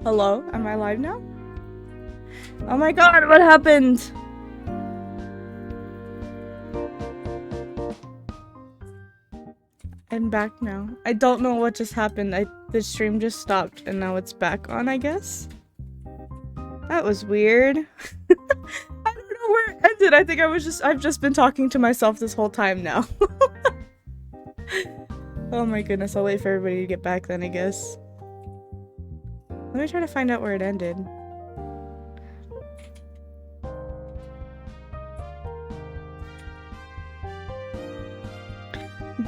Hello? Am I live now? Oh my god, what happened? I'm back now. I don't know what just happened. The stream just stopped and now it's back on, I guess. That was weird. I don't know where it ended. I think I've just been talking to myself this whole time now. Oh my goodness, I'll wait for everybody to get back then, I guess. Let me try to find out where it ended.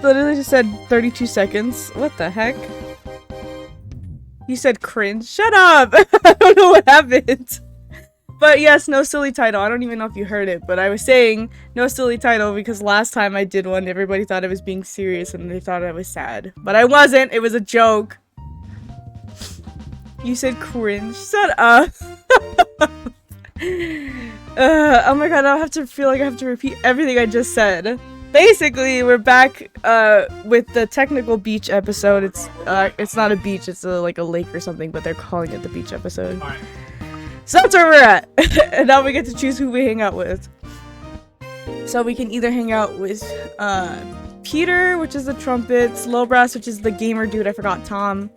Literally just said 32 seconds. What the heck? You said cringe. Shut up! I don't know what happened. But yes, no silly title. I don't even know if you heard it, but I was saying no silly title because last time I did one, everybody thought I was being serious and they thought I was sad. But I wasn't. It was a joke. You said cringe. Shut up. Oh my god, I feel like I have to repeat everything I just said. Basically, we're back with the technical beach episode. It's not a beach, it's like a lake or something, but they're calling it the beach episode. So that's where we're at. And now we get to choose who we hang out with. So we can either hang out with Peter, which is the trumpets, Low Brass, which is the gamer dude, I forgot Tom,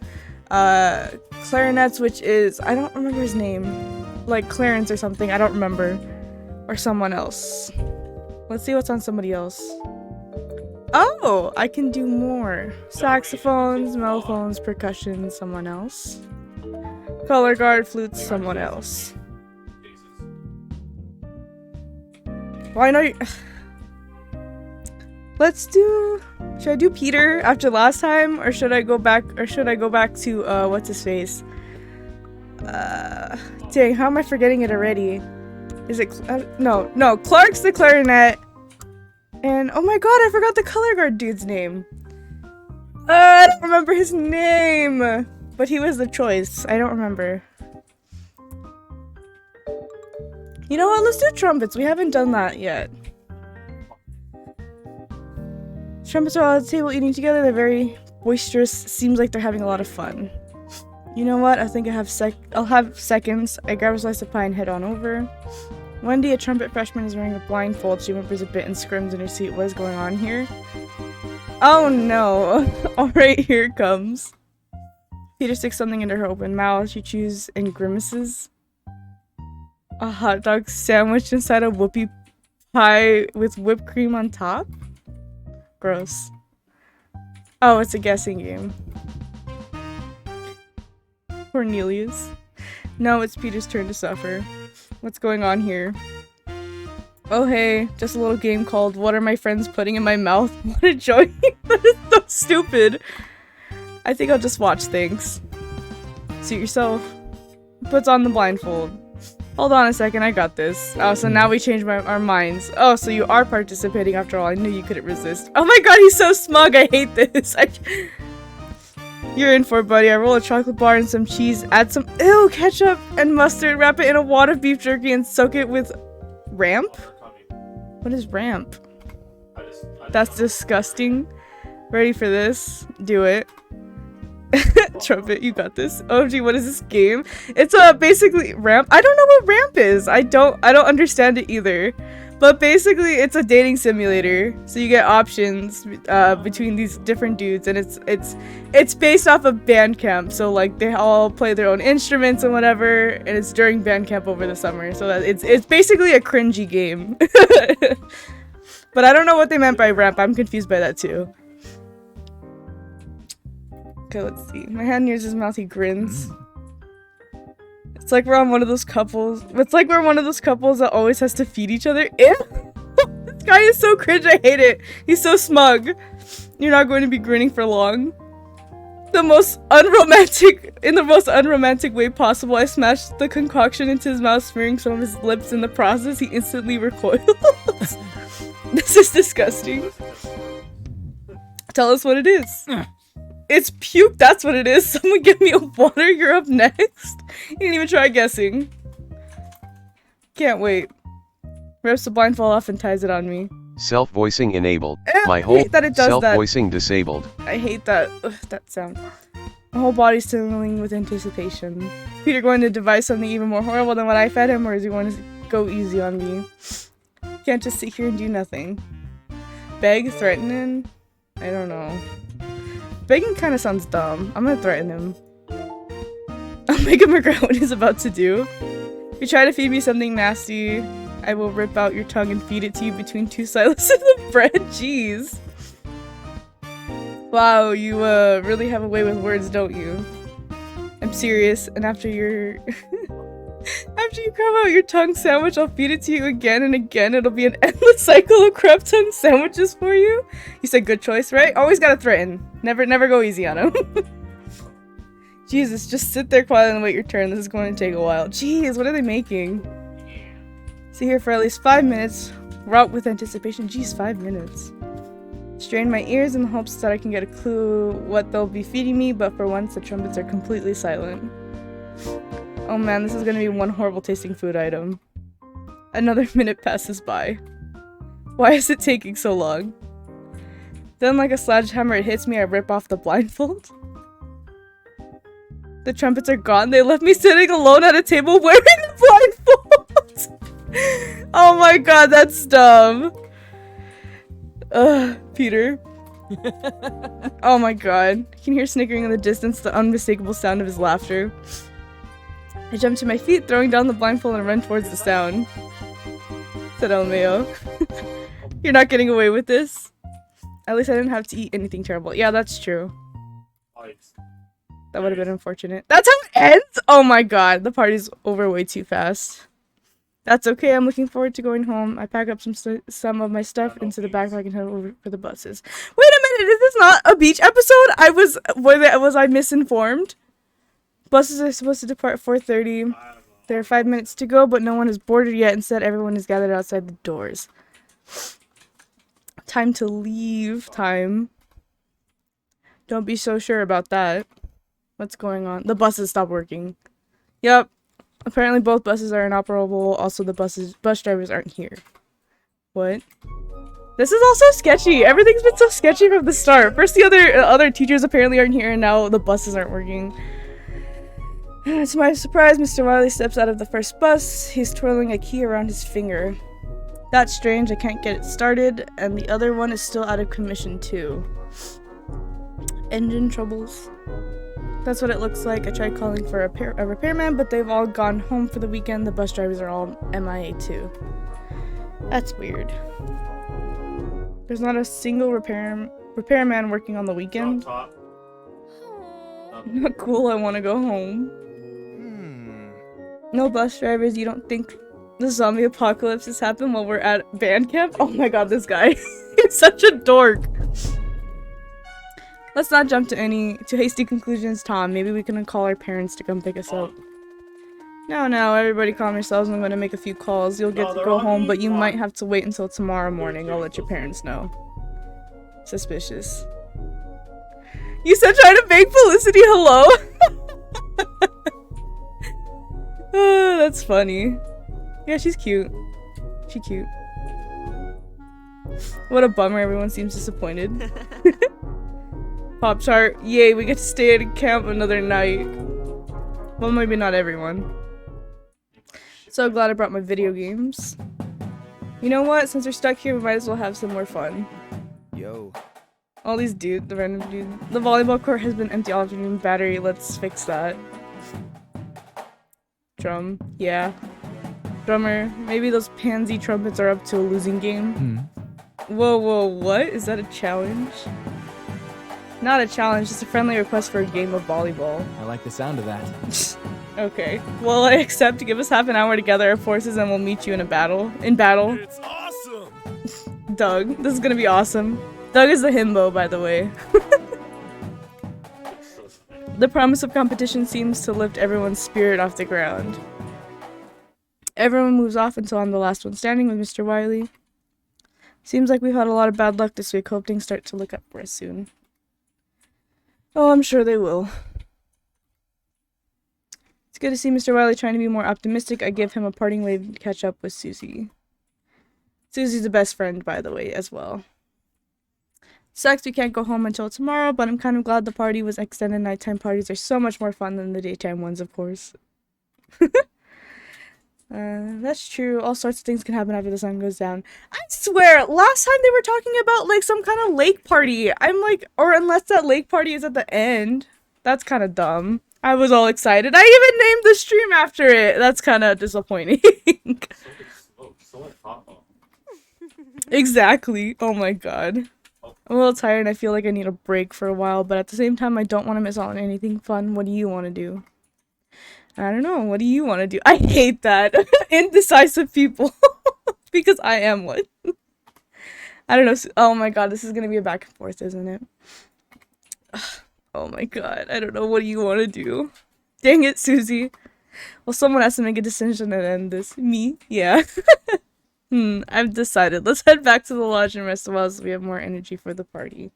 clarinets, which is, I don't remember his name, like Clarence or something, I don't remember, or someone else. Let's see what's on somebody else. Oh, I can do more. Saxophones, mellophones, percussion, someone else. Color guard, flutes, someone else. Why not? Let's do. Should I do Peter after last time, or should I go back? Or should I go back to what's his face? Dang, how am I forgetting it already? Is it? No. Clark's the clarinet. And oh my god, I forgot the color guard dude's name. I don't remember his name. But he was the choice. I don't remember. You know what? Let's do trumpets. We haven't done that yet. Trumpets are all at the table eating together. They're very boisterous. Seems like they're having a lot of fun. You know what? I think I'll have seconds. I grab a slice of pie and head on over. Wendy, a trumpet freshman, is wearing a blindfold. She whimpers a bit and scrims in her seat. What is going on here? Oh no. Alright, here it comes. Peter sticks something into her open mouth. She chews and grimaces. A hot dog sandwich inside a whoopie pie with whipped cream on top? Gross. Oh, it's a guessing game. Cornelius. No, it's Peter's turn to suffer. What's going on here? Oh hey, just a little game called What Are My Friends Putting in My Mouth? What a joy. That is so stupid. I think I'll just watch things. Suit yourself. Puts on the blindfold. Hold on a second, I got this. Oh, so now we changed our minds. Oh, so you are participating after all. I knew you couldn't resist. Oh my god, he's so smug. I hate this. You're in for it, buddy. I roll a chocolate bar and some cheese. Add some ketchup and mustard. Wrap it in a wad of beef jerky and soak it with ramp? What is ramp? That's disgusting. Ready for this? Do it. Trumpet, you got this. OMG, what is this game? It's basically ramp. I don't know what ramp is. I don't understand it either. But basically it's a dating simulator. So you get options between these different dudes, and it's based off of band camp. So like they all play their own instruments and whatever, and it's during band camp over the summer. So that it's basically a cringy game. But I don't know what they meant by ramp. I'm confused by that too. Okay, let's see. My hand nears his mouth, he grins. It's like we're on one of those couples. It's like we're one of those couples that always has to feed each other. Ew! This guy is so cringe, I hate it. He's so smug. You're not going to be grinning for long. In the most unromantic way possible, I smashed the concoction into his mouth, smearing some of his lips. In the process, he instantly recoils. This is disgusting. Tell us what it is. It's puke, that's what it is. Someone give me a water, you're up next. You didn't even try guessing. Can't wait. Rips the blindfold off and ties it on me. Self-voicing enabled. My whole self-voicing disabled. I hate that. Ugh, that sound. My whole body's tingling with anticipation. Is Peter going to devise something even more horrible than what I fed him, or is he going to go easy on me? Can't just sit here and do nothing. Beg? Threatening? I don't know. Begging kind of sounds dumb. I'm gonna threaten him. I'll make him regret what he's about to do. If you try to feed me something nasty, I will rip out your tongue and feed it to you between 2 slices of bread. Jeez. Wow, you really have a way with words, don't you? I'm serious, and after your after you crab out your tongue sandwich, I'll feed it to you again and again. It'll be an endless cycle of crab tongue sandwiches for you. You said good choice, right? Always gotta threaten. Never go easy on him. Jesus, just sit there quietly and wait your turn. This is going to take a while. Jeez, what are they making? Sit here for at least 5 minutes. Route with anticipation. Jeez, 5 minutes. Strain my ears in the hopes that I can get a clue what they'll be feeding me, but for once the trumpets are completely silent. Oh man, this is gonna be one horrible tasting food item. Another minute passes by. Why is it taking so long? Then like a sledgehammer it hits me, I rip off the blindfold. The trumpets are gone, they left me sitting alone at a table wearing the blindfold! Oh my god, that's dumb. Peter. Oh my god. You can hear snickering in the distance, the unmistakable sound of his laughter. I jump to my feet, throwing down the blindfold and run towards the sound. Said LMAO. You're not getting away with this. At least I didn't have to eat anything terrible. Yeah, that's true. That would have been unfortunate. That's how it ends? Oh my god, the party's over way too fast. That's okay, I'm looking forward to going home. I pack up some of my stuff into the backpack and head over for the buses. Wait a minute, is this not a beach episode? Was I misinformed? Buses are supposed to depart at 4:30. There are 5 minutes to go, but no one is boarded yet. Instead, everyone is gathered outside the doors. Time to leave. Time. Don't be so sure about that. What's going on? The buses stopped working. Yep. Apparently both buses are inoperable. Also, the bus drivers aren't here. What? This is also sketchy. Everything's been so sketchy from the start. First, the other teachers apparently aren't here, and now the buses aren't working. To my surprise, Mr. Wiley steps out of the first bus. He's twirling a key around his finger. That's strange. I can't get it started, and the other one is still out of commission too. Engine troubles. That's what it looks like. I tried calling for a repairman, but they've all gone home for the weekend. The bus drivers are all MIA too. That's weird. There's not a single repairman working on the weekend. Not cool, I want to go home. No bus drivers, you don't think the zombie apocalypse has happened while we're at band camp? Oh my god, this guy. He's such a dork. Let's not jump to hasty conclusions, Tom. Maybe we can call our parents to come pick us up. No, everybody calm yourselves. I'm gonna make a few calls. You'll get to go home, but you might have to wait until tomorrow morning. I'll let your parents know. Suspicious. You said try to beg Felicity hello? Oh, that's funny. Yeah, she's cute. She's cute. What a bummer, everyone seems disappointed. Pop chart. Yay, we get to stay at camp another night. Well, maybe not everyone. So glad I brought my video games. You know what? Since we're stuck here, we might as well have some more fun. Yo. All these dudes, the random dude. The volleyball court has been empty all afternoon. Battery, let's fix that. Drum, yeah. Drummer, maybe those pansy trumpets are up to a losing game. Whoa, what? Is that a challenge? Not a challenge, just a friendly request for a game of volleyball. I like the sound of that. Okay. Well, I accept. Give us half an hour to gather our forces and we'll meet you in battle. It's awesome! Doug, this is gonna be awesome. Doug is the himbo, by the way. The promise of competition seems to lift everyone's spirit off the ground. Everyone moves off until I'm the last one standing with Mr. Wiley. Seems like we've had a lot of bad luck this week. Hope things start to look up for us soon. Oh, I'm sure they will. It's good to see Mr. Wiley trying to be more optimistic. I give him a parting wave to catch up with Susie. Susie's the best friend, by the way, as well. Sucks we can't go home until tomorrow, but I'm kind of glad the party was extended. Nighttime parties are so much more fun than the daytime ones, of course. That's true. All sorts of things can happen after the sun goes down. I swear, last time they were talking about, like, some kind of lake party. I'm like, or unless that lake party is at the end. That's kind of dumb. I was all excited. I even named the stream after it. That's kind of disappointing. Exactly. Oh my god. I'm a little tired and I feel like I need a break for a while, but at the same time, I don't want to miss out on anything fun. What do you want to do? I don't know. What do you want to do? I hate that. Indecisive people. Because I am one. I don't know. Oh my god, this is going to be a back and forth, isn't it? Oh my god. I don't know. What do you want to do? Dang it, Susie. Well, someone has to make a decision and end this. Me? Yeah. I've decided. Let's head back to the lodge and rest a while so we have more energy for the party.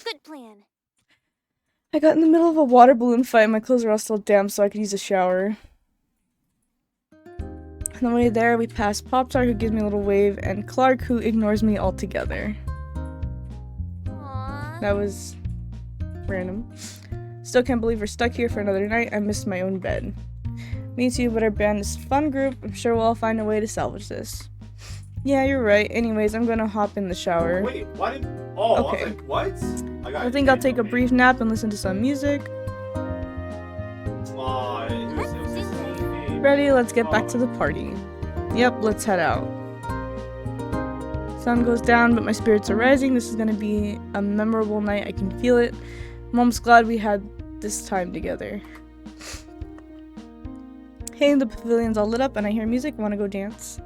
Good plan. I got in the middle of a water balloon fight and my clothes are all still damp so I could use a shower. On the way there, we pass Pop-Tart who gives me a little wave and Clark who ignores me altogether. Aww. That was random. Still can't believe we're stuck here for another night. I missed my own bed. Me too, but our band is a fun group. I'm sure we'll all find a way to salvage this. Yeah, you're right. Anyways, I'm gonna hop in the shower. Wait, why did? Oh, Okay. I was like, what? I think I'll take a brief nap and listen to some music. Ready? Let's get back to the party. Yep, let's head out. Sun goes down, but my spirits are rising. This is gonna be a memorable night. I can feel it. I'm almost glad we had this time together. Hey, the pavilion's all lit up and I hear music. Wanna go dance?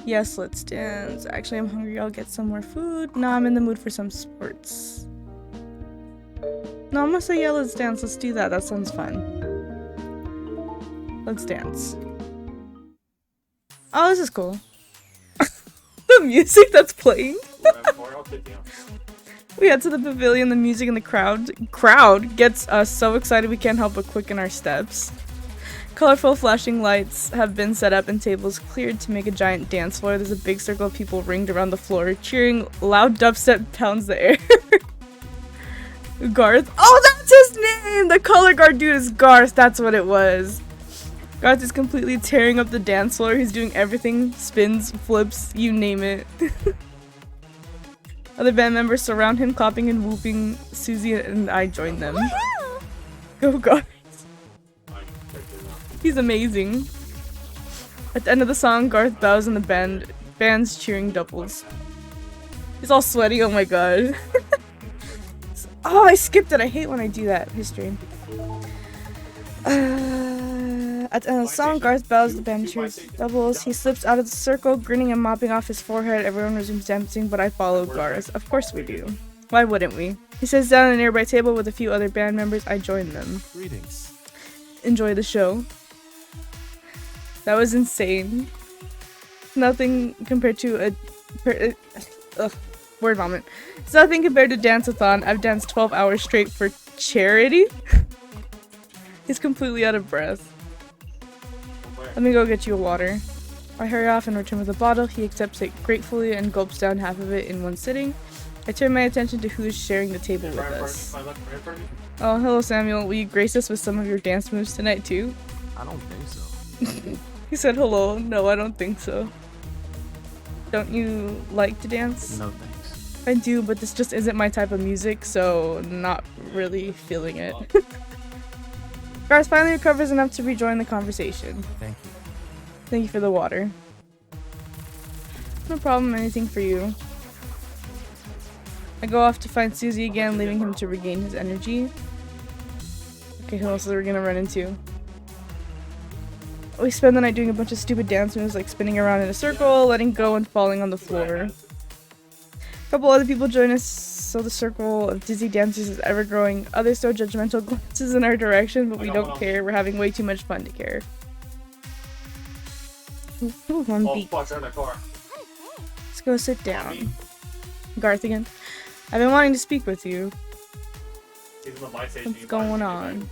Yes, let's dance. Actually, I'm hungry. I'll get some more food. No, I'm in the mood for some sports. No, I'm gonna say yeah, let's dance. Let's do that. That sounds fun. Let's dance. Oh, this is cool. The music that's playing. We head to the pavilion. The music and the crowd gets us so excited we can't help but quicken our steps. Colorful flashing lights have been set up and tables cleared to make a giant dance floor. There's a big circle of people ringed around the floor, cheering. Loud dubstep pounds the air. Garth. Oh, that's his name! The color guard dude is Garth. That's what it was. Garth is completely tearing up the dance floor. He's doing everything. Spins, flips, you name it. Other band members surround him, clapping and whooping. Susie and I join them. Go Garth. He's amazing. At the end of the song, Garth bows and the band's cheering doubles. He's all sweaty, oh my god. Oh, I skipped it. I hate when I do that. History. At the end of the song, Garth bows, the band cheers doubles. He slips out of the circle, grinning and mopping off his forehead. Everyone resumes dancing, but I follow Garth. Of course we do. Why wouldn't we? He sits down at a nearby table with a few other band members. I join them. Greetings. Enjoy the show. That was insane. Nothing compared to word vomit. It's nothing compared to Dance-a-thon. I've danced 12 hours straight for charity. He's completely out of breath. Let me go get you a water. I hurry off and return with a bottle. He accepts it gratefully and gulps down half of it in one sitting. I turn my attention to who is sharing the table with us. Oh, hello Samuel. Will you grace us with some of your dance moves tonight too? I don't think so. He said hello. No, I don't think so. Don't you like to dance? No thanks. I do, but this just isn't my type of music, so not really feeling it. Garth finally recovers enough to rejoin the conversation. Thank you. Thank you for the water. No problem, anything for you. I go off to find Susie again, leaving him to regain his energy. Okay, who else are we gonna run into? We spend the night doing a bunch of stupid dance moves like spinning around in a circle, letting go and falling on the floor. A couple other people join us, so the circle of dizzy dancers is ever growing. Others throw judgmental glances in our direction, but we don't care. We're having way too much fun to care. Ooh, one beat. Let's go sit down. Garth again. I've been wanting to speak with you. What's going on?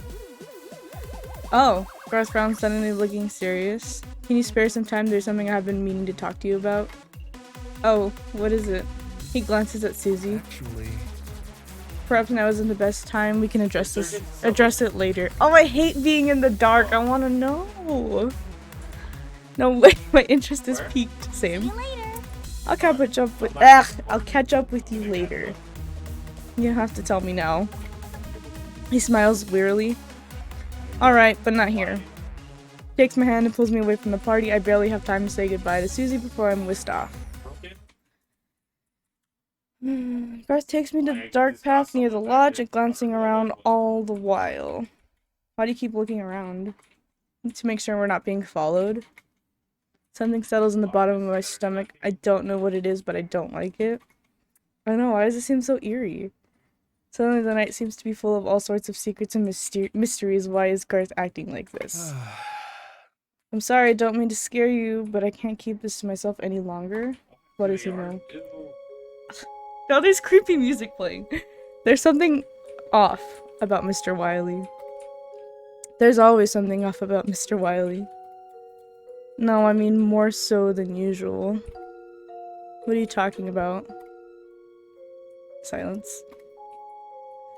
Oh, Garth frowns, suddenly looking serious. Can you spare some time? There's something I've been meaning to talk to you about. Oh, what is it? He glances at Susie. Actually, Perhaps now isn't the best time. We can address it later. Oh, I hate being in the dark. I want to know. No way, my interest is peaked. Same. I'll catch up with. I'll catch up with you later. You have to tell me now. He smiles wearily. All right, but not here. Takes my hand and pulls me away from the party. I barely have time to say goodbye to Susie before I'm whisked off. Garth takes me to the dark path near the lodge and glancing around all the while. Why do you keep looking around? To make sure we're not being followed. Something settles in the bottom of my stomach. I don't know what it is, but I don't like it. I don't know, why does it seem so eerie? Suddenly the night seems to be full of all sorts of secrets and mysteries. Why is Garth acting like this? I'm sorry, I don't mean to scare you, but I can't keep this to myself any longer. What does he know? Now there's creepy music playing. There's something off about Mr. Wily. There's always something off about Mr. Wily. No, I mean more so than usual. What are you talking about? Silence.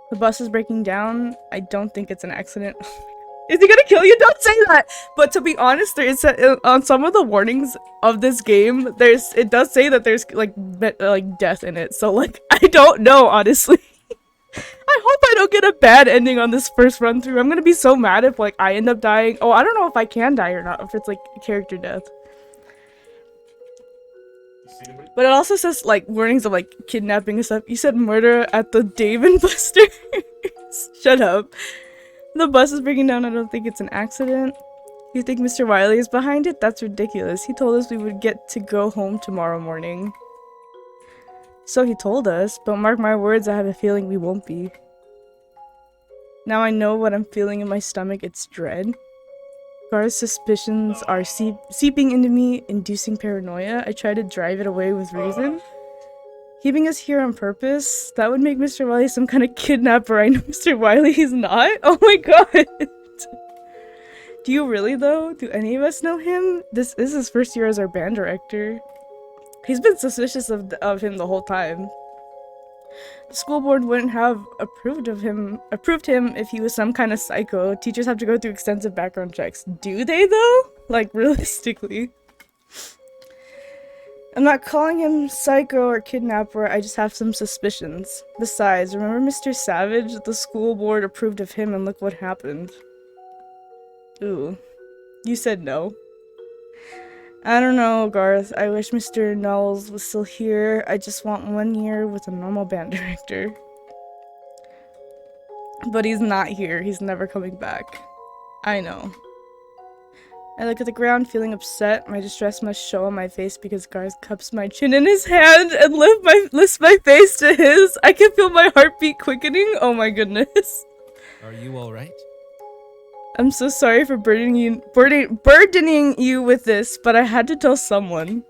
The bus is breaking down. I don't think it's an accident. Is he gonna kill you? Don't say that! But to be honest, there is on some of the warnings of this game, it does say that there's like death in it. So like, I don't know, honestly. I hope I don't get a bad ending on this first run through. I'm gonna be so mad if like I end up dying. Oh, I don't know if I can die or not, if it's like character death. But it also says like warnings of like kidnapping and stuff. You said murder at the Dave and Buster's. Shut up. The bus is breaking down. I don't think it's an accident. You think Mr. Wily is behind it? That's ridiculous. He told us we would get to go home tomorrow morning. So he told us, but mark my words, I have a feeling we won't be. Now I know what I'm feeling in my stomach. It's dread. Garth's suspicions are seeping into me, inducing paranoia. I try to drive it away with reason. Keeping us here on purpose? That would make Mr. Wily some kind of kidnapper. I know Mr. Wily is not. Oh my god. Do you really though? Do any of us know him? This is his first year as our band director. He's been suspicious of him the whole time. The school board wouldn't have approved him if he was some kind of psycho. Teachers have to go through extensive background checks. Do they though? Like realistically. I'm not calling him psycho or kidnapper, I just have some suspicions. Besides, remember Mr. Savage? The school board approved of him and look what happened. Ooh. You said no. I don't know, Garth. I wish Mr. Knowles was still here. I just want 1 year with a normal band director. But he's not here. He's never coming back. I know. I look at the ground, feeling upset. My distress must show on my face because Garth cups my chin in his hand and lifts my face to his. I can feel my heartbeat quickening. Oh my goodness. Are you alright? I'm so sorry for burdening you with this, but I had to tell someone.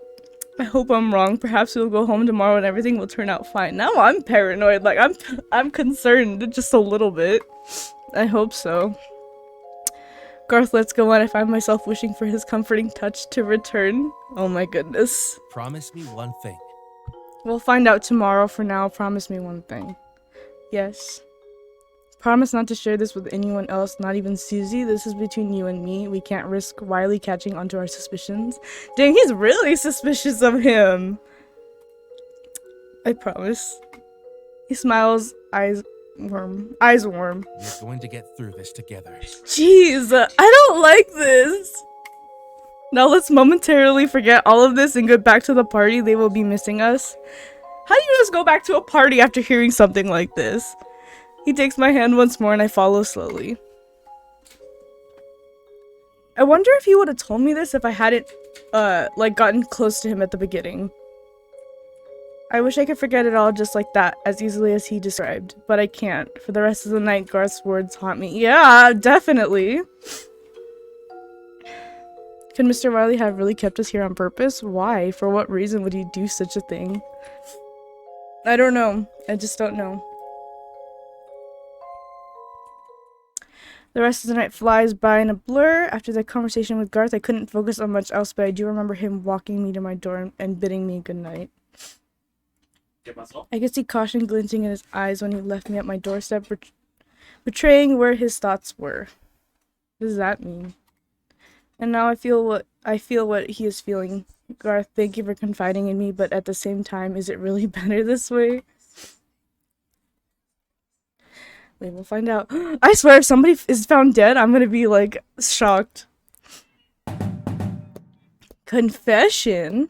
I hope I'm wrong. Perhaps we'll go home tomorrow and everything will turn out fine. Now I'm paranoid. Like I'm concerned just a little bit. I hope so. Garth lets go on. I find myself wishing for his comforting touch to return. Oh my goodness. Promise me one thing. We'll find out tomorrow. For now, promise me one thing. Yes. Promise not to share this with anyone else, not even Susie. This is between you and me. We can't risk Wily catching onto our suspicions. Dang, he's really suspicious of him. I promise. He smiles, eyes warm. We're going to get through this together. Jeez, I don't like this. Now let's momentarily forget all of this and get back to the party. They will be missing us. How do you just go back to a party after hearing something like this? He takes my hand once more and I follow slowly. I wonder if he would have told me this if I hadn't, like, gotten close to him at the beginning. I wish I could forget it all just like that, as easily as he described. But I can't. For the rest of the night, Garth's words haunt me. Yeah, definitely. Could Mr. Wily have really kept us here on purpose? Why? For what reason would he do such a thing? I don't know. I just don't know. The rest of the night flies by in a blur. After the conversation with Garth, I couldn't focus on much else, but I do remember him walking me to my door and bidding me good night. I could see caution glinting in his eyes when he left me at my doorstep, betraying where his thoughts were. What does that mean? And now I feel what he is feeling. Garth, thank you for confiding in me, but at the same time, is it really better this way? Wait, we'll find out. I swear, if somebody is found dead, I'm gonna be, like, shocked. Confession?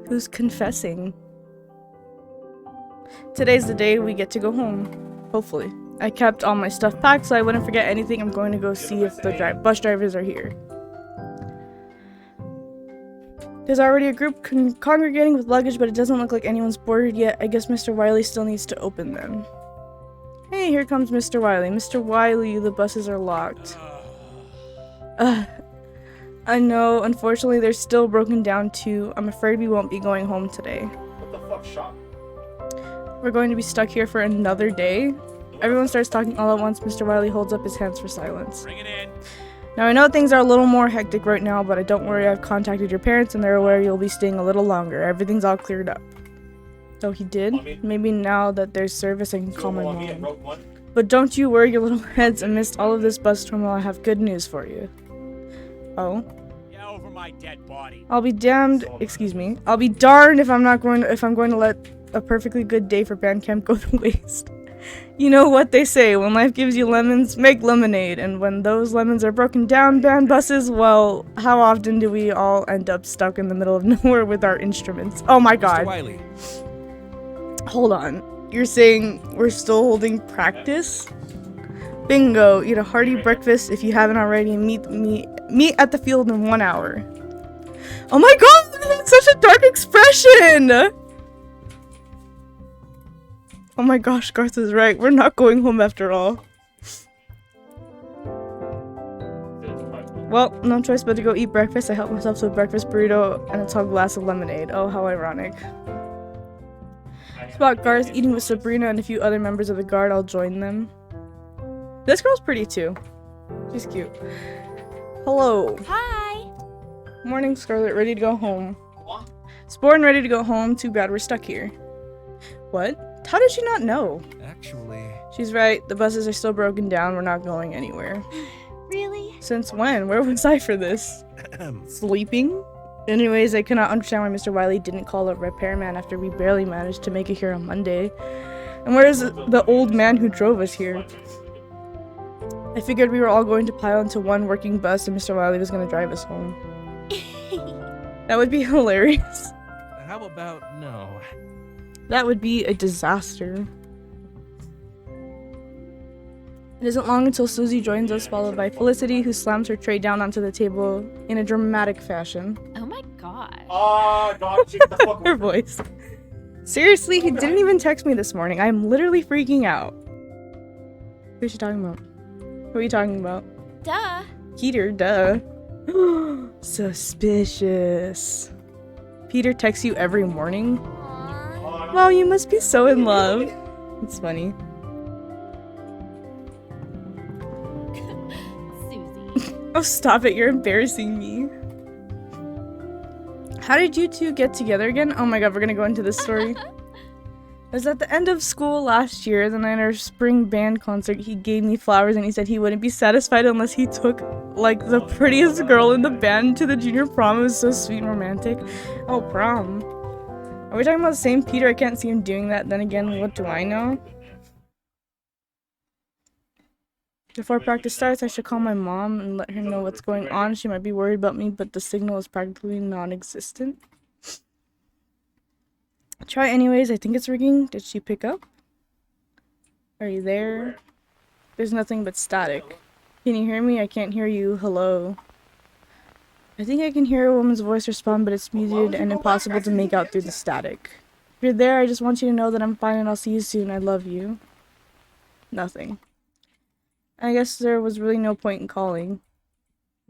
Who's confessing? Today's the day we get to go home. Hopefully. I kept all my stuff packed so I wouldn't forget anything. I'm going to go see if the bus drivers are here. There's already a group congregating with luggage, but it doesn't look like anyone's boarded yet. I guess Mr. Wiley still needs to open them. Hey, here comes Mr. Wiley. Mr. Wiley, the buses are locked. I know, unfortunately they're still broken down too. I'm afraid we won't be going home today. What the fuck, shot? We're going to be stuck here for another day? Everyone starts talking all at once. Mr. Wiley holds up his hands for silence. Bring it in. Now I know things are a little more hectic right now, but don't worry, I've contacted your parents and they're aware you'll be staying a little longer. Everything's all cleared up. So he did? Maybe now that there's service I can call my mom. But don't you worry your little heads. Amidst all of this bus turmoil, I have good news for you. Oh? Get over my dead body. I'll be damned, excuse me. I'll be darned if I'm going to let a perfectly good day for band camp go to waste. You know what they say, when life gives you lemons, make lemonade. And when those lemons are broken down, band buses, well, how often do we all end up stuck in the middle of nowhere with our instruments? Oh my god. Mr. Wiley. Hold on. You're saying we're still holding practice? Bingo. Eat a hearty breakfast if you haven't already and meet at the field in 1 hour. Oh my god, that's such a dark expression! Oh my gosh, Garth is right. We're not going home after all. Well, no choice but to go eat breakfast. I helped myself to a breakfast burrito and a tall glass of lemonade. Oh, how ironic. It's about Garth eating with Sabrina and a few other members of the guard. I'll join them. This girl's pretty too. She's cute. Hello. Hi. Morning, Scarlet. Ready to go home. Spore and ready to go home. Too bad we're stuck here. What? How did she not know? Actually... She's right. The buses are still broken down. We're not going anywhere. Really? Since when? Where was I for this? Sleeping? Anyways, I cannot understand why Mr. Wiley didn't call a repairman after we barely managed to make it here on Monday. And where is the old man who drove us here? I figured we were all going to pile into one working bus and Mr. Wiley was going to drive us home. That would be hilarious. How about no? That would be a disaster. It isn't long until Susie joins us, followed by Felicity, who slams her tray down onto the table in a dramatic fashion. Oh my god. God, shit the fuck. Her voice. Seriously, he didn't even text me this morning. I'm literally freaking out. Who's she talking about? Who are you talking about? Duh. Peter, duh. Suspicious. Peter texts you every morning? Aww. Wow, you must be so in love. It's funny. Susie. Oh, stop it. You're embarrassing me. How did you two get together again? Oh my god, we're gonna go into this story. It was at the end of school last year, the night of our spring band concert. He gave me flowers and he said he wouldn't be satisfied unless he took, like, the prettiest girl in the band to the junior prom. It was so sweet and romantic. Oh, prom. Are we talking about the same Peter? I can't see him doing that. Then again, what do I know? Before practice starts, I should call my mom and let her know what's going on. She might be worried about me, but the signal is practically non-existent. Try anyways. I think it's ringing. Did she pick up? Are you there? There's nothing but static. Can you hear me? I can't hear you. Hello. I think I can hear a woman's voice respond, but it's muted and impossible to make out through the static. If you're there, I just want you to know that I'm fine and I'll see you soon. I love you. Nothing. I guess there was really no point in calling.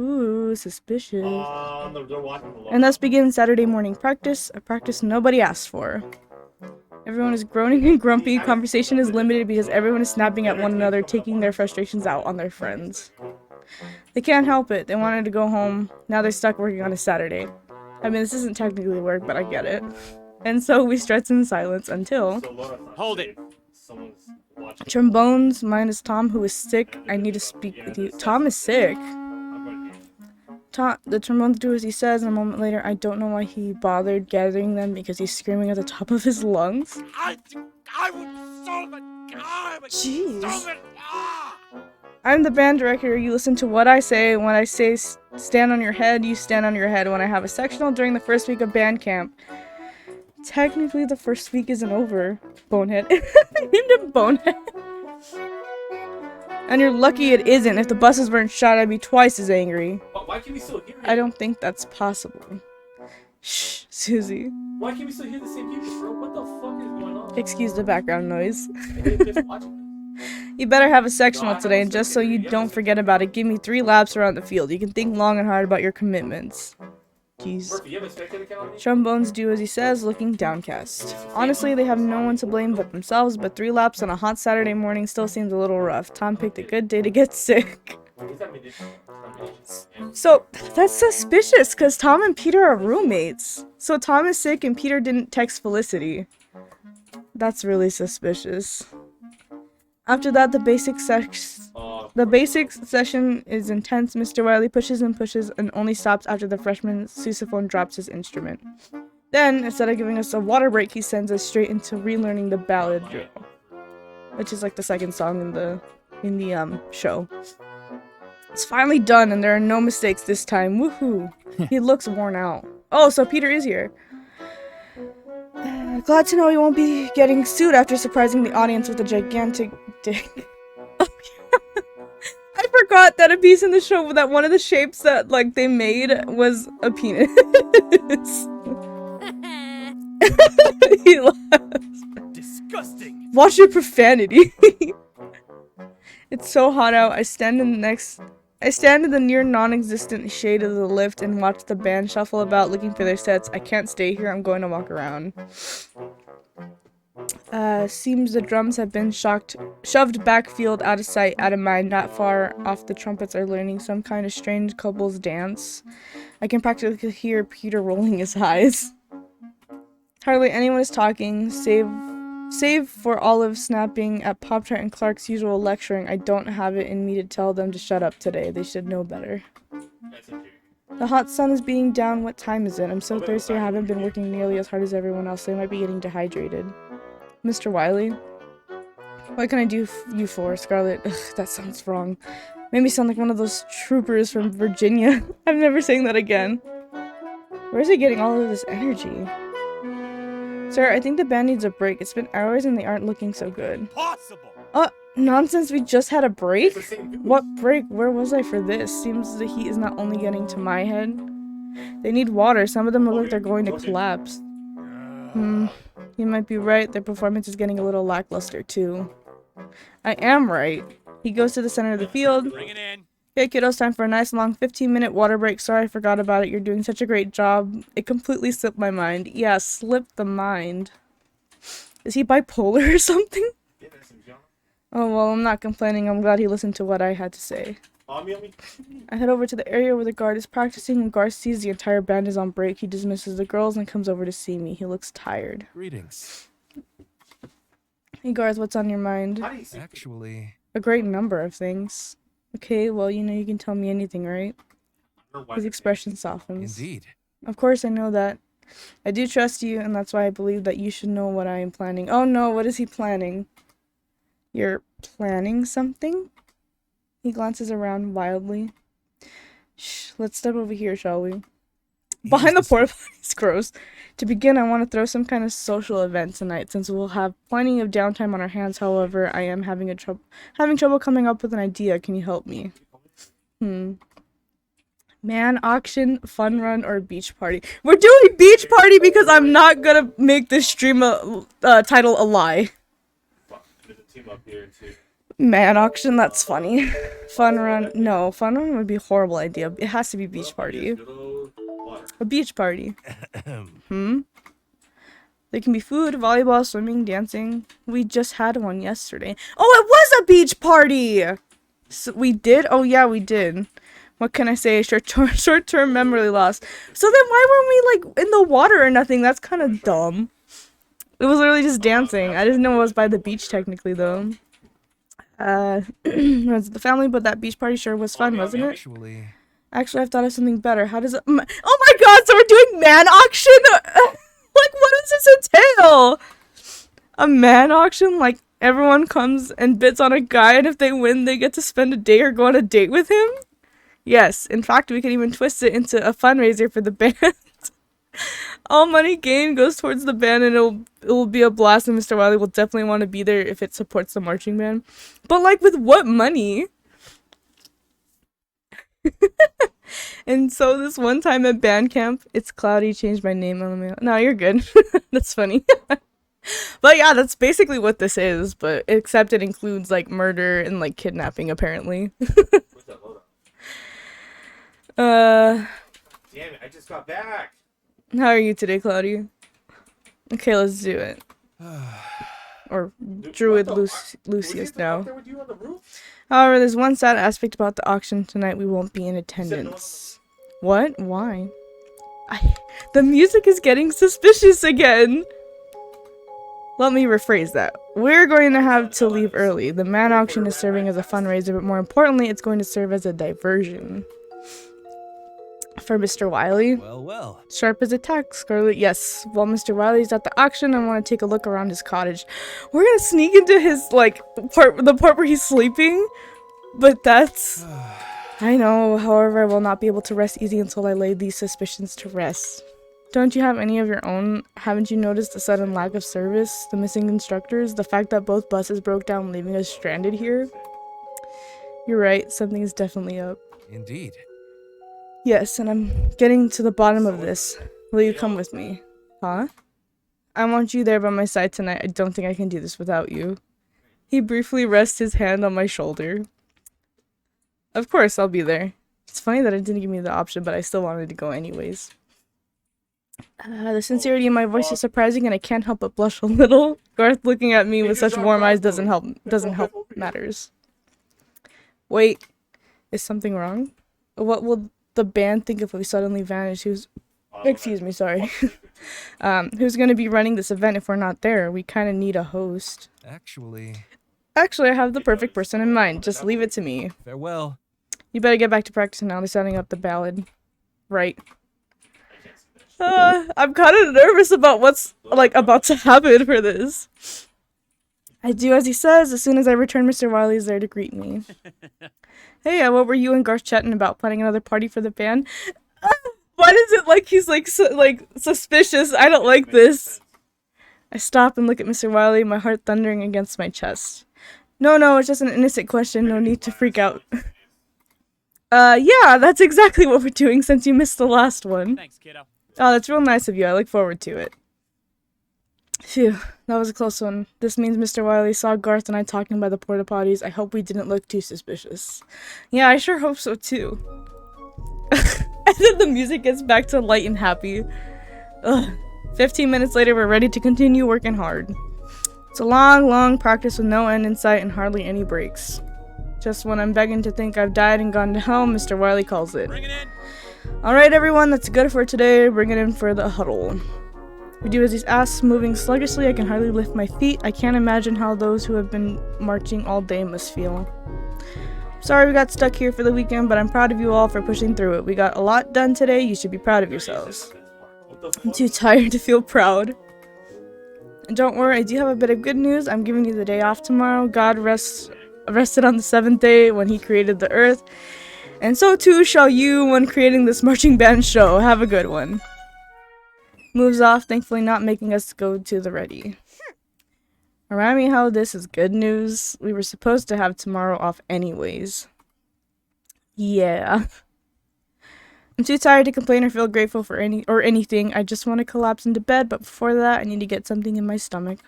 Ooh, suspicious. And thus begins Saturday morning practice, a practice nobody asked for. Everyone is groaning and grumpy. Conversation is limited because everyone is snapping at one another, taking their frustrations out on their friends. They can't help it. They wanted to go home. Now they're stuck working on a Saturday. I mean, this isn't technically work, but I get it. And so we stretch in silence until So Laura's not Hold safe. it. Someone's watching. Trombones minus Tom, who is sick. I need to speak with you. Tom is sick. I'm going to Tom, the trombones do as he says, and a moment later, I don't know why he bothered gathering them because he's screaming at the top of his lungs. I would solve it. I would Jeez. solve it. Ah! I'm the band director. You listen to what I say. When I say stand on your head, you stand on your head. When I have a sectional during the first week of band camp. Technically, the first week isn't over. Bonehead. Named him Bonehead. And you're lucky it isn't. If the buses weren't shot, I'd be twice as angry. But why can't we still hear it? I don't think that's possible. Shh, Susie. Why can't we still hear the same people, bro? What the fuck is going on? Excuse the background noise. They're just watching. You better have a sectional today, and just so you don't forget about it, give me 3 laps around the field. You can think long and hard about your commitments. Jeez. Murphy, you have a spectator account on me? Trombones do as he says, looking downcast. Honestly, they have no one to blame but themselves, but 3 laps on a hot Saturday morning still seems a little rough. Tom picked a good day to get sick. Is that medicinal? Yeah. So, that's suspicious, because Tom and Peter are roommates. So Tom is sick and Peter didn't text Felicity. That's really suspicious. After that, the basic session is intense. Mr. Wiley pushes and pushes and only stops after the freshman sousaphone drops his instrument. Then, instead of giving us a water break, he sends us straight into relearning the ballad drill, which is like the second song in the show. It's finally done, and there are no mistakes this time. Woohoo! He looks worn out. Oh, so Peter is here. Glad to know he won't be getting sued after surprising the audience with a gigantic dick. Oh, yeah. I forgot that a piece in the show that one of the shapes that like they made was a penis. He laughs. Disgusting. Watch your profanity. It's so hot out. I stand in the near non-existent shade of the lift and watch the band shuffle about looking for their sets. I can't stay here. I'm going to walk around. Seems the drums have been shoved backfield, out of sight, out of mind. Not far off, the trumpets are learning some kind of strange couple's dance. I can practically hear Peter rolling his eyes. Hardly anyone is talking, save for Olive snapping at Pop-Tart and Clark's usual lecturing. I don't have it in me to tell them to shut up today. They should know better. That's okay. The hot sun is beating down. What time is it? I'm so thirsty. I haven't been working nearly as hard as everyone else. They might be getting dehydrated. Mr. Wiley? What can I do you for, Scarlett? Ugh, that sounds wrong. Made me sound like one of those troopers from Virginia. I'm never saying that again. Where is he getting all of this energy? Sir, I think the band needs a break. It's been hours and they aren't looking so good. Possible. Nonsense, we just had a break? It's the same dude. What break? Where was I for this? Seems the heat is not only getting to my head. They need water. Some of them look like they're going to collapse. You might be right. Their performance is getting a little lackluster too. I am right. He goes to the center of the field. Bring it in. Okay, kiddos, time for a nice long 15-minute water break. Sorry I forgot about it. You're doing such a great job. It completely slipped my mind. Yeah, slipped the mind. Is he bipolar or something? Yeah, that's some genre. Oh, well, I'm not complaining. I'm glad he listened to what I had to say. On me. I head over to the area where the guard is practicing, and Garth sees the entire band is on break. He dismisses the girls and comes over to see me. He looks tired. Greetings. Hey, Garth, what's on your mind? How do you see? Actually, A great number of things. Okay, well, you know you can tell me anything, right? Your wife His is expression softens. indeed. Of course, I know that. I do trust you, and that's why I believe that you should know what I am planning. Oh no, what is he planning? You're planning something? He glances around wildly. Shh, let's step over here, shall we? Behind the porta potties, gross. To begin, I want to throw some kind of social event tonight, since we'll have plenty of downtime on our hands. However, I am having trouble coming up with an idea. Can you help me? Man auction, fun run, or beach party? We're doing beach party because I'm not gonna make this stream title a lie. Fuck, there's a team up here too. Man auction, that's funny. Fun run, no. Fun run would be a horrible idea. It has to be beach party. Good old water. A beach party. There can be food, volleyball, swimming, dancing. We just had one yesterday. Oh, it was a beach party! So we did? Oh, yeah, we did. What can I say? Short-term memory loss. So then why weren't we, like, in the water or nothing? That's kind of dumb. It was literally just dancing. I didn't know it was by the beach technically though. Was the family, but that beach party sure was fun, wasn't it? Actually, I've thought of something better. How does it? Oh my god! So we're doing man auction? Like, what does this entail? A man auction? Like, everyone comes and bids on a guy, and if they win, they get to spend a day or go on a date with him? Yes. In fact, we could even twist it into a fundraiser for the band. All money gained goes towards the band, and it will be a blast, and Mr. Wiley will definitely want to be there if it supports the marching band. But, like, with what money? And so this one time at band camp, it's Cloudy changed my name on the mail. No, you're good. That's funny. But yeah, that's basically what this is, but except it includes like murder and like kidnapping apparently. What's that load up? Damn it, I just got back. How are you today, Cloudy? Okay, let's do it. Or Druid Lucius now. There with you on the roof? However, there's one sad aspect about the auction tonight. We won't be in attendance. What? Why? The music is getting suspicious again. Let me rephrase that. We're going to have to leave early. The man auction is serving as a fundraiser, but more importantly, it's going to serve as a diversion. For Mr. Wiley. well. Sharp as a tack, Scarlet. Yes. While Mr. Wiley's at the auction, I want to take a look around his cottage. We're gonna sneak into his, like, the part where he's sleeping. But that's... I know. However, I will not be able to rest easy until I lay these suspicions to rest. Don't you have any of your own? Haven't you noticed the sudden lack of service? The missing instructors? The fact that both buses broke down, leaving us stranded here? You're right. Something is definitely up. Indeed. Yes, and I'm getting to the bottom of this. Will you come with me? Huh? I want you there by my side tonight. I don't think I can do this without you. He briefly rests his hand on my shoulder. Of course, I'll be there. It's funny that it didn't give me the option, but I still wanted to go anyways. The sincerity in my voice is surprising, and I can't help but blush a little. Garth looking at me with such warm eyes doesn't help matters. Wait, is something wrong? What will the band think if we suddenly vanish? Excuse me, sorry. Who's gonna be running this event if we're not there? We kind of need a host. Actually, I have the perfect person in mind. Just leave it to me. Farewell. You better get back to practice now. They're setting up the ballad. Right. I'm kind of nervous about what's, like, about to happen for this. I do as he says. As soon as I return, Mr. Wiley is there to greet me. Hey, what were you and Garth chatting about? Planning another party for the band? Why is it like he's, like, suspicious? I don't like this. I stop and look at Mr. Wiley, my heart thundering against my chest. No, it's just an innocent question. No need to freak out. Yeah, that's exactly what we're doing since you missed the last one. Thanks, kiddo. Oh, that's real nice of you. I look forward to it. Phew, that was a close one. This means Mr. Wiley saw Garth and I talking by the porta potties. I hope we didn't look too suspicious. Yeah, I sure hope so too. And then the music gets back to light and happy. Ugh. 15 minutes later, we're ready to continue working hard. It's a long practice with no end in sight and hardly any breaks. Just when I'm begging to think I've died and gone to hell, Mr. Wiley calls it. Bring it in. Alright everyone, that's good for today. Bring it in for the huddle. We do as he's asked, moving sluggishly. I can hardly lift my feet. I can't imagine how those who have been marching all day must feel. Sorry we got stuck here for the weekend, but I'm proud of you all for pushing through it. We got a lot done today. You should be proud of yourselves. I'm too tired to feel proud. And don't worry, I do have a bit of good news. I'm giving you the day off tomorrow. God rested on the 7th day when he created the earth. And so too shall you when creating this marching band show. Have a good one. Moves off, thankfully not making us go to the ready. Remind me how this is good news. We were supposed to have tomorrow off anyways. Yeah. I'm too tired to complain or feel grateful for anything. I just want to collapse into bed, but before that, I need to get something in my stomach.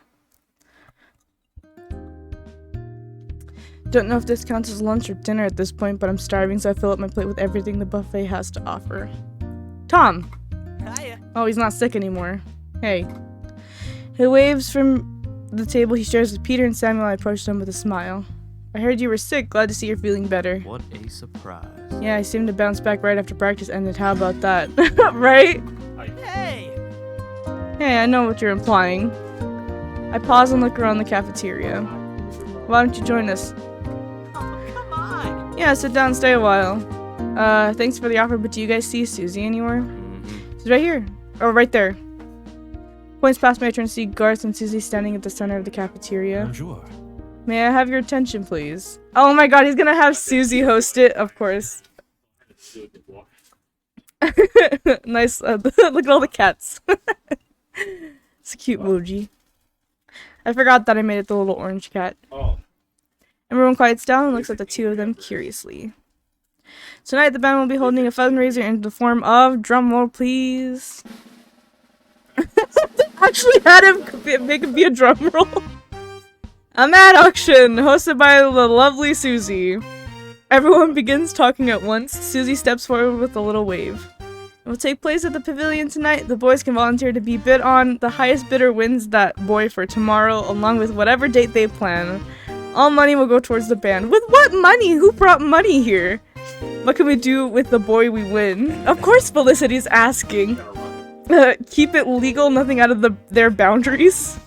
Don't know if this counts as lunch or dinner at this point, but I'm starving, so I fill up my plate with everything the buffet has to offer. Tom! Hiya. Oh, he's not sick anymore. Hey. He waves from the table he shares with Peter and Samuel. I approached him with a smile. I heard you were sick. Glad to see you're feeling better. What a surprise. Yeah, I seemed to bounce back right after practice ended. How about that? Right? Hey. Hey, I know what you're implying. I pause and look around the cafeteria. Why don't you join us? Oh, come on. Yeah, sit down and stay a while. Thanks for the offer, but do you guys see Susie anywhere? She's right here. Oh, right there. Points past me, I turn to see Garth and Susie standing at the center of the cafeteria. Bonjour. May I have your attention, please? Oh my god, he's gonna have Susie host it, of course. Nice, look at all the cats. It's a cute emoji. I forgot that I made it the little orange cat. Oh. Everyone quiets down and looks at the two of them curiously. Tonight, the band will be holding a fundraiser in the form of, drumroll please. Actually had him make it be a drum roll. A mad auction hosted by the lovely Susie. Everyone begins talking at once. Susie steps forward with a little wave. It will take place at the pavilion tonight. The boys can volunteer to be bid on. The highest bidder wins that boy for tomorrow, along with whatever date they plan. All money will go towards the band. With what money? Who brought money here? What can we do with the boy we win? Of course Felicity's asking. Keep it legal, nothing out of their boundaries.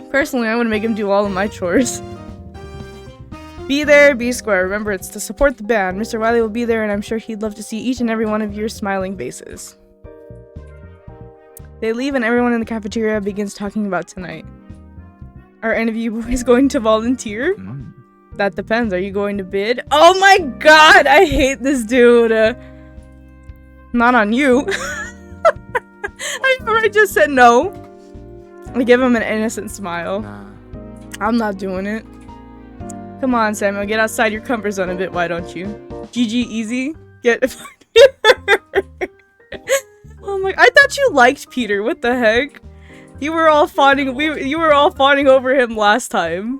Personally, I would make him do all of my chores. Be there, be square. Remember, it's to support the band. Mr. Wiley will be there, and I'm sure he'd love to see each and every one of your smiling faces. They leave, and everyone in the cafeteria begins talking about tonight. Are any of you boys going to volunteer? That depends. Are you going to bid? Oh my god! I hate this dude. Not on you. I just said no. I give him an innocent smile. I'm not doing it. Come on, Samuel, get outside your comfort zone a bit, why don't you? GG easy. Get. Oh my! I thought you liked Peter. What the heck? You were all fawning. You were all fawning over him last time.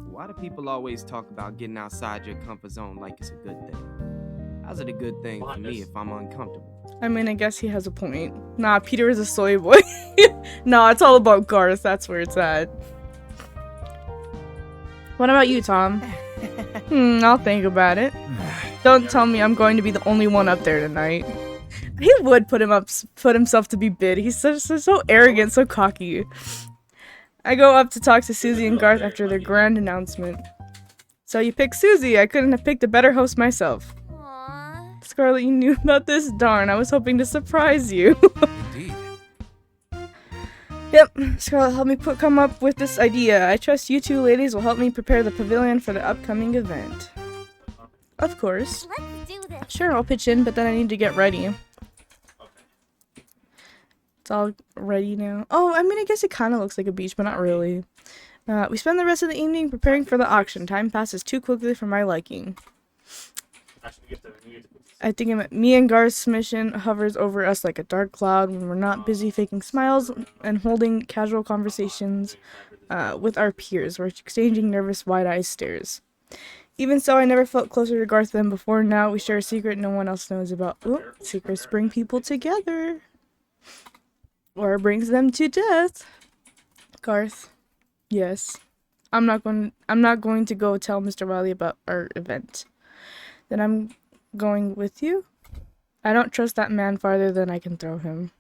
Why do people always talk about getting outside your comfort zone like it's a good thing? How's it a good thing for me if I'm uncomfortable? I mean, I guess he has a point. Nah, Peter is a soy boy. Nah, it's all about Garth. That's where it's at. What about you, Tom? I'll think about it. Don't tell me I'm going to be the only one up there tonight. He would put himself to be bid. He's so arrogant, so cocky. I go up to talk to Susie and Garth after their grand announcement. So you picked Susie. I couldn't have picked a better host myself. Aww. Scarlett, you knew about this? Darn, I was hoping to surprise you. Indeed. Yep, Scarlett helped me come up with this idea. I trust you two ladies will help me prepare the pavilion for the upcoming event. Of course. Let's do this. Sure, I'll pitch in, but then I need to get ready. It's all ready now. Oh, I mean, I guess it kind of looks like a beach, but not really. We spend the rest of the evening preparing for the auction. Time passes too quickly for my liking. I think me and Garth's mission hovers over us like a dark cloud when we're not busy faking smiles and holding casual conversations with our peers. We're exchanging nervous, wide-eyed stares. Even so, I never felt closer to Garth than before. Now we share a secret no one else knows about. Ooh, secrets bring people together. Or brings them to death. Garth. Yes. I'm not going to go tell Mr. Wiley about our event. Then I'm going with you? I don't trust that man farther than I can throw him.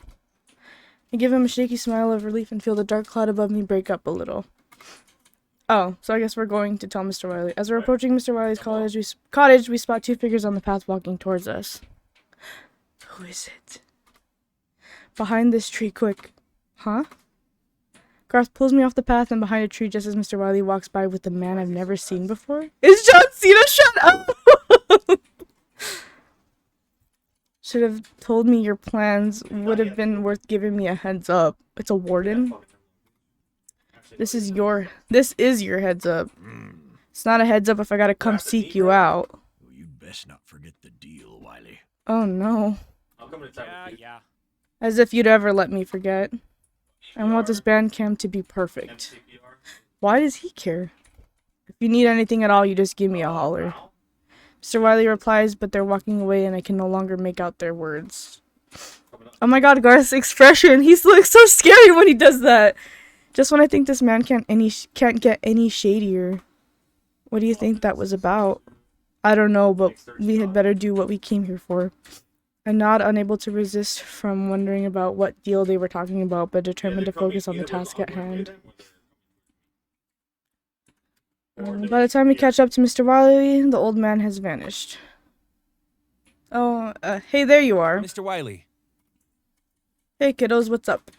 I give him a shaky smile of relief and feel the dark cloud above me break up a little. Oh, so I guess we're going to tell Mr. Wiley. As we're approaching Mr. Wiley's cottage, we spot two figures on the path walking towards us. Who is it? Behind this tree, quick. Huh? Garth pulls me off the path and behind a tree just as Mr. Wiley walks by with the man I've never seen before. It's John Cena! Shut up! Should have told me your plans. Would have been worth giving me a heads up. It's a warden. This is your heads up. It's not a heads up if I gotta come seek you out. Well, you'd best not forget the deal, Wiley. Oh no. Yeah. As if you'd ever let me forget. I want this band camp to be perfect. Why does he care? If you need anything at all, you just give me a holler. Mr. Wiley replies, but they're walking away and I can no longer make out their words. Oh my god, Garth's expression! He looks so scary when he does that! Just when I think this man can't get any shadier. What do you think that was about? I don't know, but we had better do what we came here for. I nod, unable to resist from wondering about what deal they were talking about, but determined to focus on the task at hand. By the time we catch up to Mr. Wiley, the old man has vanished. Oh, hey, there you are. Mr. Wiley. Hey, kiddos, what's up?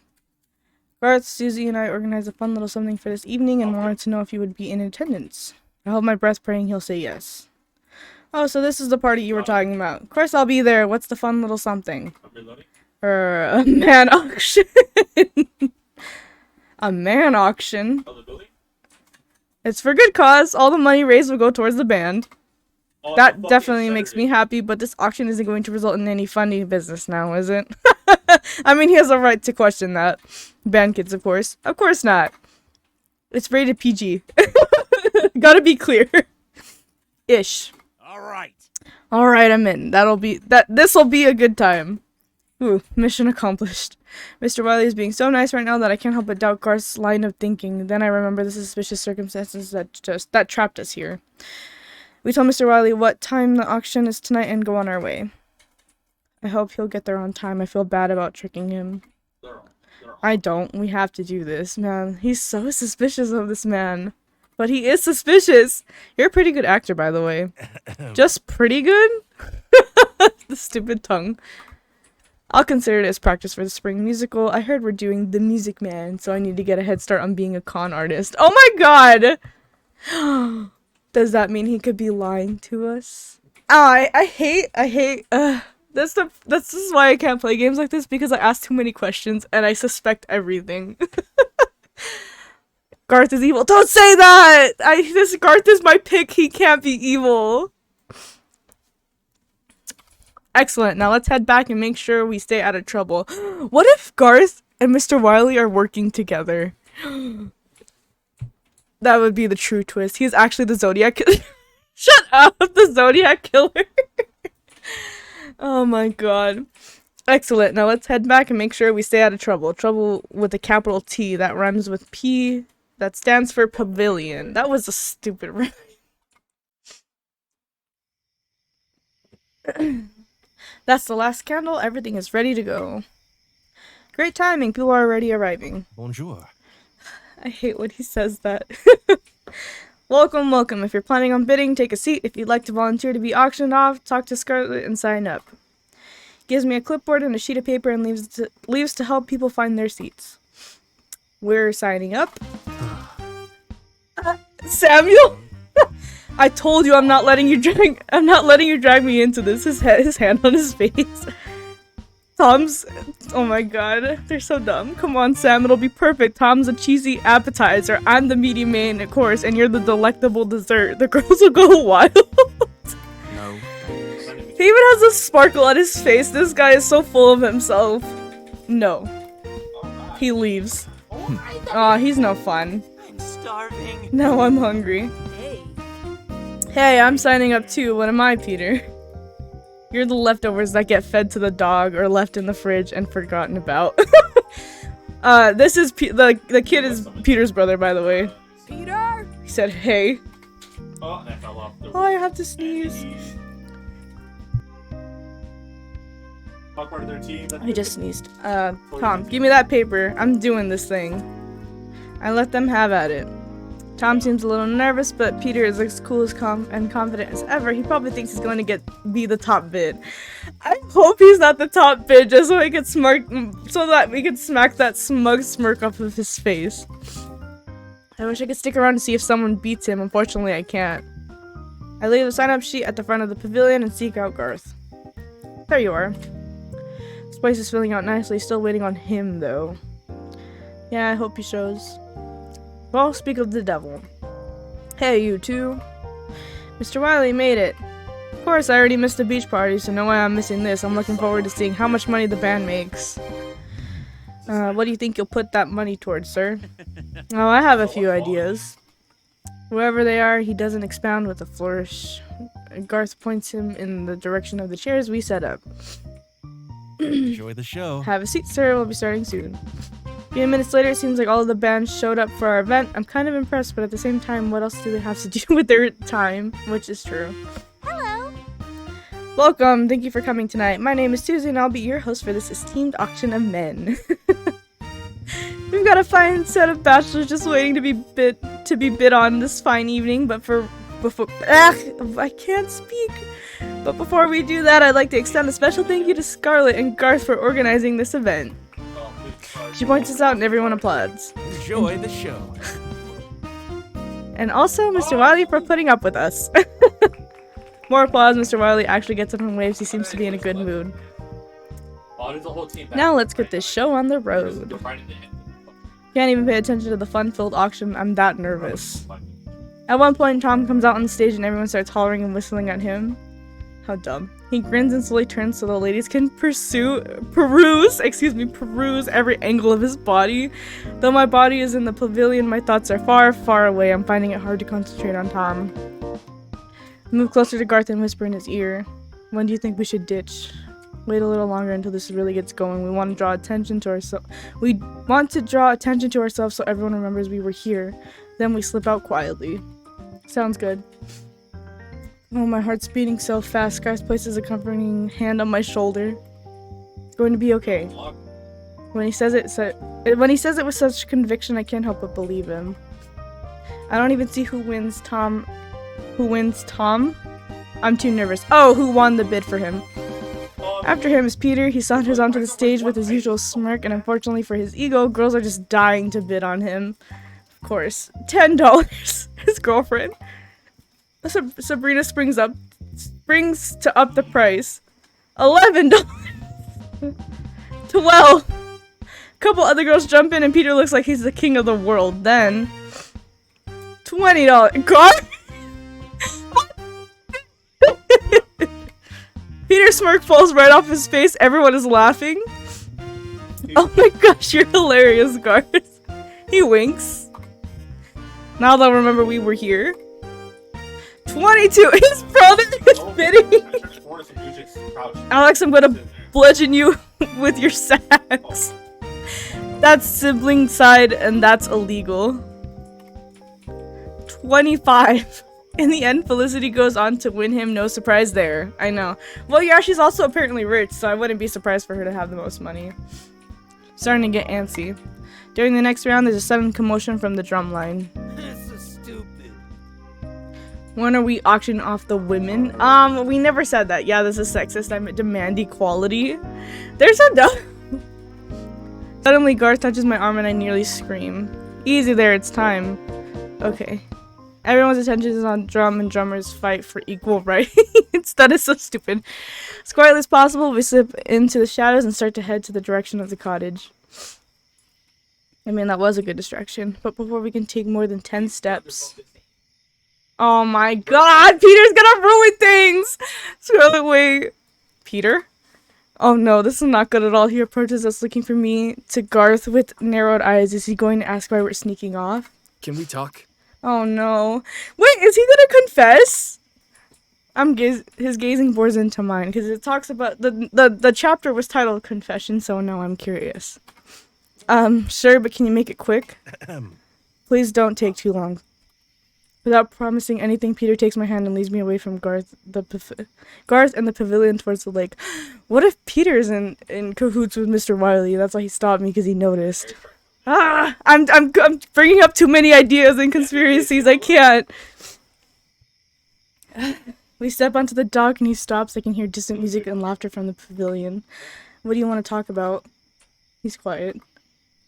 Garth, Susie, and I organized a fun little something for this evening and wanted to know if you would be in attendance. I held my breath praying he'll say yes. Oh, so this is the party you were talking about. Of course I'll be there. What's the fun little something? A man auction. A man auction. It's for good cause. All the money raised will go towards the band. That definitely makes me happy, but this auction isn't going to result in any funny business now, is it? I mean, he has a right to question that. Band kids, of course. Of course not. It's rated PG. Gotta be clear. Ish. Alright, I'm in. This'll be a good time. Ooh, mission accomplished. Mr. Wiley is being so nice right now that I can't help but doubt Garth's line of thinking. Then I remember the suspicious circumstances that trapped us here. We tell Mr. Wiley what time the auction is tonight and go on our way. I hope he'll get there on time. I feel bad about tricking him. I don't. We have to do this, man. He's so suspicious of this man. But he is suspicious. You're a pretty good actor, by the way. Just pretty good? The stupid tongue. I'll consider it as practice for the spring musical. I heard we're doing The Music Man, so I need to get a head start on being a con artist. Oh my god! Does that mean he could be lying to us? Oh, I hate, this is why I can't play games like this, because I ask too many questions and I suspect everything. Garth is evil. Don't say that! Garth is my pick. He can't be evil. Excellent. Now let's head back and make sure we stay out of trouble. What if Garth and Mr. Wiley are working together? That would be the true twist. He's actually the Zodiac Killer. Shut up! The Zodiac Killer. Oh my god. Excellent. Now let's head back and make sure we stay out of trouble. Trouble with a capital T that rhymes with P. That stands for pavilion. That was a stupid rhyme. That's the last candle. Everything is ready to go. Great timing. People are already arriving. Bonjour. I hate when he says that. Welcome, welcome. If you're planning on bidding, take a seat. If you'd like to volunteer to be auctioned off, talk to Scarlett and sign up. Gives me a clipboard and a sheet of paper and leaves to help people find their seats. We're signing up. Samuel? I told you I'm not letting you drag me into this. His hand on his face. Tom's, oh my god, they're so dumb. Come on, Sam, it'll be perfect. Tom's a cheesy appetizer, I'm the meaty main course, and you're the delectable dessert. The girls will go wild. No. He even has a sparkle on his face. This guy is so full of himself. No. He leaves. Aw, he's no fun. I'm starving. Now I'm hungry. Hey, I'm signing up too. What am I, Peter? You're the leftovers that get fed to the dog or left in the fridge and forgotten about. This is the kid is Peter's brother, by the way. Peter? He said, hey. Oh, that fell off. Oh, I have to sneeze. Part of their team. I just sneezed. Tom, give me that paper. I'm doing this thing. I let them have at it. Tom seems a little nervous, but Peter is as cool and confident as ever. He probably thinks he's going to be the top bid. I hope he's not the top bid, just so he could so that we could smack that smug smirk off of his face. I wish I could stick around to see if someone beats him. Unfortunately, I can't. I leave the sign-up sheet at the front of the pavilion and seek out Garth. There you are. This place is filling out nicely. Still waiting on him, though. Yeah, I hope he shows. Well, speak of the devil. Hey, you two. Mr. Wiley made it. Of course, I already missed the beach party, so no way I'm missing this. I'm looking forward to seeing how much money the band makes. What do you think you'll put that money towards, sir? Oh, I have a few ideas. Wherever they are, he doesn't expound with a flourish. Garth points him in the direction of the chairs we set up. Enjoy the show. Have a seat, sir. We'll be starting soon. A few minutes later, it seems like all of the bands showed up for our event. I'm kind of impressed, but at the same time, what else do they have to do with their time? Which is true. Hello. Welcome, thank you for coming tonight. My name is Susie and I'll be your host for this esteemed auction of men. We've got a fine set of bachelors just waiting to be bid on this fine evening, but I can't speak. But before we do that, I'd like to extend a special thank you to Scarlett and Garth for organizing this event. She points us out and everyone applauds. Enjoy the show. And also Mr. Wiley for putting up with us. More applause. Mr. Wiley actually gets up and waves. He seems to be in a good mood. Now let's get this show on the road. Can't even pay attention to the fun-filled auction. I'm that nervous. At one point, Tom comes out on the stage and everyone starts hollering and whistling at him. How dumb. He grins and slowly turns so the ladies can peruse every angle of his body. Though my body is in the pavilion, my thoughts are far, far away. I'm finding it hard to concentrate on Tom. I move closer to Garth and whisper in his ear. When do you think we should ditch? Wait a little longer until this really gets going. We want to draw attention to ourselves. So everyone remembers we were here. Then we slip out quietly. Sounds good. Oh, my heart's beating so fast. Garth places a comforting hand on my shoulder. It's going to be okay. When he says it with such conviction, I can't help but believe him. I don't even see who wins Tom. Who wins Tom? I'm too nervous. Oh, who won the bid for him? After him is Peter. He saunters onto the stage with his usual smirk, and unfortunately for his ego, girls are just dying to bid on him. Of course. $10. His girlfriend. Sabrina springs to up the price. $11. 12. Couple other girls jump in and Peter looks like he's the king of the world. Then $20. God. Peter's smirk falls right off his face. Everyone is laughing. Oh my gosh, you're hilarious, Garth. He winks. Now they'll remember we were here. 22. His brother is bidding. Alex, I'm gonna bludgeon you with your sacks. That's sibling side, and that's illegal. 25. In the end, Felicity goes on to win him. No surprise there. I know. Well, yeah, she's also apparently rich, so I wouldn't be surprised for her to have the most money. Starting to get antsy. During the next round, there's a sudden commotion from the drum line. This is stupid. When are we auctioning off the women? We never said that. Yeah, this is sexist. I demand equality. They're so dumb. Suddenly, Garth touches my arm and I nearly scream. Easy there, it's time. Okay. Everyone's attention is on drum and drummers fight for equal rights. That is so stupid. As quietly as possible, we slip into the shadows and start to head to the direction of the cottage. I mean, that was a good distraction. But before we can take more than 10 steps... Oh my god! Peter's gonna ruin things! Scarlet, wait. Peter? Oh no, this is not good at all. He approaches us looking for me to Garth with narrowed eyes. Is he going to ask why we're sneaking off? Can we talk? Oh no. Wait, is he gonna confess? His gazing bores into mine because it talks about the chapter was titled Confession, so now I'm curious. Sure, but can you make it quick? Please don't take too long. Without promising anything, Peter takes my hand and leads me away from Garth and the pavilion towards the lake. What if Peter's in cahoots with Mr. Wiley? That's why he stopped me, because he noticed. I'm bringing up too many ideas and conspiracies. I can't. We step onto the dock and he stops. I can hear distant music and laughter from the pavilion. What do you want to talk about? He's quiet.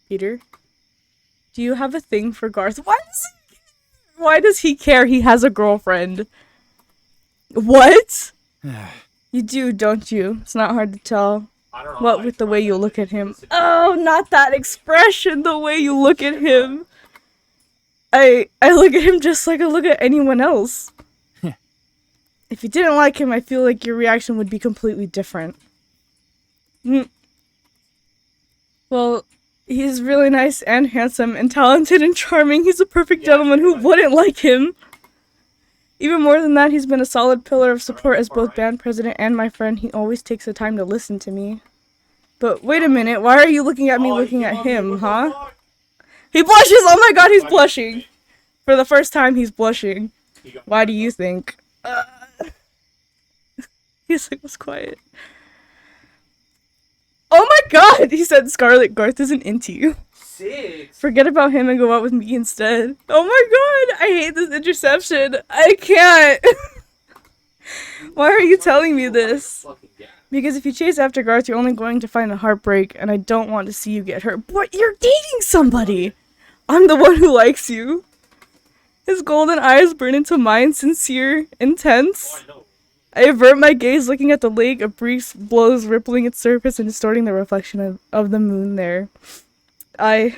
Peter? Do you have a thing for Garth? Why does he care? He has a girlfriend. What? You do, don't you? It's not hard to tell. What with the way you look at him. Oh, not that expression, the way you look at him. I look at him just like I look at anyone else. If you didn't like him, I feel like your reaction would be completely different. Well, he's really nice and handsome and talented and charming. He's a perfect gentleman. Who wouldn't like him? Even more than that, he's been a solid pillar of support as both band president and my friend. He always takes the time to listen to me. But wait a minute, why are you looking at me looking at him, huh? He blushes! Oh my god, he's blushing! For the first time, he's blushing. Why do you think? He's like, was quiet. Oh my god! He said, Scarlet, Garth isn't into you. 6. Forget about him and go out with me instead. Oh my god! I hate this interception. I can't. Why are you telling me this? Because if you chase after Garth, you're only going to find a heartbreak, and I don't want to see you get hurt. But you're dating somebody! I'm the one who likes you. His golden eyes burn into mine, sincere, intense. I avert my gaze, looking at the lake, a breeze blows, rippling its surface and distorting the reflection of the moon there. Why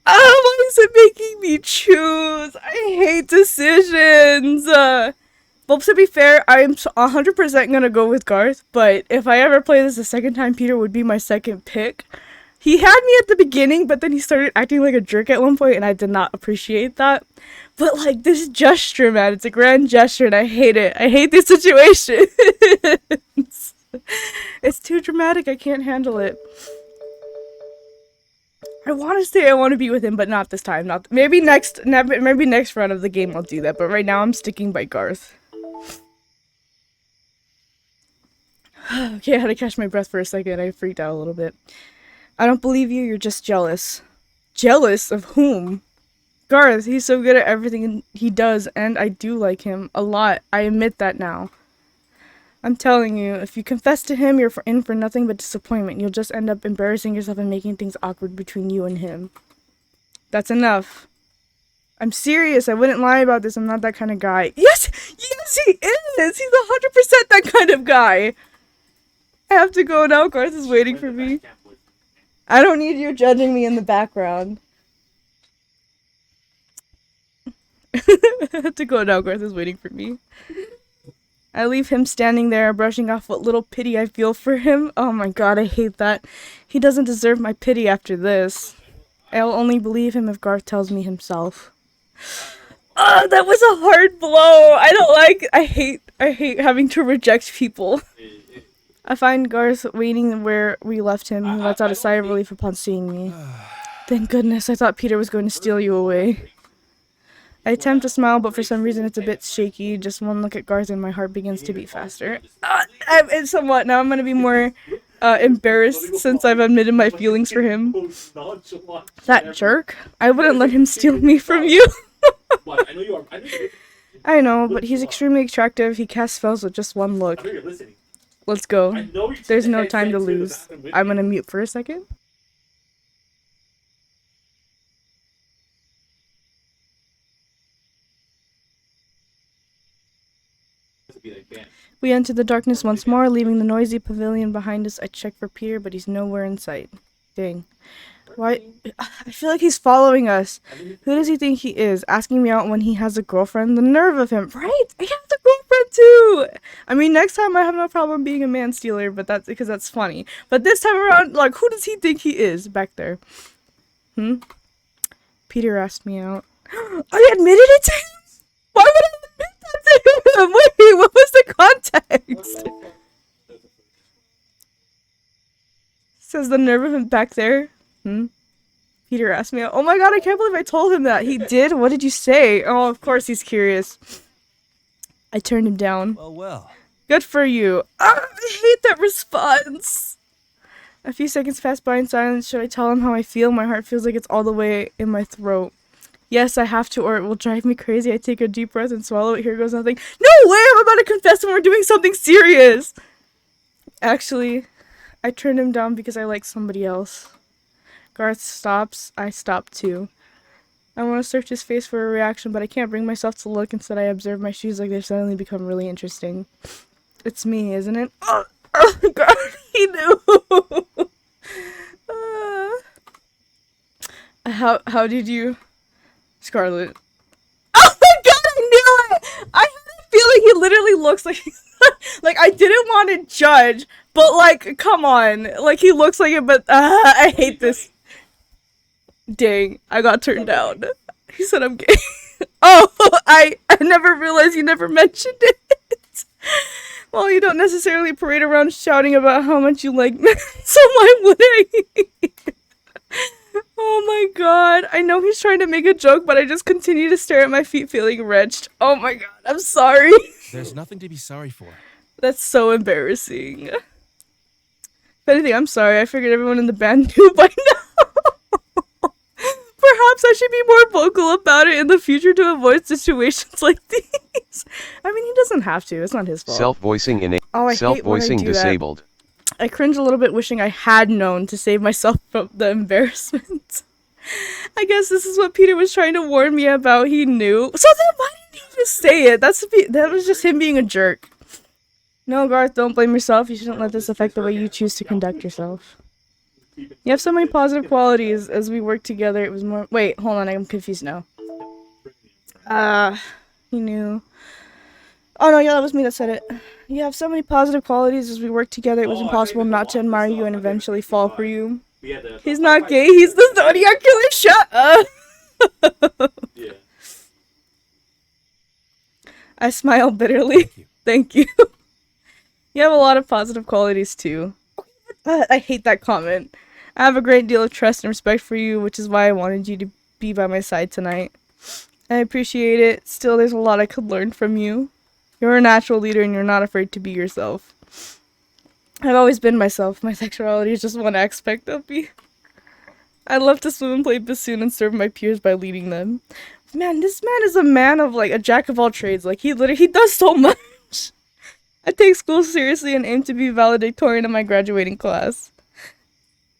is it making me choose? I hate decisions! Well, to be fair, I'm 100% gonna go with Garth, but if I ever play this a second time, Peter would be my second pick. He had me at the beginning, but then he started acting like a jerk at one point, and I did not appreciate that. But, like, this gesture, man, it's a grand gesture, and I hate it. I hate these situations. It's too dramatic. I can't handle it. I want to say I want to be with him, but not this time. Maybe next run of the game I'll do that, but right now I'm sticking by Garth. Okay, I had to catch my breath for a second. I freaked out a little bit. I don't believe you, you're just jealous. Jealous of whom? Garth, he's so good at everything he does, and I do like him a lot. I admit that now. I'm telling you, if you confess to him, you're in for nothing but disappointment. You'll just end up embarrassing yourself and making things awkward between you and him. That's enough. I'm serious, I wouldn't lie about this, I'm not that kind of guy. Yes, he is! He's 100% that kind of guy! I have to go now, Garth is waiting for me. I don't need you judging me in the background. I have to go now, Garth is waiting for me. I leave him standing there, brushing off what little pity I feel for him. Oh my god, I hate that. He doesn't deserve my pity after this. I'll only believe him if Garth tells me himself. Oh, that was a hard blow! I hate having to reject people. I find Garth waiting where we left him. He lets out a sigh of relief upon seeing me. Thank goodness, I thought Peter was going to steal you away. I attempt to smile, but for some reason it's a bit shaky. Just one look at Garth and my heart begins to beat faster. It's somewhat. Now I'm going to be more embarrassed since I've admitted my feelings for him. That jerk? I wouldn't let him steal me from you. I know, but he's extremely attractive. He casts spells with just one look. Let's go. There's no time to lose. I'm gonna mute for a second. We enter the darkness once more, leaving the noisy pavilion behind us. I check for Peter, but he's nowhere in sight. Dang. Why? I feel like he's following us. Who does he think he is? Asking me out when he has a girlfriend? The nerve of him. Right? I have the girlfriend too! I mean, next time I have no problem being a man stealer, but that's because that's funny. But this time around, like, who does he think he is back there? Peter asked me out. I admitted it to him? Why would I admit that to him? Wait, what was the context? Says the nerve of him back there. Peter asked me out. Oh my god, I can't believe I told him that. He did? What did you say? Oh, of course he's curious. I turned him down. Well. Good for you. I hate that response. A few seconds passed by in silence. Should I tell him how I feel? My heart feels like it's all the way in my throat. Yes, I have to, or it will drive me crazy. I take a deep breath and swallow it. Here goes nothing. No way! I'm about to confess when we're doing something serious! Actually, I turned him down because I like somebody else. Garth stops. I stop too. I want to search his face for a reaction, but I can't bring myself to look. Instead, I observe my shoes like they've suddenly become really interesting. It's me, isn't it? Oh God, he knew! How did you... Scarlet. Oh my god, I knew it! I had a feeling he literally looks like... like, I didn't want to judge, but like, come on. Like, he looks like it, but I hate this. Dang, I got turned down. He said I'm gay. Oh, I never realized you never mentioned it. Well, you don't necessarily parade around shouting about how much you like men, so why would I? Oh my god. I know he's trying to make a joke, but I just continue to stare at my feet feeling wretched. Oh my god, I'm sorry. There's nothing to be sorry for. That's so embarrassing. If anything, I'm sorry. I figured everyone in the band knew by now. Perhaps I should be more vocal about it in the future to avoid situations like these. I mean, he doesn't have to. It's not his fault. Self-voicing Oh, I hate when I self-voicing do that. disabled. I cringe a little bit wishing I had known to save myself from the embarrassment. I guess this is what Peter was trying to warn me about. He knew. So then why didn't he just say it? That was just him being a jerk. No, Garth, don't blame yourself. You shouldn't let this affect the way you choose to conduct yourself. You have so many positive qualities. As we worked together, it was more... Wait, hold on. I'm confused now. He knew. Oh, no, yeah, that was me that said it. You have so many positive qualities. As we worked together, it was impossible not to admire you and eventually fall for you. He's not gay. He's the Zodiac Killer. Shut up! Yeah. I smile bitterly. Thank you. Thank you. You have a lot of positive qualities, too. I hate that comment. I have a great deal of trust and respect for you, which is why I wanted you to be by my side tonight. I appreciate it. Still, there's a lot I could learn from you. You're a natural leader and you're not afraid to be yourself. I've always been myself. My sexuality is just one aspect of me. I love to swim and play bassoon and serve my peers by leading them. Man, this man is a man of, like, a jack of all trades. Like, he does so much. I take school seriously and aim to be valedictorian in my graduating class.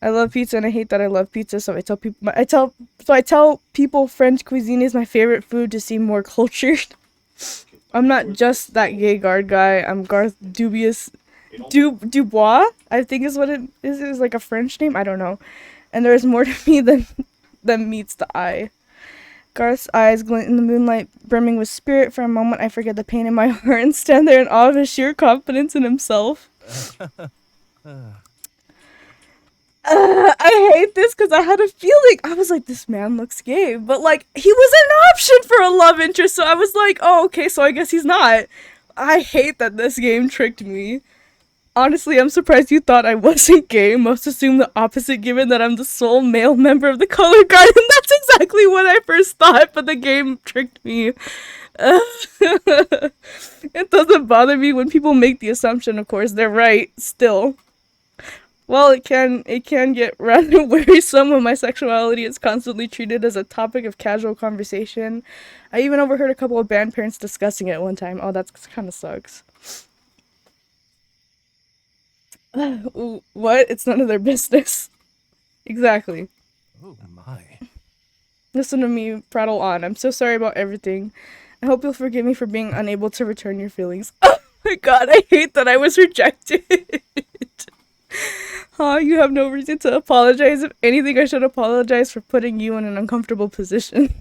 I love pizza and I hate that I love pizza, so I tell people French cuisine is my favorite food to seem more cultured. I'm not just that gay guard guy. I'm Garth Dubois, I think is what it is. It's like a French name. I don't know. And there is more to me than meets the eye. Garth's eyes glint in the moonlight, brimming with spirit. For a moment, I forget the pain in my heart and stand there in awe of his sheer confidence in himself. I hate this because I had a feeling. I was like, this man looks gay. But, like, he was an option for a love interest. So I was like, oh, okay, so I guess he's not. I hate that this game tricked me. Honestly, I'm surprised you thought I wasn't gay. Most assume the opposite given that I'm the sole male member of the color guard. And that's exactly what I first thought, but the game tricked me. It doesn't bother me when people make the assumption, of course. They're right, still. Well, it can get rather wearisome when my sexuality is constantly treated as a topic of casual conversation. I even overheard a couple of band parents discussing it one time. Oh, that kind of sucks. What? It's none of their business. Exactly. Oh my. Listen to me prattle on. I'm so sorry about everything. I hope you'll forgive me for being unable to return your feelings. Oh my god, I hate that I was rejected. You have no reason to apologize. If anything, I should apologize for putting you in an uncomfortable position.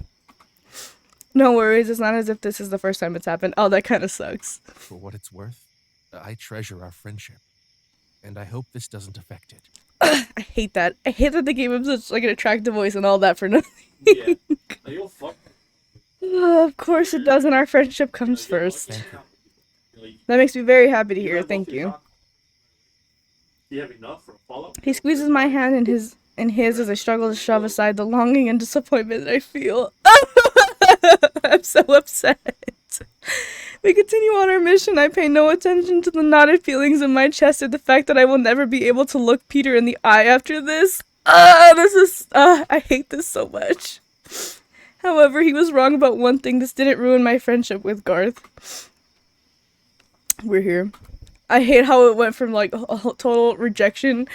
No worries, it's not as if this is the first time it's happened. Oh, that kind of sucks. For what it's worth, I treasure our friendship. And I hope this doesn't affect it. I hate that. I hate that they gave him such, like, an attractive voice and all that for nothing. Yeah. Like, you'll fuck. Of course it does, and our friendship comes first. Thank you. That makes me very happy to hear. Thank you. Do you have enough for a follow-up? He squeezes my hand in his as I struggle to shove aside the longing and disappointment that I feel. I'm so upset. We continue on our mission. I pay no attention to the knotted feelings in my chest or the fact that I will never be able to look Peter in the eye after this. I hate this so much. However, he was wrong about one thing. This didn't ruin my friendship with Garth. We're here. I hate how it went from, like, a total rejection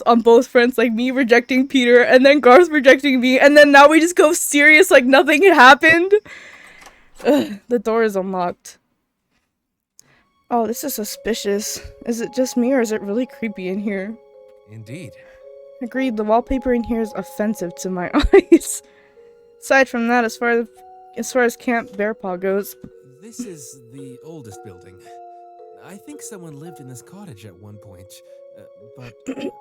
on both fronts, like me rejecting Peter and then Garth rejecting me, and then now we just go serious like nothing had happened. Ugh, the door is unlocked. Oh, this is suspicious. Is it just me or is it really creepy in here? Indeed. Agreed, the wallpaper in here is offensive to my eyes. Aside from that, as far as Camp Bearpaw goes, This is the oldest building. I think someone lived in this cottage at one point, but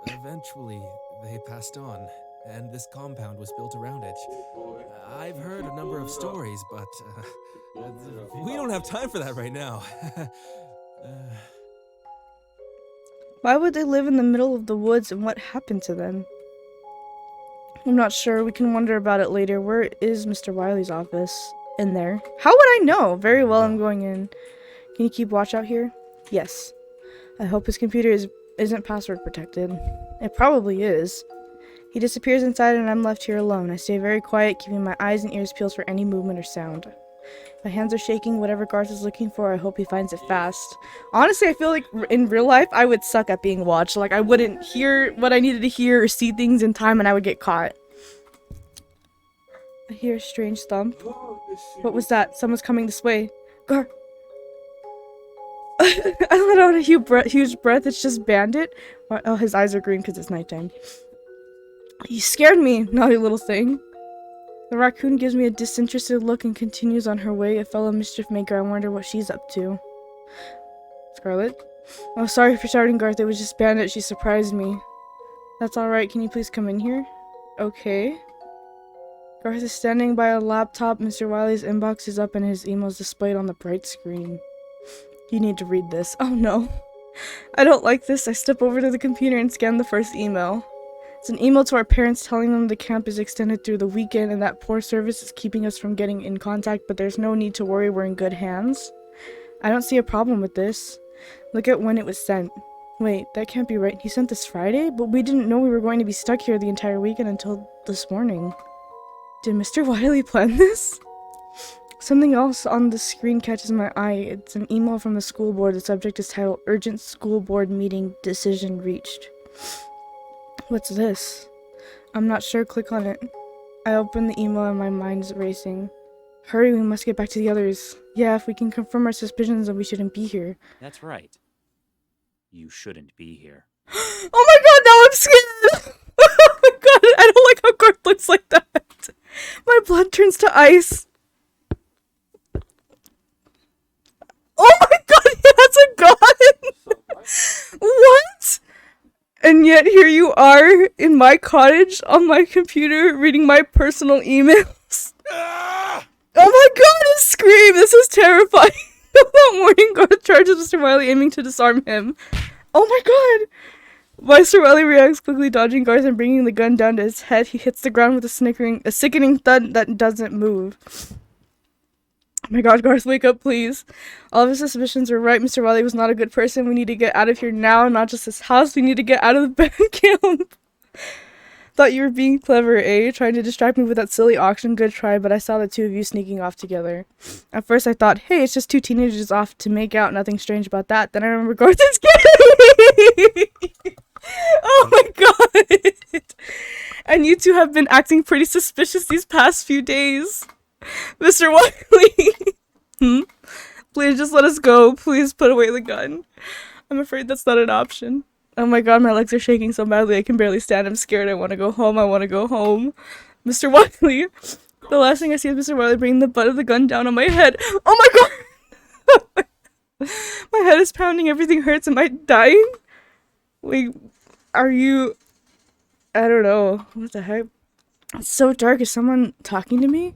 eventually they passed on, and this compound was built around it. I've heard a number of stories, but we don't have time for that right now. why would they live in the middle of the woods and what happened to them? I'm not sure. We can wonder about it later. Where is Mr. Wiley's office? In there. How would I know? Very well, I'm going in. Can you keep watch out here? Yes. I hope his computer isn't password protected. It probably is. He disappears inside and I'm left here alone. I stay very quiet, keeping my eyes and ears peeled for any movement or sound. My hands are shaking. Whatever Garth is looking for, I hope he finds it fast. Honestly, I feel like in real life, I would suck at being watched. Like, I wouldn't hear what I needed to hear or see things in time and I would get caught. I hear a strange thump. What was that? Someone's coming this way. Garth. I let out a huge breath. It's just Bandit. Oh, his eyes are green because it's nighttime. You scared me, naughty little thing. The raccoon gives me a disinterested look and continues on her way. A fellow mischief maker. I wonder what she's up to. Scarlet? Oh, sorry for shouting, Garth. It was just Bandit. She surprised me. That's alright. Can you please come in here? Okay. Garth is standing by a laptop. Mr. Wiley's inbox is up and his emails displayed on the bright screen. You need to read this. Oh no. I don't like this. I step over to the computer and scan the first email. It's an email to our parents telling them the camp is extended through the weekend and that poor service is keeping us from getting in contact, but there's no need to worry, we're in good hands. I don't see a problem with this. Look at when it was sent. Wait, that can't be right. He sent this Friday? But we didn't know we were going to be stuck here the entire weekend until this morning. Did Mr. Wiley plan this? Something else on the screen catches my eye. It's an email from the school board. The subject is titled Urgent School Board Meeting Decision Reached. What's this? I'm not sure. Click on it. I open the email and my mind's racing. Hurry, we must get back to the others. Yeah, if we can confirm our suspicions, then we shouldn't be here. That's right. You shouldn't be here. Oh my god, now I'm scared! Oh my god, I don't like how Garth looks like that. My blood turns to ice. Oh my god, he has a gun! What? And yet here you are in my cottage on my computer reading my personal emails. Oh my god, his scream! This is terrifying. That morning, Garth charges Mr. Wiley, aiming to disarm him. Oh my god! Mr. Wiley reacts quickly, dodging Garth and bringing the gun down to his head. He hits the ground with a sickening thud that doesn't move. Oh my god, Garth, wake up, please. All of his suspicions were right. Mr. Wiley was not a good person. We need to get out of here now, not just this house. We need to get out of the band camp. Thought you were being clever, eh? Trying to distract me with that silly auction. Good try, but I saw the two of you sneaking off together. At first I thought, hey, it's just two teenagers off to make out. Nothing strange about that. Then I remember Garth is gay! Oh my god! And you two have been acting pretty suspicious these past few days. Mr. Wiley! Please just let us go. Please put away the gun. I'm afraid that's not an option. Oh my god, my legs are shaking so badly I can barely stand. I'm scared. I want to go home. I want to go home. Mr. Wiley! The last thing I see is Mr. Wiley bringing the butt of the gun down on my head. Oh my god! My head is pounding. Everything hurts. Am I dying? Wait, are you... I don't know. What the heck? It's so dark. Is someone talking to me?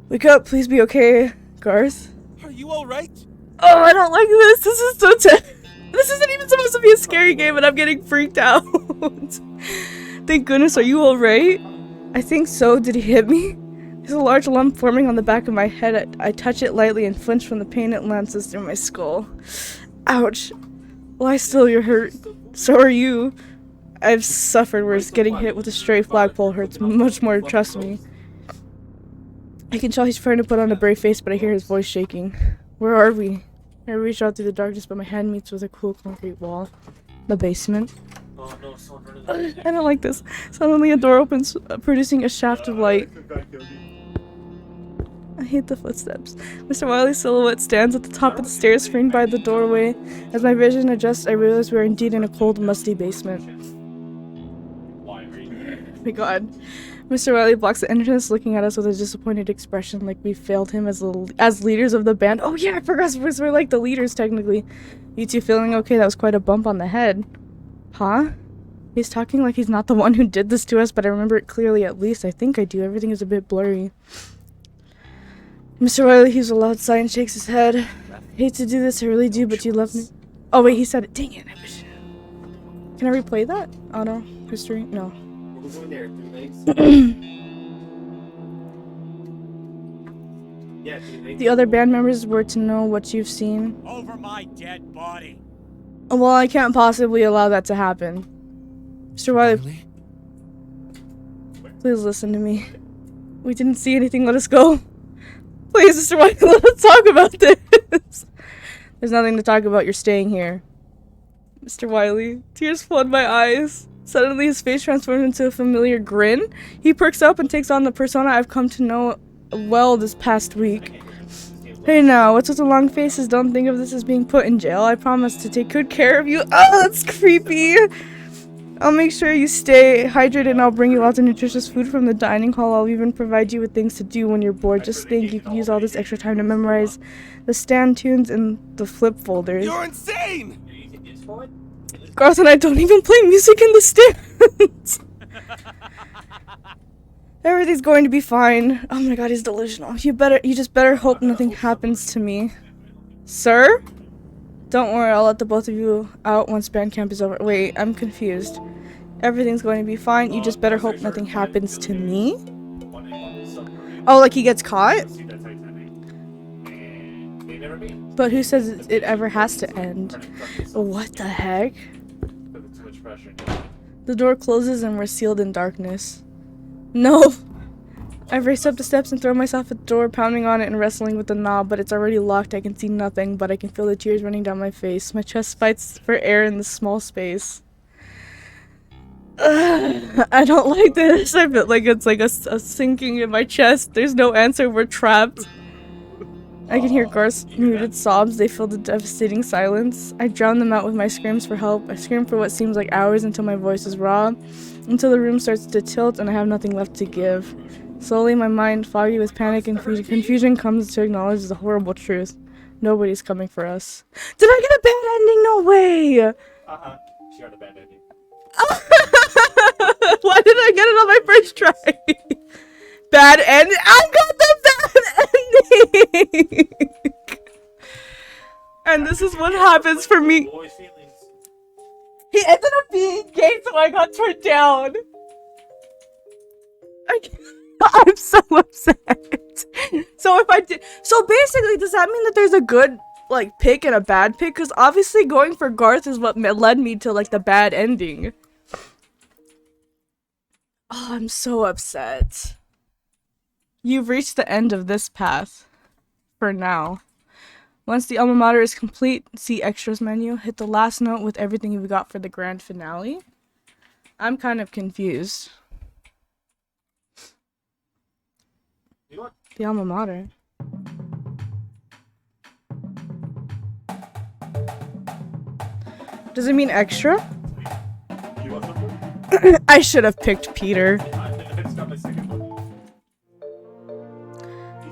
Wake up, please be okay, Garth. Are you alright? Oh, I don't like this. This is so tense. This isn't even supposed to be a scary game and I'm getting freaked out. Thank goodness, are you alright? I think so. Did he hit me? There's a large lump forming on the back of my head. I touch it lightly and flinch from the pain it lances through my skull. Ouch. Lie still, you're hurt. So are you. I've suffered worse. Getting hit with a stray flagpole hurts much more, trust me. I can tell he's trying to put on a brave face, but I hear his voice shaking. Where are we? I reach out through the darkness, but my hand meets with a cool concrete wall. The basement. Oh no, someone running I don't like this. Suddenly a door opens, producing a shaft of light. I hate the footsteps. Mr. Wiley's silhouette stands at the top of the stairs, screened by the doorway. As my vision adjusts, I realize we are indeed in a cold, musty basement. Why are you? Oh my god. Mr. Wiley blocks the entrance, looking at us with a disappointed expression, like we failed him as leaders of the band. Oh yeah, I forgot we're like the leaders, technically. You two feeling okay? That was quite a bump on the head. Huh? He's talking like he's not the one who did this to us, but I remember it clearly at least. I think I do. Everything is a bit blurry. Mr. Wiley heaves a loud sigh and shakes his head. Hate to do this, I really do, but you love me. Oh wait, he said it. Dang it. Can I replay that? Auto history? No. What's in there? 3 legs? Yeah, 3 legs. The other band members were to know what you've seen. Over my dead body. Well, I can't possibly allow that to happen. Mr. Wiley, please listen to me. We didn't see anything, let us go. Please, Mr. Wiley, let us talk about this. There's nothing to talk about, you're staying here. Mr. Wiley, tears flood my eyes. Suddenly his face transforms into a familiar grin. He perks up and takes on the persona I've come to know well this past week. Hey now, what's with the long faces? Don't think of this as being put in jail. I promise to take good care of you. Oh, that's creepy. I'll make sure you stay hydrated and I'll bring you lots of nutritious food from the dining hall. I'll even provide you with things to do when you're bored. Just think you could use all this extra time to memorize the stand tunes and the flip folders. You're insane! You're using this for it? Garth and I don't even play music in the stands. Everything's going to be fine. Oh my god, he's delusional. You just better hope nothing happens to me. Sir? Don't worry, I'll let the both of you out once band camp is over. Wait, I'm confused. Everything's going to be fine. You just better hope nothing happens to me? Oh, like he gets caught? But who says it ever has to end? What the heck? The door closes and we're sealed in darkness. No! I race up the steps and throw myself at the door, pounding on it and wrestling with the knob, but it's already locked. I can see nothing, but I can feel the tears running down my face. My chest fights for air in this small space. I don't like this. I feel like it's like a sinking in my chest. There's no answer. We're trapped. I can hear Garth's muted sobs. They fill the devastating silence. I drown them out with my screams for help. I scream for what seems like hours until my voice is raw, until the room starts to tilt and I have nothing left to give. Slowly, my mind, foggy with panic and confusion, comes to acknowledge the horrible truth. Nobody's coming for us. Did I get a bad ending? No way! She got a bad ending. Why did I get it on my first try? Bad ending? I got the bad ending! And this is what happens for me. Boy's feelings. He ended up being gay, so I got turned down. I'm so upset. So if I did, so basically, does that mean that there's a good like pick and a bad pick? Because obviously, going for Garth is what led me to like the bad ending. Oh, I'm so upset. You've reached the end of this path. For now. Once the alma mater is complete, see extras menu, hit the last note with everything you've got for the grand finale. I'm kind of confused. The alma mater. Does it mean extra? You want something? I should have picked Peter. It's got my second one.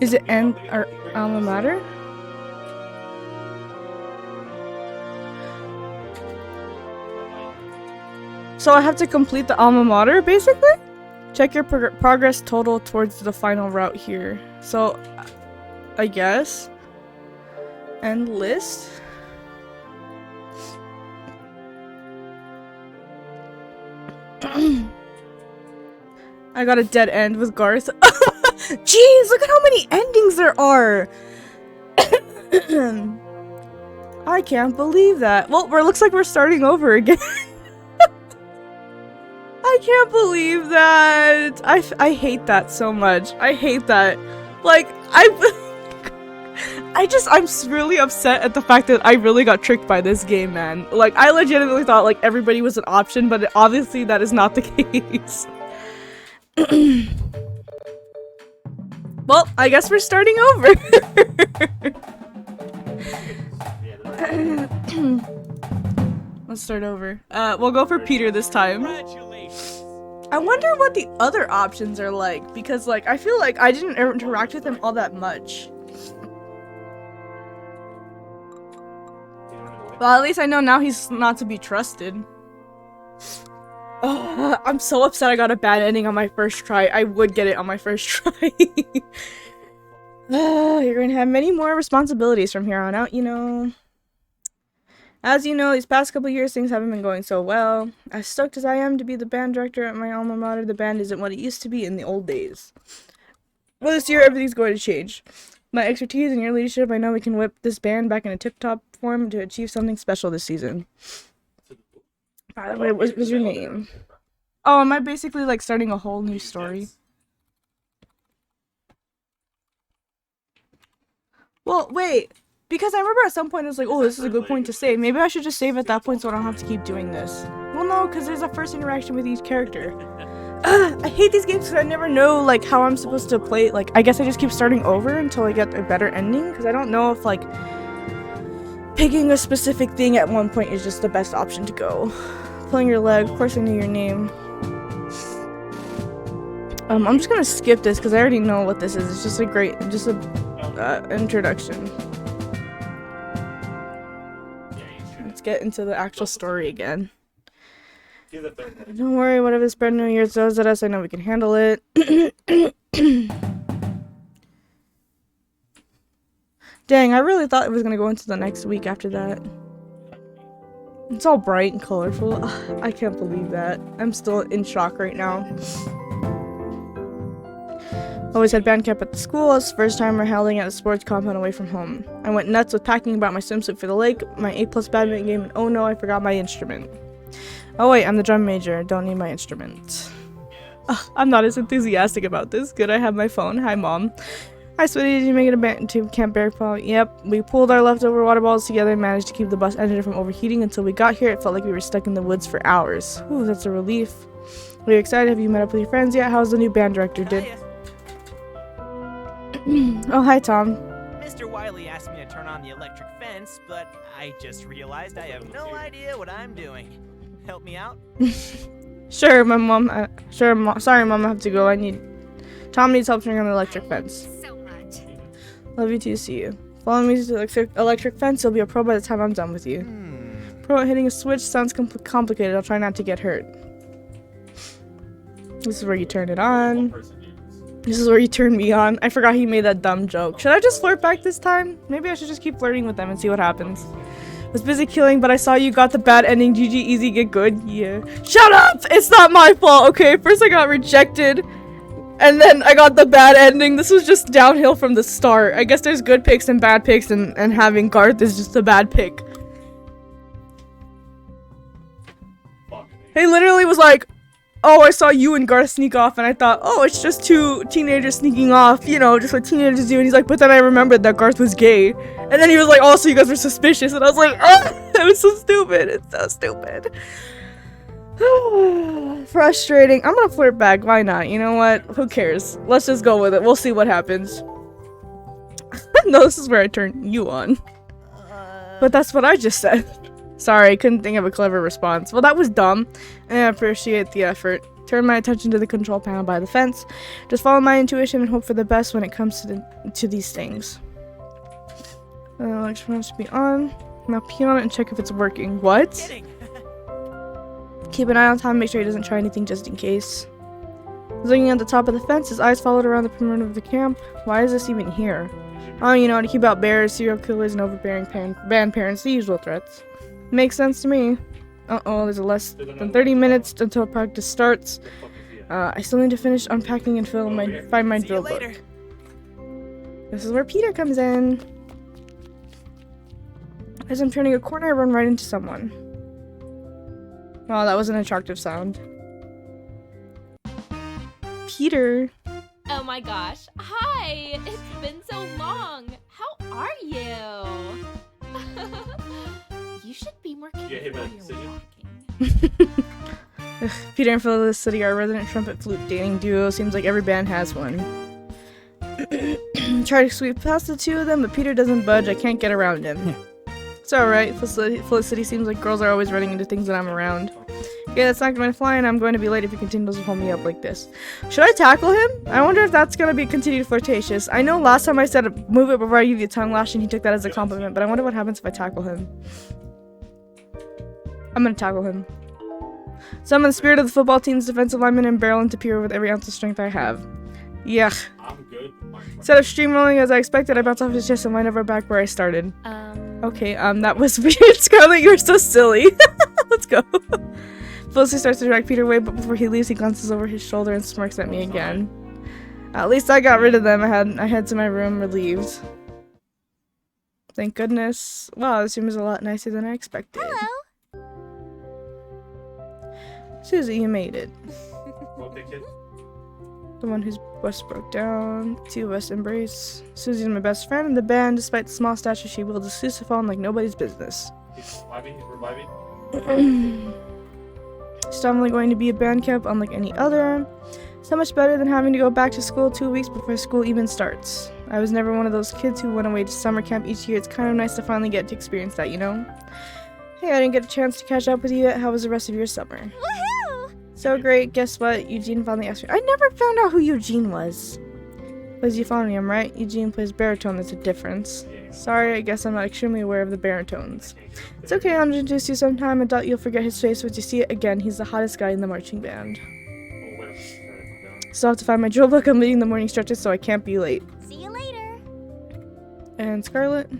Is it or alma mater? So I have to complete the alma mater, basically? Check your progress total towards the final route here. So, I guess. End list. I got a dead end with Garth. Jeez, look at how many endings there are! I can't believe that. Well, it looks like we're starting over again. I can't believe that. I hate that so much. I hate that. Like, I'm really upset at the fact that I really got tricked by this game, man. Like, I legitimately thought, like, everybody was an option, but obviously that is not the case. Well, I guess we're starting over. Let's start over. We'll go for Peter this time. I wonder what the other options are like, because, like, I feel like I didn't interact with him all that much. Well, at least I know now he's not to be trusted. Oh, I'm so upset I got a bad ending on my first try. I would get it on my first try. You're going to have many more responsibilities from here on out, you know. As you know, these past couple years, things haven't been going so well. As stoked as I am to be the band director at my alma mater, the band isn't what it used to be in the old days. Well, this year, everything's going to change. My expertise and your leadership, I know we can whip this band back into tip-top form to achieve something special this season. By the way, what was your name? Oh, am I basically, like, starting a whole new story? Well, wait. Because I remember at some point it was like, oh, this is a good point to save. Maybe I should just save at that point so I don't have to keep doing this. Well, no, because there's a first interaction with each character. I hate these games because I never know, like, how I'm supposed to play. Like, I guess I just keep starting over until I get a better ending. Because I don't know if, like, picking a specific thing at one point is just the best option to go. Pulling your leg. Of course I knew your name. I'm just gonna skip this because I already know what this is. It's just a great, introduction. Let's get into the actual story again. Don't worry, whatever this brand new year throws at us, I know we can handle it. Dang, I really thought it was gonna go into the next week after that. It's all bright and colorful. Ugh, I can't believe that. I'm still in shock right now. Always had band camp at the school. It's the first time we're hailing at a sports compound away from home. I went nuts with packing about my swimsuit for the lake, my A+ badminton game, and oh no, I forgot my instrument. Oh wait, I'm the drum major. Don't need my instrument. Ugh, I'm not as enthusiastic about this. Good, I have my phone. Hi, Mom. Hi, sweetie. Did you make it to Camp Bear Paw? Yep. We pulled our leftover water bottles together and managed to keep the bus engine from overheating until we got here. It felt like we were stuck in the woods for hours. Ooh, that's a relief. Are you excited? Have you met up with your friends yet? How's the new band director did? Oh, hi, Tom. Mr. Wiley asked me to turn on the electric fence, but I just realized I have no idea what I'm doing. Help me out? Sure, my mom. Sorry, Mom. I have to go. Tom needs help turning on the electric fence. So much. Love you too. See you. Follow me to the electric fence. You'll be a pro by the time I'm done with you. Pro at hitting a switch sounds complicated. I'll try not to get hurt. This is where you turn it on. This is where you turn me on. I forgot he made that dumb joke. Should I just flirt back this time? Maybe I should just keep flirting with them and see what happens. Was busy killing, but I saw you got the bad ending. GG, easy, get good. Yeah. Shut up! It's not my fault, okay? First I got rejected, and then I got the bad ending. This was just downhill from the start. I guess there's good picks and bad picks, and having Garth is just a bad pick. He literally was like, oh, I saw you and Garth sneak off, and I thought, oh, it's just two teenagers sneaking off, you know, just what teenagers do. And he's like, but then I remembered that Garth was gay. And then he was like, oh, so you guys were suspicious. And I was like, oh, it was so stupid. It's so stupid. Frustrating. I'm gonna flirt back. Why not? You know what? Who cares? Let's just go with it. We'll see what happens. No, this is where I turn you on. But that's what I just said. Sorry, I couldn't think of a clever response. Well, that was dumb, and I appreciate the effort. Turn my attention to the control panel by the fence. Just follow my intuition and hope for the best when it comes to these things. Electric should be on. Now pee on it and check if it's working. What? Keep an eye on Tom, make sure he doesn't try anything just in case. He's looking at the top of the fence, his eyes followed around the perimeter of the camp. Why is this even here? Oh, you know, to keep out bears, serial killers, and overbearing band parents, the usual threats. Makes sense to me. Uh-oh, there's less than 30 minutes until practice starts. I still need to finish unpacking and find my drill book. This is where Peter comes in. As I'm turning a corner, I run right into someone. Wow, that was an attractive sound. Peter. Oh my gosh. Hi! It's been so long. How are you? You should be more careful while you're walking. Peter and Felicity are a resident trumpet flute dating duo. Seems like every band has one. Try to sweep past the two of them, but Peter doesn't budge. I can't get around him. It's alright. Felicity seems like girls are always running into things when I'm around. Yeah, that's not going to fly, and I'm going to be late if he continues to hold me up like this. Should I tackle him? I wonder if that's going to be continued flirtatious. I know last time I said move it before I give you a tongue lash, and he took that as a compliment, but I wonder what happens if I tackle him. I'm going to tackle him. Summon the spirit of the football team's defensive lineman and barrel into Peter with every ounce of strength I have. Yuck. Instead of streamrolling as I expected, I bounced off his chest and landed over back where I started. Okay, that was weird. Scarlet, you're so silly. Let's go. Felicity starts to drag Peter away, but before he leaves, he glances over his shoulder and smirks at me again. At least I got rid of them. I head to my room, relieved. Thank goodness. Wow, this room is a lot nicer than I expected. Hello. Susie, you made it. What the kid? The one whose bus broke down. The two of us embrace. Susie's my best friend in the band. Despite the small stature, she wields a sousaphone like nobody's business. He's reviving. It's definitely going to be a band camp unlike any other. So much better than having to go back to school 2 weeks before school even starts. I was never one of those kids who went away to summer camp each year. It's kind of nice to finally get to experience that, you know? Hey, I didn't get a chance to catch up with you yet. How was the rest of your summer? Woohoo! So great. Guess what? Eugene finally asked me. I never found out who Eugene was. Plays euphonium, right? Eugene plays baritone. There's a difference. Sorry, I guess I'm not extremely aware of the baritones. It's okay, I'll introduce you sometime. I doubt you'll forget his face once you see it again. He's the hottest guy in the marching band. Still have to find my drill book. I'm leading the morning stretches, so I can't be late. See you later. And Scarlet?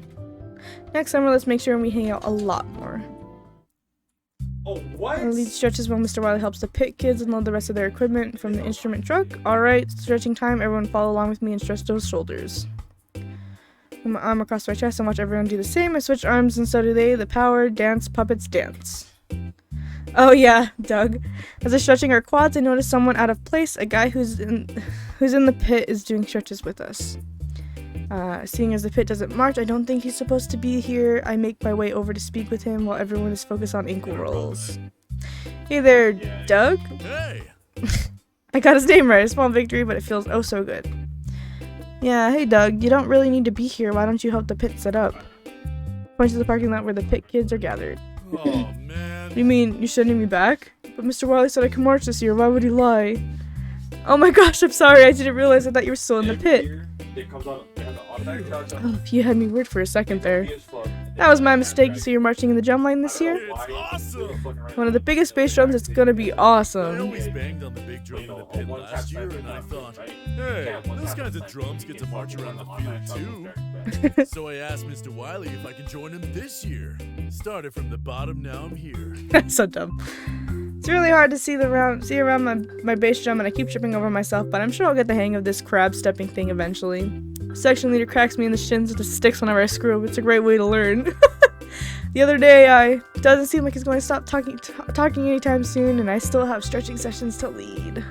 Next summer, let's make sure we hang out a lot more. Oh, what? I'll lead stretches while Mr. Wiley helps the pit kids unload the rest of their equipment from the instrument truck. Alright, stretching time. Everyone follow along with me and stretch those shoulders. Put my arm across my chest and watch everyone do the same. I switch arms and so do they. The power, dance, puppets, dance. Oh yeah, Doug. As I'm stretching our quads, I notice someone out of place. A guy who's in the pit is doing stretches with us. Seeing as the pit doesn't march, I don't think he's supposed to be here. I make my way over to speak with him while everyone is focused on ankle rolls. Hey there, Doug? Hey! I got his name right. A small victory, but it feels oh so good. Yeah, hey Doug, you don't really need to be here. Why don't you help the pit set up? Point to the parking lot where the pit kids are gathered. Oh, man. You mean you're sending me back? But Mr. Wiley said I could march this year. Why would he lie? Oh my gosh, I'm sorry. I didn't realize. I thought you were still in the pit. It comes on. It has an automatic charge on. Oh, you had me weird for a second there. That was my mistake. So you're marching in the drum line this year? It's awesome! One of the biggest bass drums. It's gonna be I awesome. always banged on the big drum in the pit last year, and I thought, hey, those kinds of drums get to march around the field too. So I asked Mr. Wiley if I can join him this year. Started from the bottom, now I'm here. So dumb. It's really hard to see around my bass drum, and I keep tripping over myself, but I'm sure I'll get the hang of this crab stepping thing eventually. Section leader cracks me in the shins with the sticks whenever I screw up. It's a great way to learn. The other day, doesn't seem like he's going to stop talking anytime soon, and I still have stretching sessions to lead.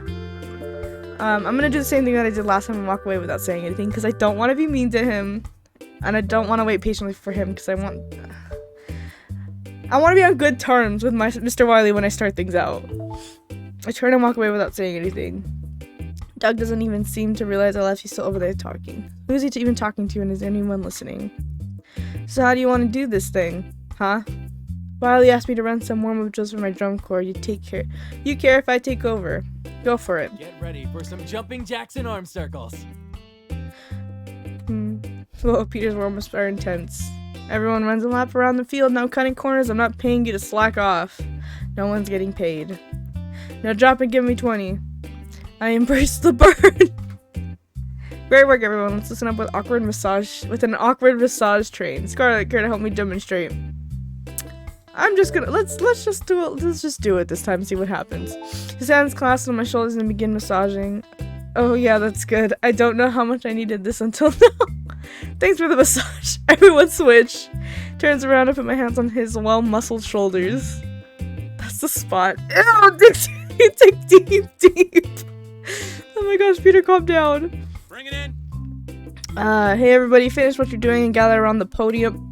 I'm gonna do the same thing that I did last time and walk away without saying anything, because I don't want to be mean to him, and I don't want to wait patiently for him, because I want to be on good terms with my Mr. Wiley when I start things out. I turn and walk away without saying anything. Doug doesn't even seem to realize I left. He's still over there talking. Who is he even talking to, and is anyone listening? So how do you want to do this thing? Huh? Wiley asked me to run some warm-up drills for my drum corps. You care if I take over. Go for it. Get ready for some jumping jacks and arm circles. Well, Peter's warm-ups are intense. Everyone runs a lap around the field, now cutting corners. I'm not paying you to slack off. No one's getting paid. Now drop and give me 20. I embrace the burn. Great work, everyone. Let's listen up with an awkward massage train. Scarlet, care to help me demonstrate? I'm just gonna let's just do it. Let's just do it this time and see what happens. His hands clasped on my shoulders and begin massaging. Oh yeah, that's good. I don't know how much I needed this until now. Thanks for the massage. Everyone switch. Turns around and put my hands on his well-muscled shoulders. That's the spot. Ew, dig deep. Oh my gosh, Peter, calm down. Bring it in! Hey everybody, finish what you're doing and gather around the podium.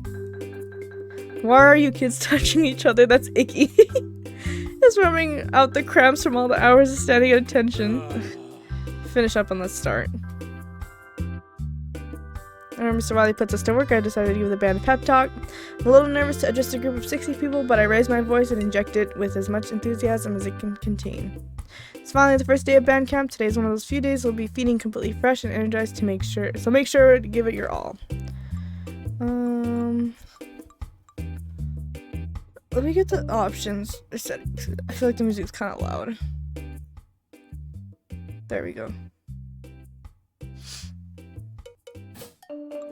Why are you kids touching each other? That's icky. Just rubbing out the cramps from all the hours of standing at attention. Finish up and let's start. Whenever Mr. Wiley puts us to work, I decided to give the band a pep talk. I'm a little nervous to address a group of 60 people, but I raise my voice and inject it with as much enthusiasm as it can contain. It's finally the first day of band camp. Today's one of those few days we'll be feeling completely fresh and energized to make sure to give it your all. Let me get the options. I feel like the music's kind of loud. There we go.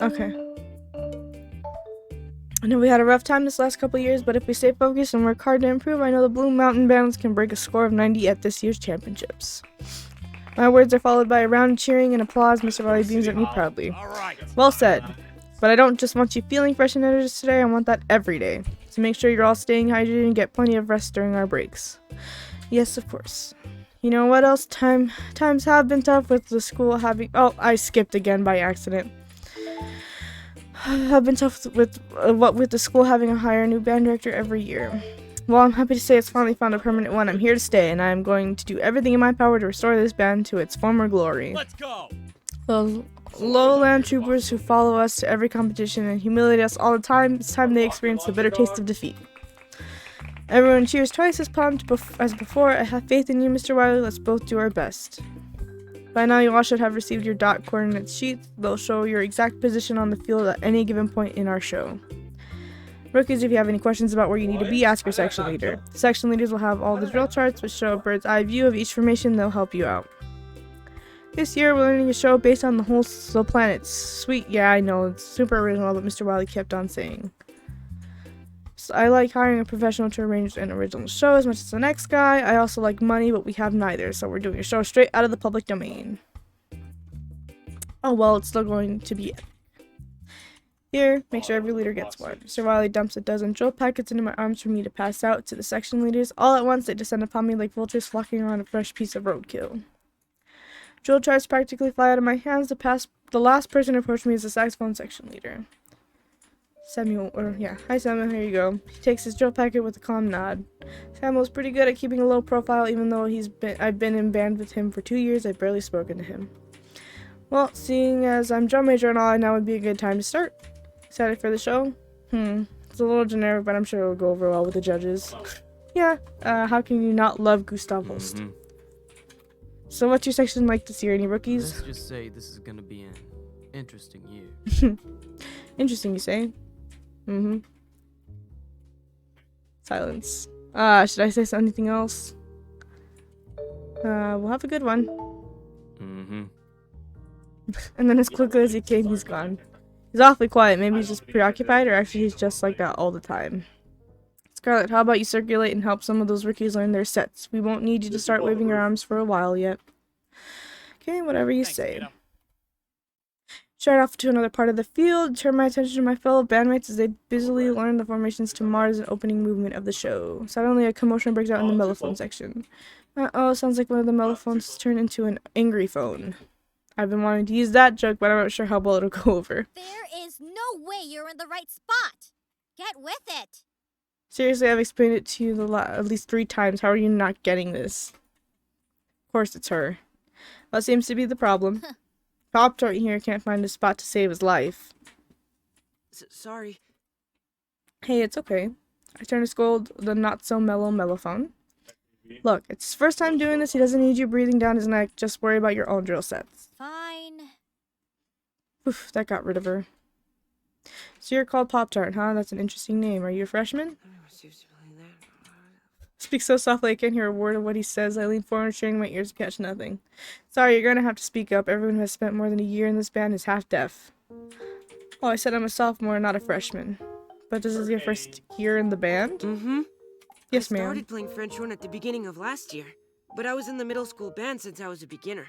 Okay. I know we had a rough time this last couple years, but if we stay focused and work hard to improve, I know the Blue Mountain Bands can break a score of 90 at this year's championships. My words are followed by a round of cheering and applause. Mr. Riley beams at me proudly. Well said. But I don't just want you feeling fresh and energized today, I want that every day. So make sure you're all staying hydrated and get plenty of rest during our breaks. Yes, of course. You know what else? Times have been tough with the school having... Oh, I skipped again by accident. Have been tough with the school having to hire a new band director every year. Well, I'm happy to say it's finally found a permanent one. I'm here to stay, and I am going to do everything in my power to restore this band to its former glory. Let's go! The lowland troopers who follow us to every competition and humiliate us all the time, it's time they experience the bitter taste of defeat. Everyone cheers twice as pumped as before. I have faith in you, Mr. Wiley. Let's both do our best. By now, you all should have received your dot coordinates sheets. They'll show your exact position on the field at any given point in our show. Rookies, if you have any questions about where you need to be, ask your section leader. Section leaders will have all the drill charts, which show a bird's eye view of each formation. They'll help you out. This year, we're learning a show based on the whole planet. Sweet, yeah, I know, it's super original, but Mr. Wiley kept on saying. So I like hiring a professional to arrange an original show as much as the next guy. I also like money, but we have neither, so we're doing a show straight out of the public domain. Oh well, it's still going to be epic. Here, make sure every leader gets one. Mr. Wiley dumps a dozen drill packets into my arms for me to pass out to the section leaders. All at once, they descend upon me like vultures flocking around a fresh piece of roadkill. Drill charts practically fly out of my hands. The last person to approach me is the saxophone section leader. Hi Samuel, here you go. He takes his drill packet with a calm nod. Samuel's pretty good at keeping a low profile, even though I've been in band with him for 2 years. I've barely spoken to him. Well, seeing as I'm drum major and all, now would be a good time to start. Excited for the show? It's a little generic, but I'm sure it'll go over well with the judges. Yeah, how can you not love Gustav Holst? So what's your section like this year? Any rookies? Let's just say this is gonna be an interesting year. Interesting, you say? Silence. Should I say anything else? We'll have a good one. And then as quickly as he came, he's gone. He's awfully quiet. Maybe he's just preoccupied, or actually he's just like that all the time. Scarlett, how about you circulate and help some of those rookies learn their sets? We won't need you to start waving your arms for a while yet. Okay, whatever you say. Start off to another part of the field. Turn my attention to my fellow bandmates as they busily learn the formations to Mars and opening movement of the show. Suddenly, a commotion breaks out in the mellophone section. Uh-oh, sounds like one of the mellophones turned into an angry phone. I've been wanting to use that joke, but I'm not sure how well it'll go over. There is no way you're in the right spot. Get with it. Seriously, I've explained it to you at least 3 times. How are you not getting this? Of course it's her. That seems to be the problem. Pop-Tart here can't find a spot to save his life. Sorry. Hey, it's okay. I turn to scold the not-so-mellow mellophone. Look, it's his first time doing this. He doesn't need you breathing down his neck. Just worry about your own drill sets. Fine. Oof, that got rid of her. So you're called Pop-Tart, huh? That's an interesting name. Are you a freshman? Speak so softly I can't hear a word of what he says. I lean forward, straining my ears to catch nothing. Sorry, you're gonna have to speak up. Everyone who has spent more than a year in this band is half deaf. Oh, I said I'm a sophomore, not a freshman. But this is your first year in the band? Yes, ma'am. I started playing French horn at the beginning of last year, but I was in the middle school band since I was a beginner.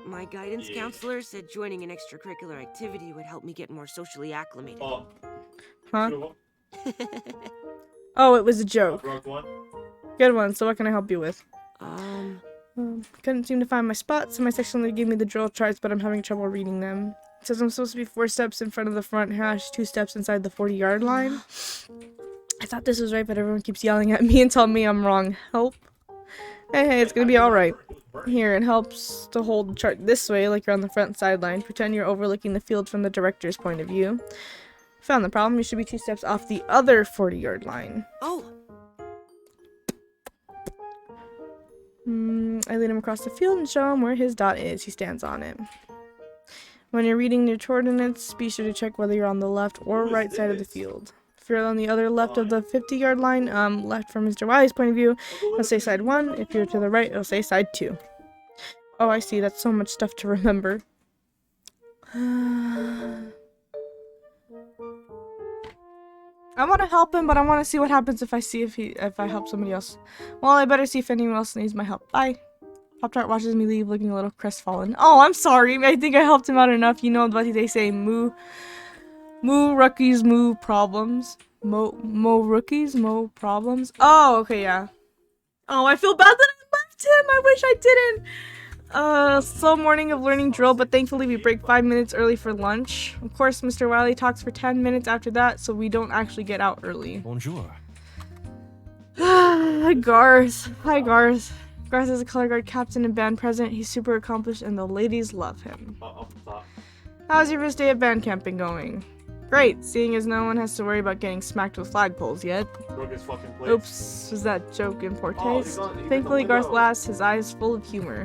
My guidance counselor said joining an extracurricular activity would help me get more socially acclimated. Huh? Oh, it was a joke. Good one. So what can I help you with? Couldn't seem to find my spot, so my section leader gave me the drill charts, but I'm having trouble reading them. It says I'm supposed to be 4 steps in front of the front hash, 2 steps inside the 40-yard line. I thought this was right, but everyone keeps yelling at me and telling me I'm wrong. Help. Hey, it's gonna be alright. Here, it helps to hold the chart this way, like you're on the front sideline. Pretend you're overlooking the field from the director's point of view. Found the problem. You should be 2 steps off the other 40-yard line. Oh! I lead him across the field and show him where his dot is. He stands on it. When you're reading your coordinates, be sure to check whether you're on the left or right side of the field. If you're on the other left of the 50-yard line, left from Mr. Wiley's point of view, it'll say side 1. If you're to the right, it'll say side 2. Oh, I see. That's so much stuff to remember. I want to help him, but I want to see what happens if I help somebody else. Well, I better see if anyone else needs my help. Bye. Pop-Tart watches me leave, looking a little crestfallen. Oh, I'm sorry. I think I helped him out enough. You know what they say, moo rookies, moo problems. Mo rookies, mo problems. Oh, okay, yeah. Oh, I feel bad that I left him. I wish I didn't. Slow morning of learning drill, but thankfully we break 5 minutes early for lunch. Of course, Mr. Wiley talks for 10 minutes after that, so we don't actually get out early. Bonjour. Garth. Hi, Garth. Garth is a color guard captain and band president. He's super accomplished and the ladies love him. How's your first day of band camping going? Great, seeing as no one has to worry about getting smacked with flagpoles yet. Oops, was that joke in poor taste? Thankfully, Garth laughs, his eyes full of humor.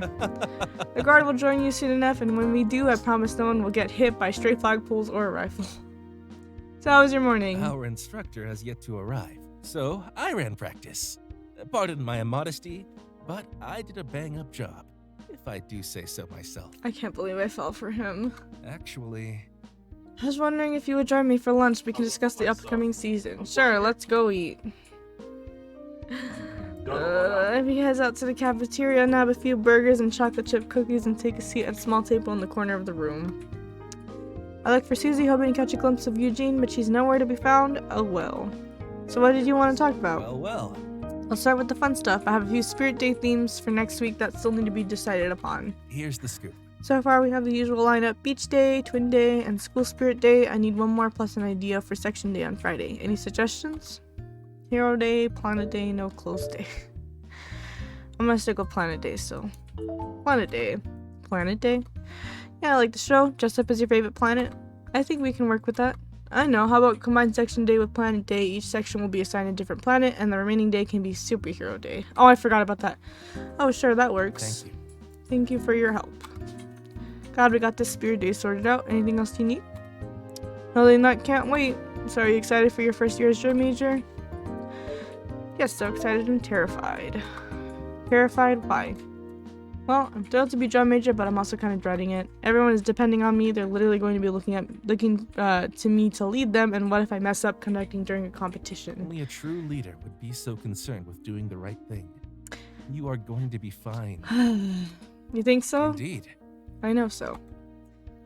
The guard will join you soon enough, and when we do, I promise no one will get hit by stray flagpoles or a rifle. So how was your morning? Our instructor has yet to arrive, so I ran practice. Pardon my immodesty, but I did a bang-up job, if I do say so myself. I can't believe I fell for him. Actually... I was wondering if you would join me for lunch. We can discuss the upcoming season. Sure, let's go eat. He heads out to the cafeteria, nab a few burgers and chocolate chip cookies, and take a seat at a small table in the corner of the room. I look for Susie, hoping to catch a glimpse of Eugene, but she's nowhere to be found. Oh well. So what did you want to talk about? Well. I'll start with the fun stuff. I have a few Spirit Day themes for next week that still need to be decided upon. Here's the scoop. So far, we have the usual lineup: Beach Day, Twin Day, and School Spirit Day. I need one more plus an idea for Section Day on Friday. Any suggestions? Hero Day, Planet Day, No Clothes Day. I'm gonna stick with Planet Day still. Planet Day. Planet Day? Yeah, I like the show. Dress up as your favorite planet. I think we can work with that. I know, how about combine Section Day with Planet Day? Each section will be assigned a different planet, and the remaining day can be Superhero Day. Oh, I forgot about that. Oh, sure, that works. Thank you. Thank you for your help. God, we got this Spirit Day sorted out. Anything else you need? Other than that, can't wait. So are you excited for your first year as drum major? Yes, so excited and terrified. Terrified? Why? Well, I'm thrilled to be drum major, but I'm also kind of dreading it. Everyone is depending on me. They're literally going to be looking to me to lead them, and what if I mess up conducting during a competition? Only a true leader would be so concerned with doing the right thing. You are going to be fine. You think so? Indeed. I know so.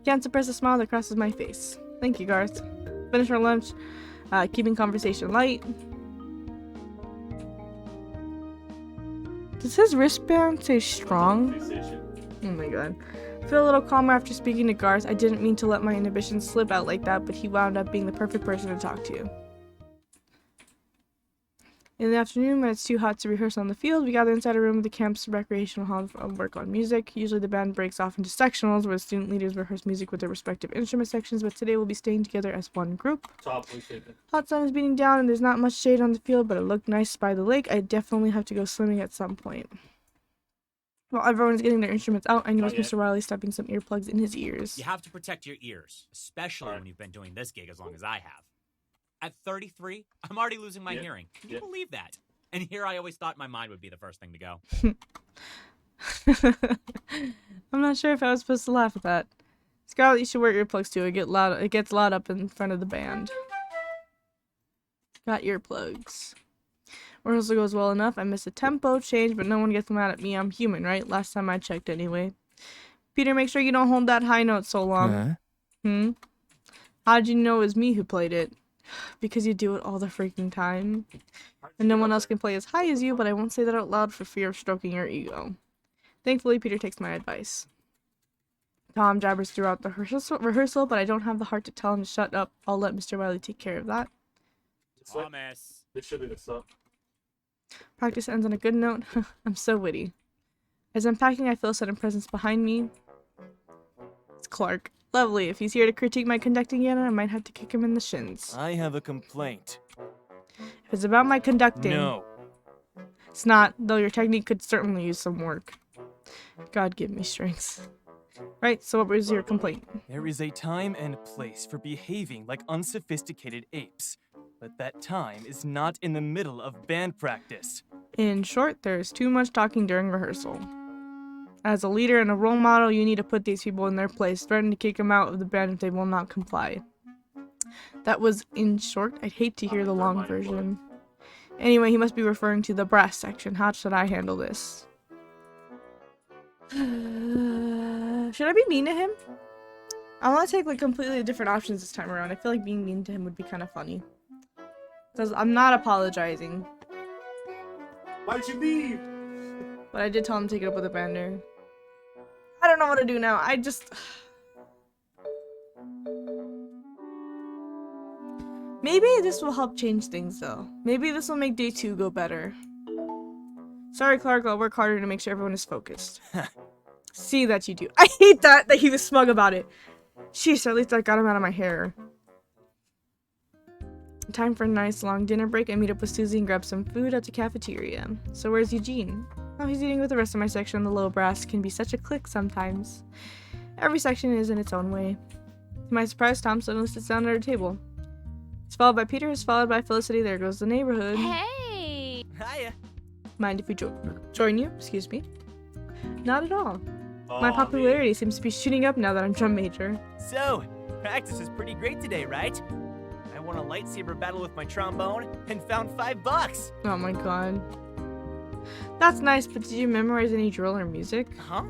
Can't suppress a smile that crosses my face. Thank you, Garth. Finish our lunch, keeping conversation light. Does his wristband say strong? Oh my god. Feel a little calmer after speaking to Garth. I didn't mean to let my inhibitions slip out like that, but he wound up being the perfect person to talk to. In the afternoon, when it's too hot to rehearse on the field, we gather inside a room of the camp's recreational hall and work on music. Usually the band breaks off into sectionals where the student leaders rehearse music with their respective instrument sections, but today we'll be staying together as one group. Hot sun is beating down and there's not much shade on the field, but it looked nice by the lake. I definitely have to go swimming at some point. While everyone's getting their instruments out, I noticed Mr. Wiley stuffing some earplugs in his ears. You have to protect your ears, especially when you've been doing this gig as long as I have. At 33, I'm already losing my hearing. Can you believe that? And here I always thought my mind would be the first thing to go. I'm not sure if I was supposed to laugh at that. Scarlett, you should wear earplugs too. It gets loud up in front of the band. Got earplugs. Rehearsal goes well enough. I miss a tempo change, but no one gets mad at me. I'm human, right? Last time I checked anyway. Peter, make sure you don't hold that high note so long. How did you know it was me who played it? Because you do it all the freaking time. And no one else can play as high as you, but I won't say that out loud for fear of stroking your ego. Thankfully, Peter takes my advice. Tom jabbers throughout the rehearsal, but I don't have the heart to tell him to shut up. I'll let Mr. Wiley take care of that. Thomas. This should be the stuff. Practice ends on a good note. I'm so witty. As I'm packing, I feel a sudden presence behind me. It's Clark. Lovely. If he's here to critique my conducting again, I might have to kick him in the shins. I have a complaint. If it's about my conducting... No. It's not, though your technique could certainly use some work. God give me strength. Right, so what was your complaint? There is a time and place for behaving like unsophisticated apes, but that time is not in the middle of band practice. In short, there is too much talking during rehearsal. As a leader and a role model, you need to put these people in their place, threaten to kick them out of the band if they will not comply. That was in short. I'd hate to hear the long version. Anyway, he must be referring to the brass section. How should I handle this? Should I be mean to him? I want to take like completely different options this time around. I feel like being mean to him would be kind of funny. Because I'm not apologizing. Why'd you leave? But I did tell him to take it up with the bender. I don't know what to do now. I just... Maybe this will help change things though. Maybe this will make day 2 go better. Sorry, Clark, I'll work harder to make sure everyone is focused. See that you do. I hate that he was smug about it. Sheesh, at least I got him out of my hair. Time for a nice long dinner break. I meet up with Susie and grab some food at the cafeteria. So where's Eugene? Oh, he's eating with the rest of my section on the low brass. Can be such a clique sometimes. Every section is in its own way. To my surprise, Tom suddenly sits down at our table. He's followed by Peter, who's followed by Felicity. There goes the neighborhood. Hey! Hiya. Mind if we join you? Excuse me. Not at all. My popularity seems to be shooting up now that I'm drum major. So, practice is pretty great today, right? I won a lightsaber battle with my trombone and found $5. Oh my god. That's nice, but did you memorize any drill or music? Huh?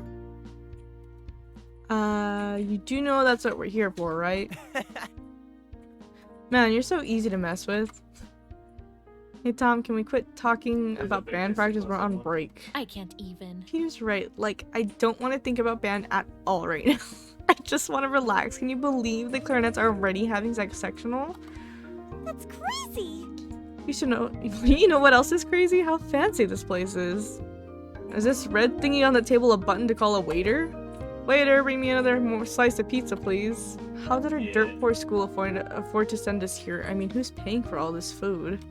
You do know that's what we're here for, right? Man, you're so easy to mess with. Hey Tom, can we quit talking about band practice? We're on break. I can't even. Peter's right. Like, I don't want to think about band at all right now. I just want to relax. Can you believe the clarinets are already having sectional? That's crazy. You should know. You know what else is crazy? How fancy this place is. Is this red thingy on the table a button to call a waiter? Waiter, bring me another more slice of pizza, please. How did our dirt poor school afford to send us here? I mean, who's paying for all this food?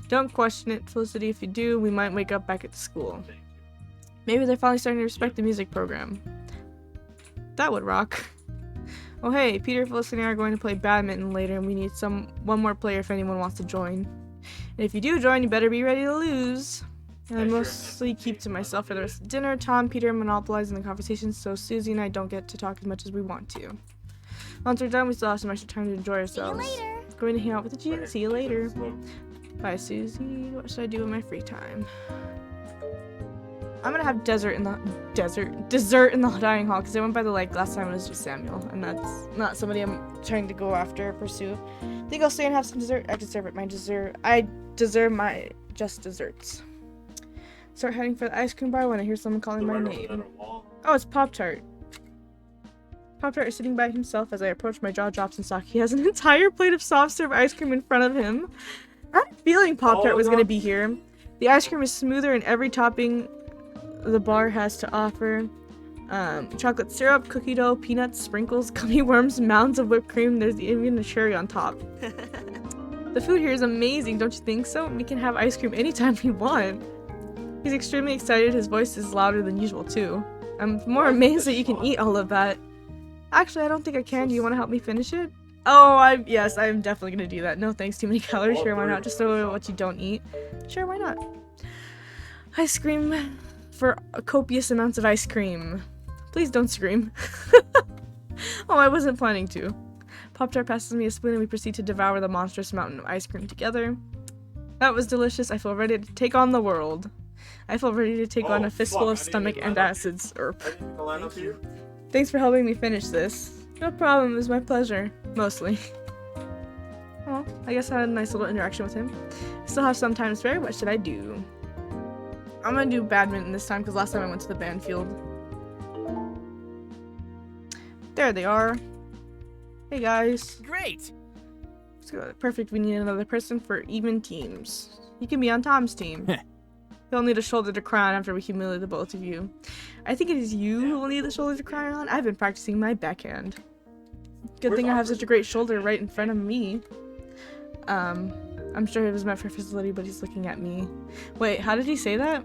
Don't question it, Felicity. If you do, we might wake up back at the school. Maybe they're finally starting to respect the music program. That would rock. Oh hey, Peter, Felicity, and I are going to play badminton later, and we need one more player if anyone wants to join. And if you do join, you better be ready to lose. And I mostly keep to myself for the rest of dinner. Tom, Peter, monopolizing the conversation, so Susie and I don't get to talk as much as we want to. Once we're done, we still have some extra time to enjoy ourselves. See you later. Going to hang out with the G. See you later. Bye, Susie. What should I do in my free time? I'm gonna have dessert in the dining hall because I went by the lake last time it was with Samuel, and that's not somebody I'm trying to go after or pursue. I think I'll stay and have some dessert. I deserve it. I deserve my just desserts. Start heading for the ice cream bar when I hear someone calling my name. Oh, it's Pop-Tart. Pop-Tart is sitting by himself as I approach. My jaw drops in shock. He has an entire plate of soft serve ice cream in front of him. I had a feeling Pop-Tart was gonna be here. The ice cream is smoother in every topping the bar has to offer. Chocolate syrup, cookie dough, peanuts, sprinkles, gummy worms, mounds of whipped cream. There's even a cherry on top. The food here is amazing, don't you think so? We can have ice cream anytime we want. He's extremely excited. His voice is louder than usual too. I'm more amazed that you can eat all of that. Actually, I don't think I can. Do you want to help me finish it? Oh, yes, I'm definitely gonna do that. No thanks, too many calories. Sure, why not? Just throw away what you don't eat. Sure, why not? Ice cream for copious amounts of ice cream. Please don't scream. Oh, I wasn't planning to. Pop-Tart passes me a spoon and we proceed to devour the monstrous mountain of ice cream together. That was delicious. I feel ready to take on the world. I feel ready to take on a fistful of stomach and acids. Thanks for helping me finish this. No problem, it was my pleasure. Mostly. Well, I guess I had a nice little interaction with him. I still have some time to spare. What should I do? I'm gonna do badminton this time because last time I went to the band field. There they are. Hey guys. Great! Perfect, we need another person for even teams. You can be on Tom's team. He'll need a shoulder to cry on after we humiliate the both of you. I think it is you who will need the shoulder to cry on. I've been practicing my backhand. Good thing I have such a great shoulder right in front of me. I'm sure it was meant for Felicity, but he's looking at me. Wait, how did he say that?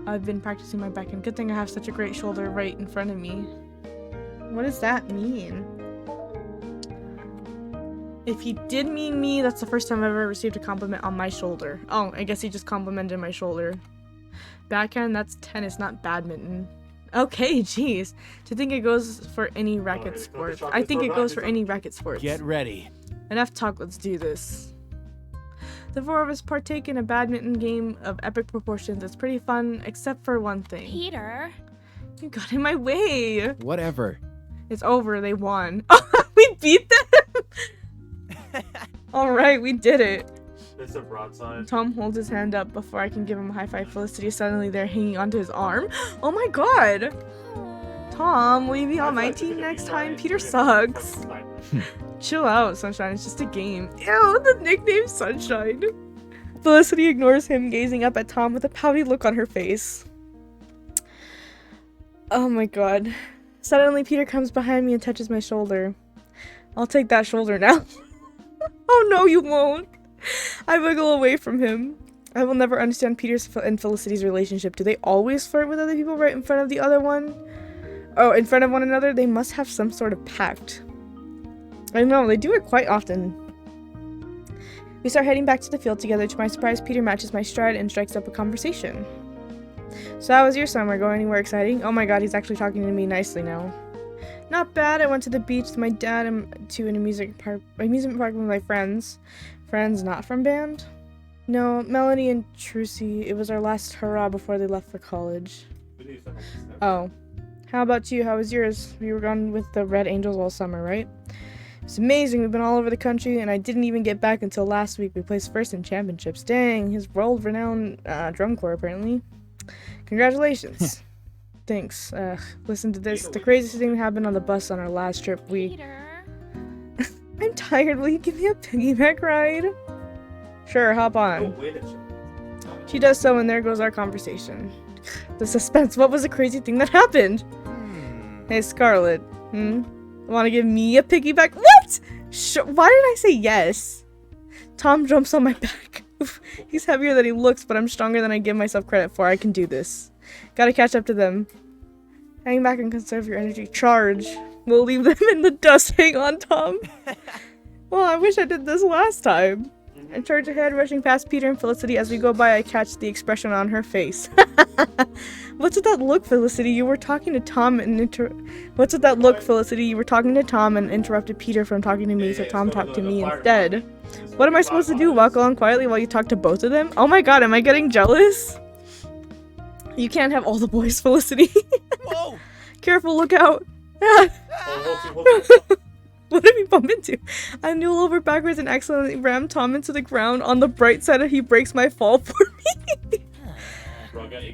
I've been practicing my backhand. Good thing I have such a great shoulder right in front of me. What does that mean? If he did mean me, that's the first time I've ever received a compliment on my shoulder. Oh, I guess he just complimented my shoulder. Backhand, that's tennis, not badminton. Okay, jeez. Do you think it goes for any racket sport? I think it goes for any racket sports. Get ready. Enough talk, let's do this. The four of us partake in a badminton game of epic proportions. It's pretty fun, except for one thing. Peter. You got in my way. Whatever. It's over, they won. We beat them? Alright, we did it. It's a broadside. Tom holds his hand up before I can give him a high five. Felicity suddenly there hanging onto his arm. Oh my god! Tom, will you be on my team next time? Peter sucks. Chill out, Sunshine. It's just a game. Ew, the nickname Sunshine. Felicity ignores him, gazing up at Tom with a pouty look on her face. Oh my god. Suddenly, Peter comes behind me and touches my shoulder. I'll take that shoulder now. Oh no, you won't. I wiggle away from him. I will never understand Peter's and Felicity's relationship. Do they always flirt with other people right in front of the other one? Oh, in front of one another? They must have some sort of pact. I know, they do it quite often. We start heading back to the field together. To my surprise, Peter matches my stride and strikes up a conversation. So how was your summer? Going anywhere exciting? Oh my god, he's actually talking to me nicely now. Not bad. I went to the beach with my dad and to an amusement park with my friends. Friends not from band? No, Melanie and Trucy. It was our last hurrah before they left for college. Oh. How about you? How was yours? You were gone with the Red Angels all summer, right? It's amazing. We've been all over the country, and I didn't even get back until last week. We placed first in championships. Dang, his world-renowned drum corps, apparently. Congratulations. Thanks. Listen to this. The craziest thing that happened on the bus on our last trip, Peter. I'm tired. Will you give me a piggyback ride? Sure, hop on. She does so, and there goes our conversation. The suspense. What was the crazy thing that happened? Hey, Scarlet. Want to give me a piggyback? What? Why did I say yes? Tom jumps on my back. He's heavier than he looks, but I'm stronger than I give myself credit for. I can do this. Gotta catch up to them. Hang back and conserve your energy. Charge. We'll leave them in the dust. Hang on, Tom. Well, I wish I did this last time. I charge ahead, rushing past Peter and Felicity. As we go by, I catch the expression on her face. What's with that look, Felicity? You were talking to Tom and What's with that look, Felicity? You were talking to Tom and interrupted Peter from talking to me, so Tom talked to me instead. What am I supposed to do? Walk along quietly while you talk to both of them? Oh my god, am I getting jealous? You can't have all the boys, Felicity. Whoa! Careful, look out. What did we bump into? I kneel over backwards and accidentally ram Tom into the ground. On the bright side, he breaks my fall for me.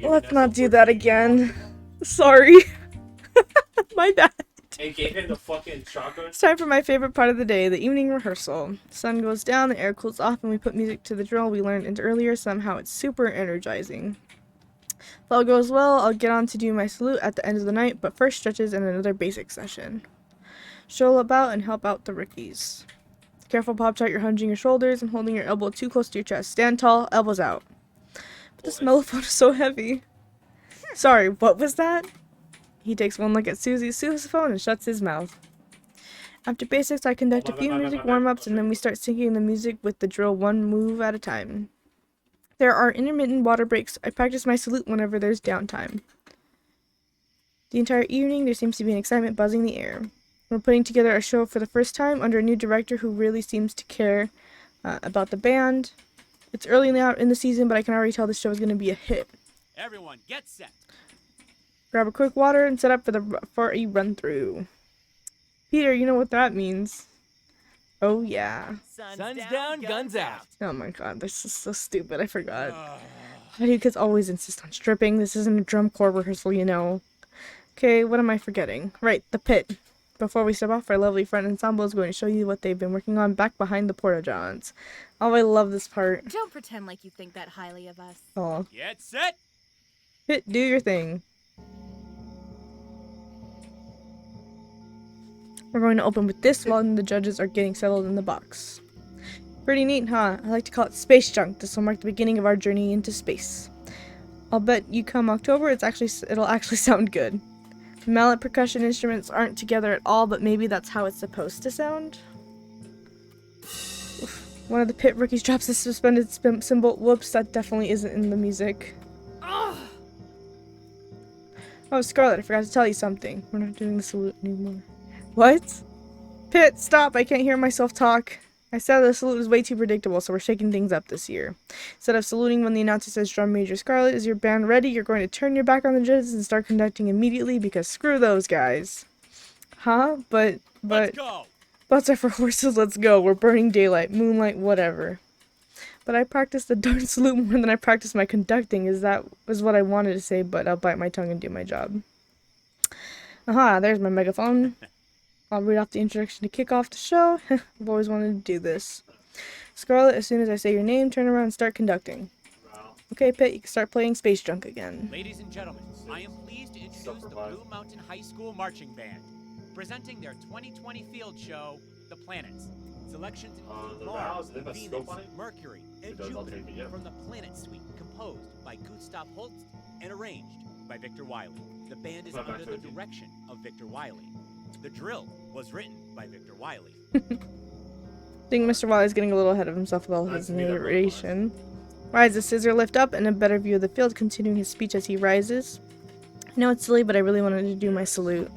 Let's not do that again. Sorry. My bad. And gave him the fucking chocolate. It's time for my favorite part of the day, the evening rehearsal. The sun goes down, the air cools off, and we put music to the drill we learned earlier. Somehow it's super energizing. If all goes well, I'll get on to do my salute at the end of the night, but first stretches and another basic session. Stroll about and help out the rookies. Careful, Pop-Tart, you're hinging your shoulders and holding your elbow too close to your chest. Stand tall, elbows out. But this mellophone is so heavy. Sorry, what was that? He takes one look at Susie's sousaphone and shuts his mouth. After basics, I conduct a few music warm-ups and then we start syncing the music with the drill one move at a time. There are intermittent water breaks. I practice my salute whenever there's downtime. The entire evening, there seems to be an excitement buzzing the air. We're putting together a show for the first time under a new director who really seems to care about the band. It's early in the season, but I can already tell this show is going to be a hit. Everyone, get set. Grab a quick water and set up for a run-through. Peter, you know what that means. Oh, yeah. Sun's down, guns out. Oh my god, this is so stupid. I forgot. Why do you kids always insist on stripping? This isn't a drum corps rehearsal, you know. Okay, what am I forgetting? Right, the pit. Before we step off, our lovely front ensemble is going to show you what they've been working on back behind the porta-johns. Oh, I love this part. Don't pretend like you think that highly of us. Oh. Get set. Pit, do your thing. We're going to open with this while the judges are getting settled in the box. Pretty neat, huh? I like to call it space junk. This will mark the beginning of our journey into space. I'll bet you come October, it'll actually sound good. The mallet percussion instruments aren't together at all, but maybe that's how it's supposed to sound. Oof. One of the pit rookies drops the suspended cymbal. Whoops, that definitely isn't in the music. Oh Oh, Scarlet, I forgot to tell you something. We're not doing the salute anymore. What? Pit, stop! I can't hear myself talk. I said the salute was way too predictable, so we're shaking things up this year. Instead of saluting when the announcer says Drum Major Scarlet, is your band ready? You're going to turn your back on the judges and start conducting immediately because screw those guys. Huh? Let's go! Butts are for horses, let's go. We're burning daylight, moonlight, whatever. But I practiced the darn salute more than I practiced my conducting, is what I wanted to say, but I'll bite my tongue and do my job. Aha, there's my megaphone. I'll read off the introduction to kick off the show. I've always wanted to do this. Scarlet, as soon as I say your name, turn around and start conducting. Okay, Pit, you can start playing Space Junk again. Ladies and gentlemen, I am pleased to introduce the Blue Mountain High School Marching Band, presenting their 2020 field show, The Planets. Selections include Mars, Venus, Mercury, and Jupiter from the Planet Suite, composed by Gustav Holst and arranged by Victor Wiley. The band is under the direction of Victor Wiley. The drill was written by Victor Wiley. I think Mr. Wiley's getting a little ahead of himself with all his narration. Rise the scissor, lift up, and a better view of the field, continuing his speech as he rises. I know it's silly, but I really wanted to do my salute.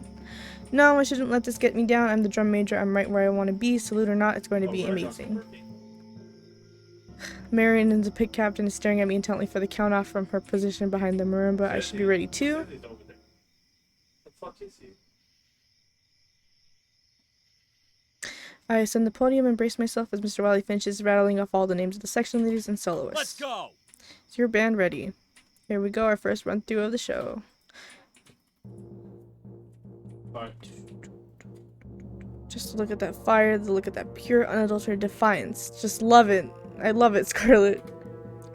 No, I shouldn't let this get me down. I'm the drum major. I'm right where I want to be. Salute or not, it's going to be amazing. Marion, the pit captain, is staring at me intently for the count-off from her position behind the marimba. I should be ready too. I ascend the podium and brace myself as Mr. Wiley finishes rattling off all the names of the section leaders and soloists. Let's go! Is your band ready? Here we go, our first run-through of the show. Just look at that fire, look at that pure, unadulterated defiance. Just love it. I love it, Scarlet.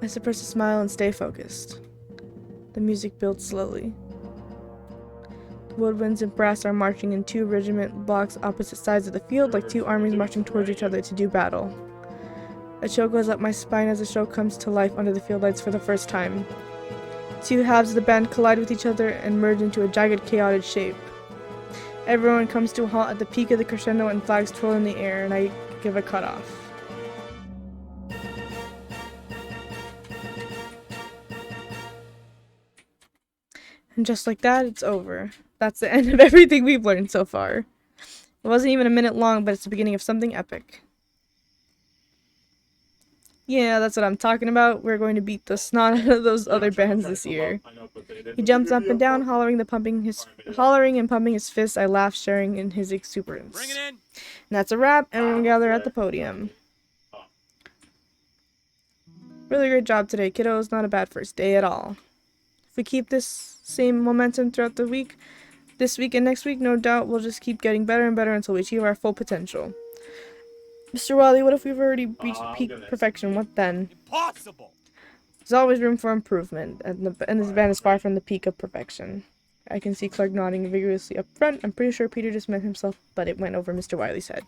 I suppress a smile and stay focused. The music builds slowly. Woodwinds and brass are marching in 2 regiment blocks opposite sides of the field, like 2 armies marching towards each other to do battle. A chill goes up my spine as the show comes to life under the field lights for the first time. 2 halves of the band collide with each other and merge into a jagged, chaotic shape. Everyone comes to a halt at the peak of the crescendo and flags twirl in the air, and I give a cutoff. And just like that, it's over. That's the end of everything we've learned so far. It wasn't even a minute long, but it's the beginning of something epic. Yeah, that's what I'm talking about. We're going to beat the snot out of those other bands this year. He jumps up and down, hollering and pumping his fists. I laugh, sharing in his exuberance. Bring it in. And that's a wrap. Everyone gather at the podium. Really great job today, kiddos. Not a bad first day at all. If we keep this same momentum throughout the week, this week and next week, no doubt we'll just keep getting better and better until we achieve our full potential. Mr. Wiley, what if we've already reached peak perfection? What then? Impossible! There's always room for improvement, and this band is far from the peak of perfection. I can see Clark nodding vigorously up front. I'm pretty sure Peter just meant himself, but it went over Mr. Wiley's head.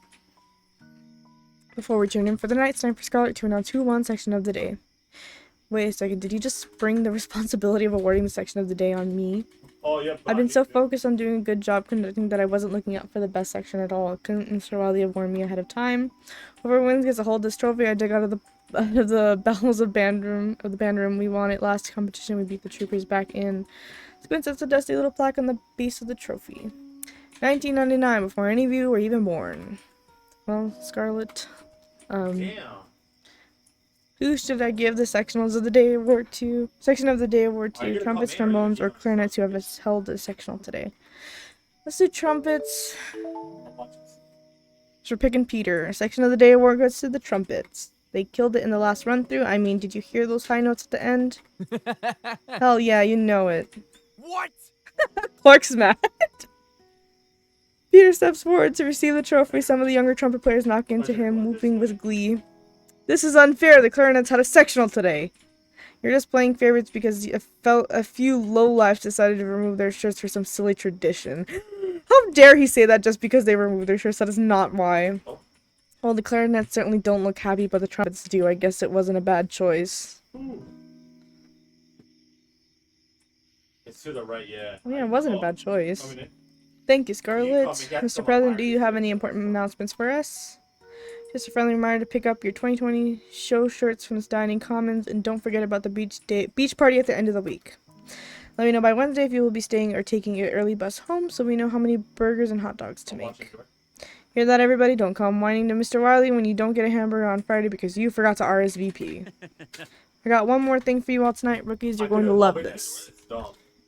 Before we tune in for the night, it's time for Scarlet to announce who won section of the day. Wait a second, did you just spring the responsibility of awarding the section of the day on me? Oh, yeah, I've been so focused on doing a good job conducting that I wasn't looking out for the best section at all. Couldn't Mr. Wiley have warned me ahead of time? Whoever wins gets to hold this trophy I dug out of the bowels of the band room. We won it last competition. We beat the troopers back in. Squint sets a dusty little plaque on the base of the trophy. 1999, before any of you were even born. Well, Scarlet, who should I give the Sectionals of the Day award to? Section of the Day award to trumpets, trombones, or clarinets who have held the sectional today. Let's do trumpets. So we're picking Peter. Section of the Day award goes to the trumpets. They killed it in the last run through. I mean, did you hear those high notes at the end? Hell yeah, you know it. What? Clark's mad. Peter steps forward to receive the trophy. Some of the younger trumpet players knock into him, whooping with glee. This is unfair. The clarinets had a sectional today. You're just playing favorites because a few lowlifes decided to remove their shirts for some silly tradition. How dare he say that just because they removed their shirts? That is not why. Well, the clarinets certainly don't look happy, but the trumpets do. I guess it wasn't a bad choice. It's to the right, yeah. Oh, yeah, it wasn't a bad choice. Thank you, Scarlet. Mr. President, do you have any important announcements for us? Just a friendly reminder to pick up your 2020 show shirts from the Dining Commons, and don't forget about the beach party at the end of the week. Let me know by Wednesday if you will be staying or taking your early bus home so we know how many burgers and hot dogs to make. Hear that, everybody? Don't come whining to Mr. Wiley when you don't get a hamburger on Friday because you forgot to RSVP. I got one more thing for you all tonight. Rookies, you're going to love this.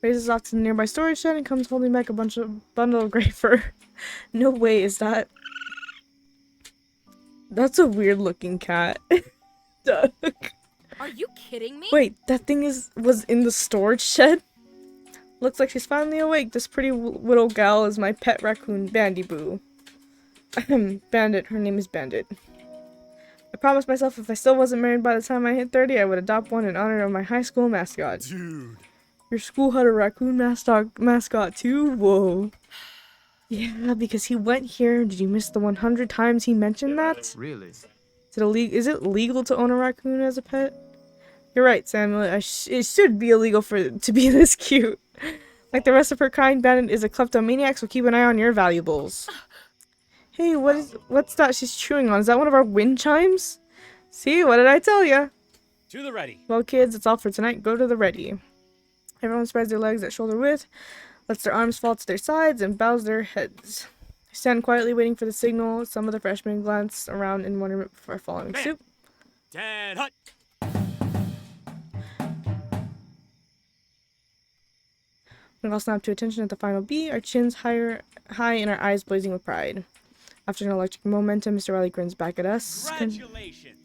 Raises off to the nearby storage shed and comes holding back a bundle of gray fur. No way is that. That's a weird looking cat. Duck. Are you kidding me? Wait, that thing was in the storage shed? Looks like she's finally awake. This pretty little gal is my pet raccoon, Bandy Boo. Bandit. Her name is Bandit. I promised myself if I still wasn't married by the time I hit 30, I would adopt one in honor of my high school mascot. Dude. Your school had a raccoon mascot too? Whoa. Yeah, because he went here. Did you miss the 100 times he mentioned that? Really? Is it legal to own a raccoon as a pet? You're right, Samuel. It should be illegal for it to be this cute. Like the rest of her kind, Bandit is a kleptomaniac, so keep an eye on your valuables. Hey, what's that she's chewing on? Is that one of our wind chimes? See, what did I tell ya? To the ready. Well, kids, it's all for tonight. Go to the ready. Everyone spreads their legs at shoulder width, lets their arms fall to their sides, and bows their heads. Stand quietly waiting for the signal. Some of the freshmen glance around in wonderment before following suit. 10 hut. We all snap to attention at the final beat, our chins high and our eyes blazing with pride. After an electric momentum, Mr. Riley grins back at us. Congratulations!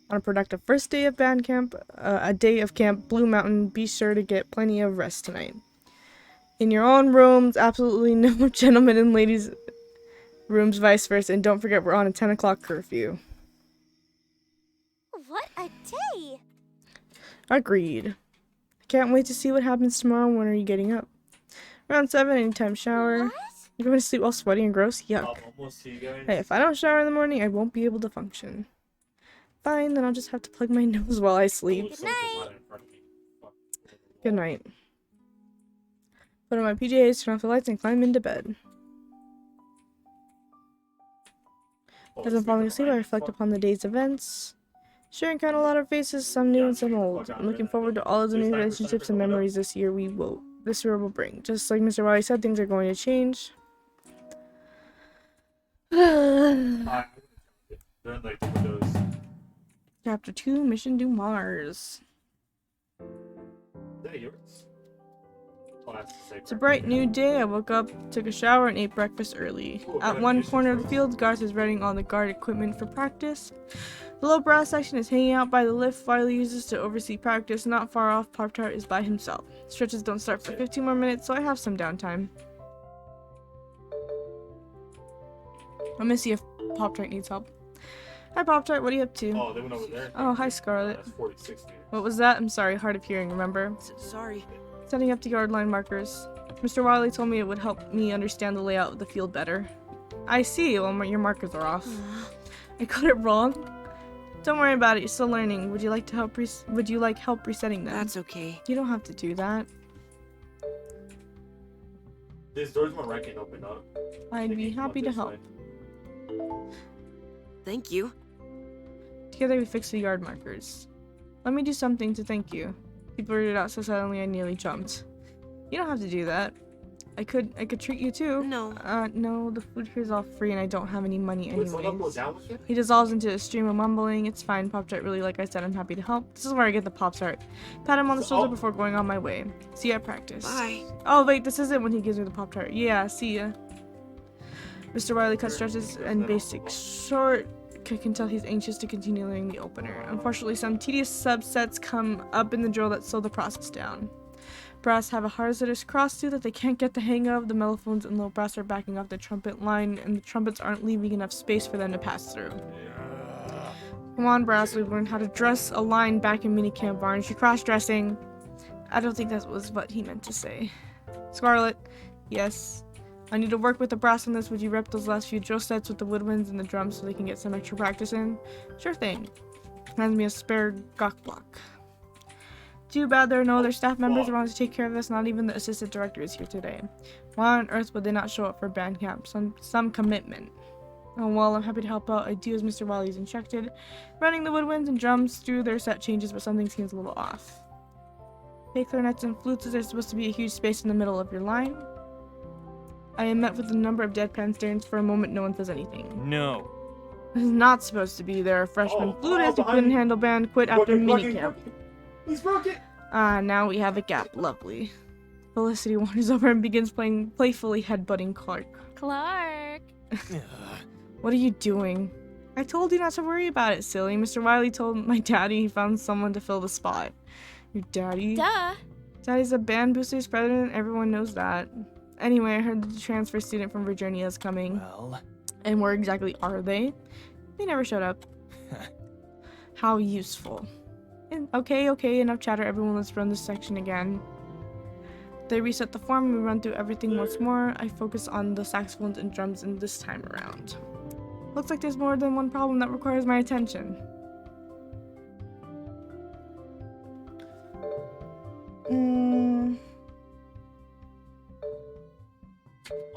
On a productive first day of band camp, a day of Camp Blue Mountain, be sure to get plenty of rest tonight. In your own rooms, absolutely no gentlemen and ladies' rooms, vice versa, and don't forget we're on a 10 o'clock curfew. What a day! Agreed. I can't wait to see what happens tomorrow. When are you getting up? Around 7, anytime shower. What? You're going to sleep all sweaty and gross? Yuck. Hey, if I don't shower in the morning, I won't be able to function. Fine, then I'll just have to plug my nose while I sleep. Good night. Good night. Put on my PJs, turn off the lights, and climb into bed. As I'm falling asleep, I reflect upon the day's events. Sure, encounter a lot of faces, some new and some old. I'm looking forward to all of the new relationships and memories this year will bring. Just like Mr. Wiley said, things are going to change. Chapter 2, Mission to Mars. It's a bright new day. I woke up, took a shower, and ate breakfast early. At one corner of the field, Garth is readying all the guard equipment for practice. The low brass section is hanging out by the lift Wiley uses to oversee practice. Not far off, Pop-Tart is by himself. Stretches don't start for 15 more minutes, so I have some downtime. I'm gonna see if Pop-Tart needs help. Hi, Pop-Tart, what are you up to? Oh, they went over there? Oh, hi, Scarlet. That's 46 meters. What was that? I'm sorry, hard of hearing, remember? Sorry. Setting up the yard line markers. Mr. Wiley told me it would help me understand the layout of the field better. I see. Well, your markers are off. I got it wrong. Don't worry about it. You're still learning. Would you like help resetting them? That's okay. You don't have to do that. This door's more right can open up. I'd be happy to help. Thank you. Together we fix the yard markers. Let me do something to thank you. He blurted out so suddenly I nearly jumped. You don't have to do that. I could treat you too. No. No, the food here's all free and I don't have any money anyways. He dissolves into a stream of mumbling. It's fine, Pop-Tart, really, like I said, I'm happy to help. This is where I get the Pop-Tart. Pat him on the shoulder before going on my way. See you at practice. Bye. Oh wait, this isn't when he gives me the Pop-Tart. Yeah, see ya. Mr. Wiley cut stretches and basic short. I can tell he's anxious to continue learning the opener. Unfortunately, some tedious subsets come up in the drill that slow the process down. Brass have a hazardous cross-too that they can't get the hang of. The mellophones and low brass are backing off the trumpet line, and the trumpets aren't leaving enough space for them to pass through. Come on, Brass, we've learned how to dress a line back in minicamp. Aren't you cross-dressing? I don't think that was what he meant to say. Scarlet, yes. I need to work with the brass on this. Would you rep those last few drill sets with the woodwinds and the drums so they can get some extra practice in? Sure thing. Hands me a spare gawk block. Too bad there are no other staff members around to take care of this. Not even the assistant director is here today. Why on earth would they not show up for band camp? Some commitment. Oh well, I'm happy to help out. I do as Mr. Wiley is instructed. Running the woodwinds and drums through their set changes, but something seems a little off. Hey, clarinets and flutes, is there supposed to be a huge space in the middle of your line? I am met with a number of deadpan stares. For a moment, no one says anything. No. This is not supposed to be there. A freshman flutist who couldn't handle band quit after minicamp. He's broken. Ah, now we have a gap. Lovely. Felicity wanders over and begins playfully headbutting Clark. Clark! What are you doing? I told you not to worry about it, silly. Mr. Wiley told my daddy he found someone to fill the spot. Your daddy? Duh! Daddy's a band boosters president. Everyone knows that. Anyway, I heard the transfer student from Virginia is coming. Well... And where exactly are they? They never showed up. How useful. Okay, enough chatter. Everyone, let's run this section again. They reset the form, we run through everything once more. I focus on the saxophones and drums in this time around. Looks like there's more than one problem that requires my attention.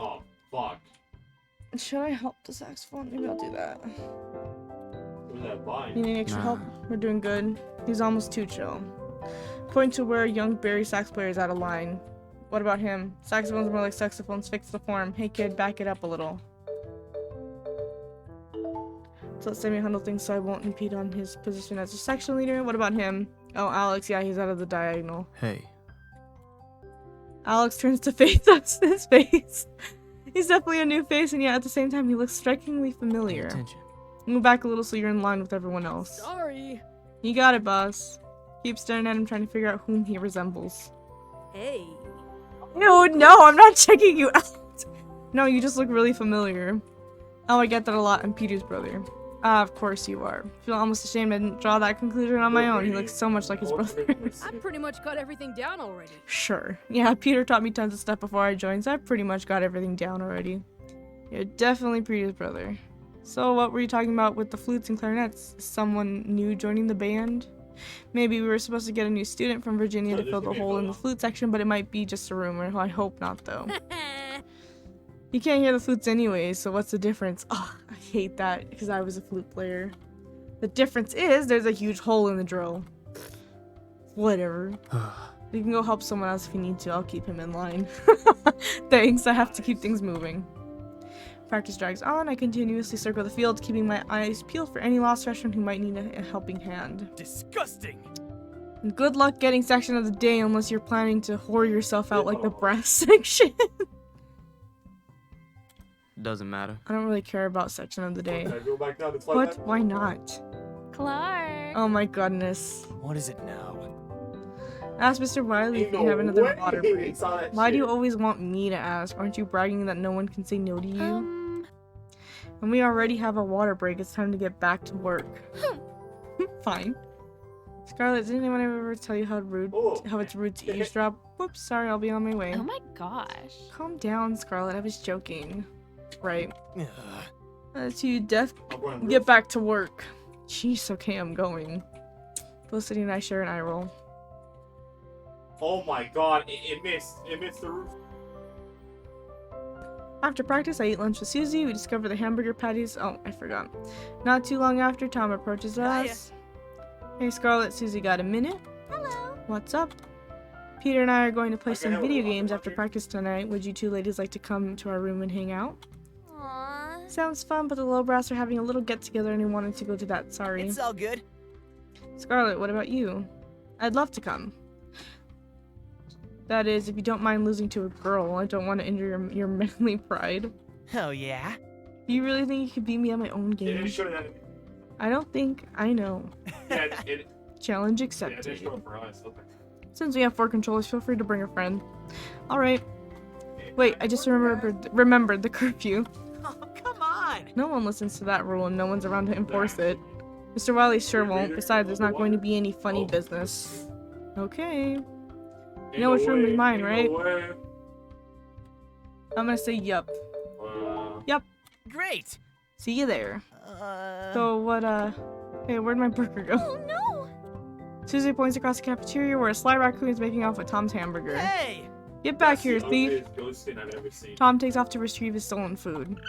Oh, fuck. Should I help the saxophone? Maybe I'll do that. Where's that vine? Needing extra help? We're doing good. He's almost too chill. Point to where a young Barry sax player is out of line. What about him? Saxophones are more like saxophones. Fix the form. Hey kid, back it up a little. So let Sammy handle things so I won't impede on his position as a section leader. What about him? Oh, Alex, yeah, he's out of the diagonal. Hey. Alex turns to face us. His face. He's definitely a new face, and yet at the same time, he looks strikingly familiar. Attention. Move back a little so you're in line with everyone else. Sorry. You got it, boss. Keep staring at him, trying to figure out whom he resembles. Hey. No, I'm not checking you out. No, you just look really familiar. Oh, I get that a lot. I'm Peter's brother. Of course you are. I feel almost ashamed I didn't draw that conclusion on my own. He looks so much like his brother. I pretty much got everything down already. Sure. Yeah, Peter taught me tons of stuff before I joined, so I pretty much got everything down already. You're definitely Peter's brother. So what were you talking about with the flutes and clarinets? Is someone new joining the band? Maybe we were supposed to get a new student from Virginia to fill the hole in the flute section, but it might be just a rumor. I hope not, though. You can't hear the flutes anyway, so what's the difference? Oh, I hate that, because I was a flute player. The difference is there's a huge hole in the drill. Whatever. You can go help someone else if you need to. I'll keep him in line. Thanks, I have to keep things moving. Practice drags on. I continuously circle the field, keeping my eyes peeled for any lost freshman who might need a helping hand. Disgusting! And good luck getting section of the day unless you're planning to whore yourself out like the brass section. Doesn't matter. I don't really care about section of the day. Go back down, What? Why not? Clark! Oh my goodness. What is it now? Ask Mr. Wiley if you have another water break. Why do you always want me to ask? Aren't you bragging that no one can say no to you? And we already have a water break. It's time to get back to work. Fine. Scarlett, did anyone ever tell you how it's rude to eavesdrop? Whoops, sorry, I'll be on my way. Oh my gosh. Calm down, Scarlett. I was joking. Right. To death. Get back to work. Jeez, okay, I'm going. Felicity and I share an eye roll. Oh my god, it missed. It missed the roof. After practice, I eat lunch with Susie. We discover the hamburger patties. Oh, I forgot. Not too long after, Tom approaches us. Hey, Scarlett, Susie, got a minute? Hello. What's up? Peter and I are going to play some video games after practice tonight. Would you two ladies like to come to our room and hang out? Aww. Sounds fun, but the Lowbrows are having a little get-together and I wanted to go to that. Sorry. It's all good. Scarlett, what about you? I'd love to come. That is, if you don't mind losing to a girl. I don't want to injure your manly pride. Oh, yeah? Do you really think you could beat me at my own game? I don't think. I know. Challenge accepted. Since we have 4 controllers, feel free to bring a friend. Alright. Wait, I just remembered the curfew. Oh, come on! No one listens to that rule and no one's around to enforce it. Mr. Wiley sure won't. Besides, there's not going to be any funny business. Okay. You know which room is mine, right? I'm gonna say yup. Yup. Great! See you there. So what, hey, where'd my burger go? Oh no! Susie points across the cafeteria where a sly raccoon is making off with Tom's hamburger. Hey! Get back here, thief! Tom takes off to retrieve his stolen food.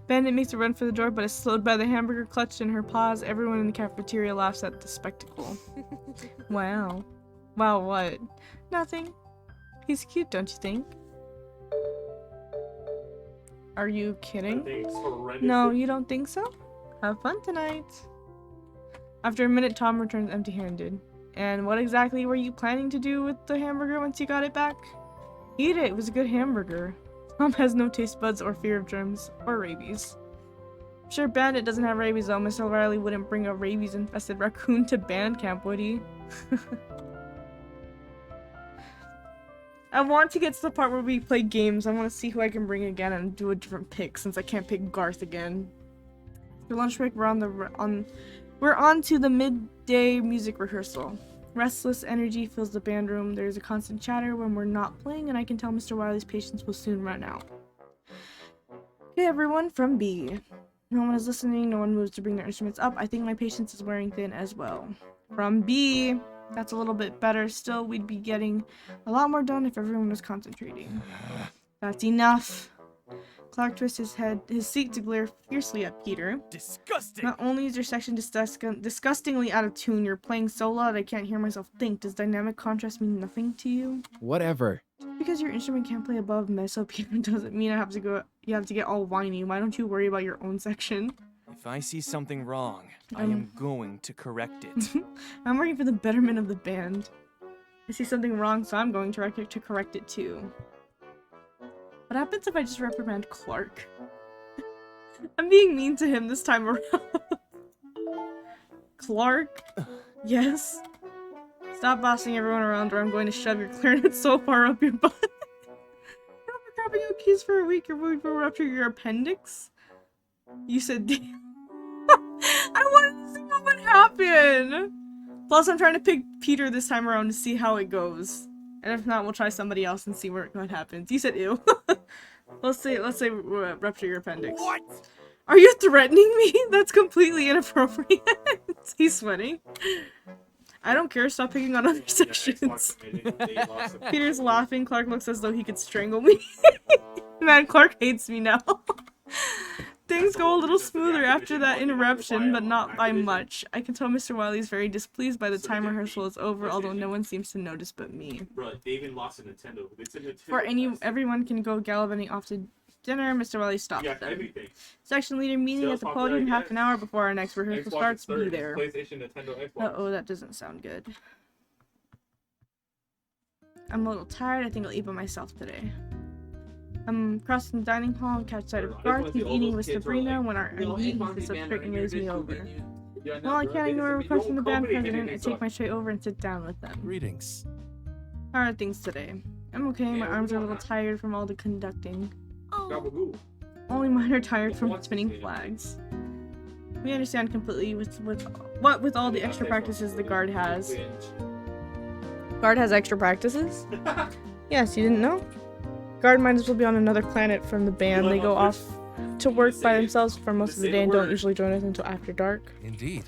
Bandit makes a run for the door, but is slowed by the hamburger clutched in her paws. Everyone in the cafeteria laughs at the spectacle. Wow. Wow, what? Nothing. He's cute, don't you think? Are you kidding? No, you don't think so? Have fun tonight. After a minute, Tom returns empty-handed. And what exactly were you planning to do with the hamburger once you got it back? Eat it. It was a good hamburger. Tom has no taste buds or fear of germs or rabies. I'm sure Bandit doesn't have rabies though. Mr. Riley wouldn't bring a rabies-infested raccoon to band camp, would he? I want to get to the part where we play games. I want to see who I can bring again and do a different pick since I can't pick Garth again. For lunch break, we're on to the midday music rehearsal. Restless energy fills the band room. There's a constant chatter when we're not playing, and I can tell Mr. Wiley's patience will soon run out. Okay, everyone, from B. No one is listening. No one moves to bring their instruments up. I think my patience is wearing thin as well. From B. That's a little bit better. Still, we'd be getting a lot more done if everyone was concentrating. That's enough. Clark twists his seat to glare fiercely at Peter. Disgusting! Not only is your section disgustingly out of tune, you're playing so loud I can't hear myself think. Does dynamic contrast mean nothing to you? Whatever. Because your instrument can't play above mezzo piano doesn't mean you have to get all whiny. Why don't you worry about your own section? If I see something wrong, I am going to correct it. I'm working for the betterment of the band. I see something wrong, so I'm going to correct it too. What happens if I just reprimand Clark? I'm being mean to him this time around. Clark? Yes? Stop bossing everyone around or I'm going to shove your clarinet so far up your butt. After crapping out keys for a week, you're going to rupture your appendix? You said damn. I wanted to see what would happen! Plus, I'm trying to pick Peter this time around to see how it goes. And if not, we'll try somebody else and see what happens. You said ew. let's say rupture your appendix. What? Are you threatening me? That's completely inappropriate. He's sweating. I don't care, stop picking on other sections. Peter's laughing. Clark looks as though he could strangle me. Man, Clark hates me now. Things go a little smoother after that interruption, but not by much. I can tell Mr. Wiley's very displeased by the time rehearsal is over, although no one seems to notice but me. Bro, David lost a Nintendo. It's a Nintendo. For everyone can go gallivanting off to dinner, Mr. Wiley stops them. Everything. Section leader meeting at the podium half an hour before our next rehearsal starts. Be there. Uh-oh, that doesn't sound good. I'm a little tired. I think I'll eat by myself today. I'm crossing the dining hall and catch sight of Garth. He's eating with Sabrina. When I eat, he sits up straight and moves me over. Well, I can't ignore a request from the band president. I take my tray over and sit down with them. Greetings. How are things today? I'm okay. My arms are a little tired from all the conducting. Only mine are tired from spinning flags. We understand completely with all the extra practices the guard has. Guard has extra practices? Yes, you didn't know? Guard might as well be on another planet from the band. They go off to work by themselves for most of the day and don't usually join us until after dark. Indeed.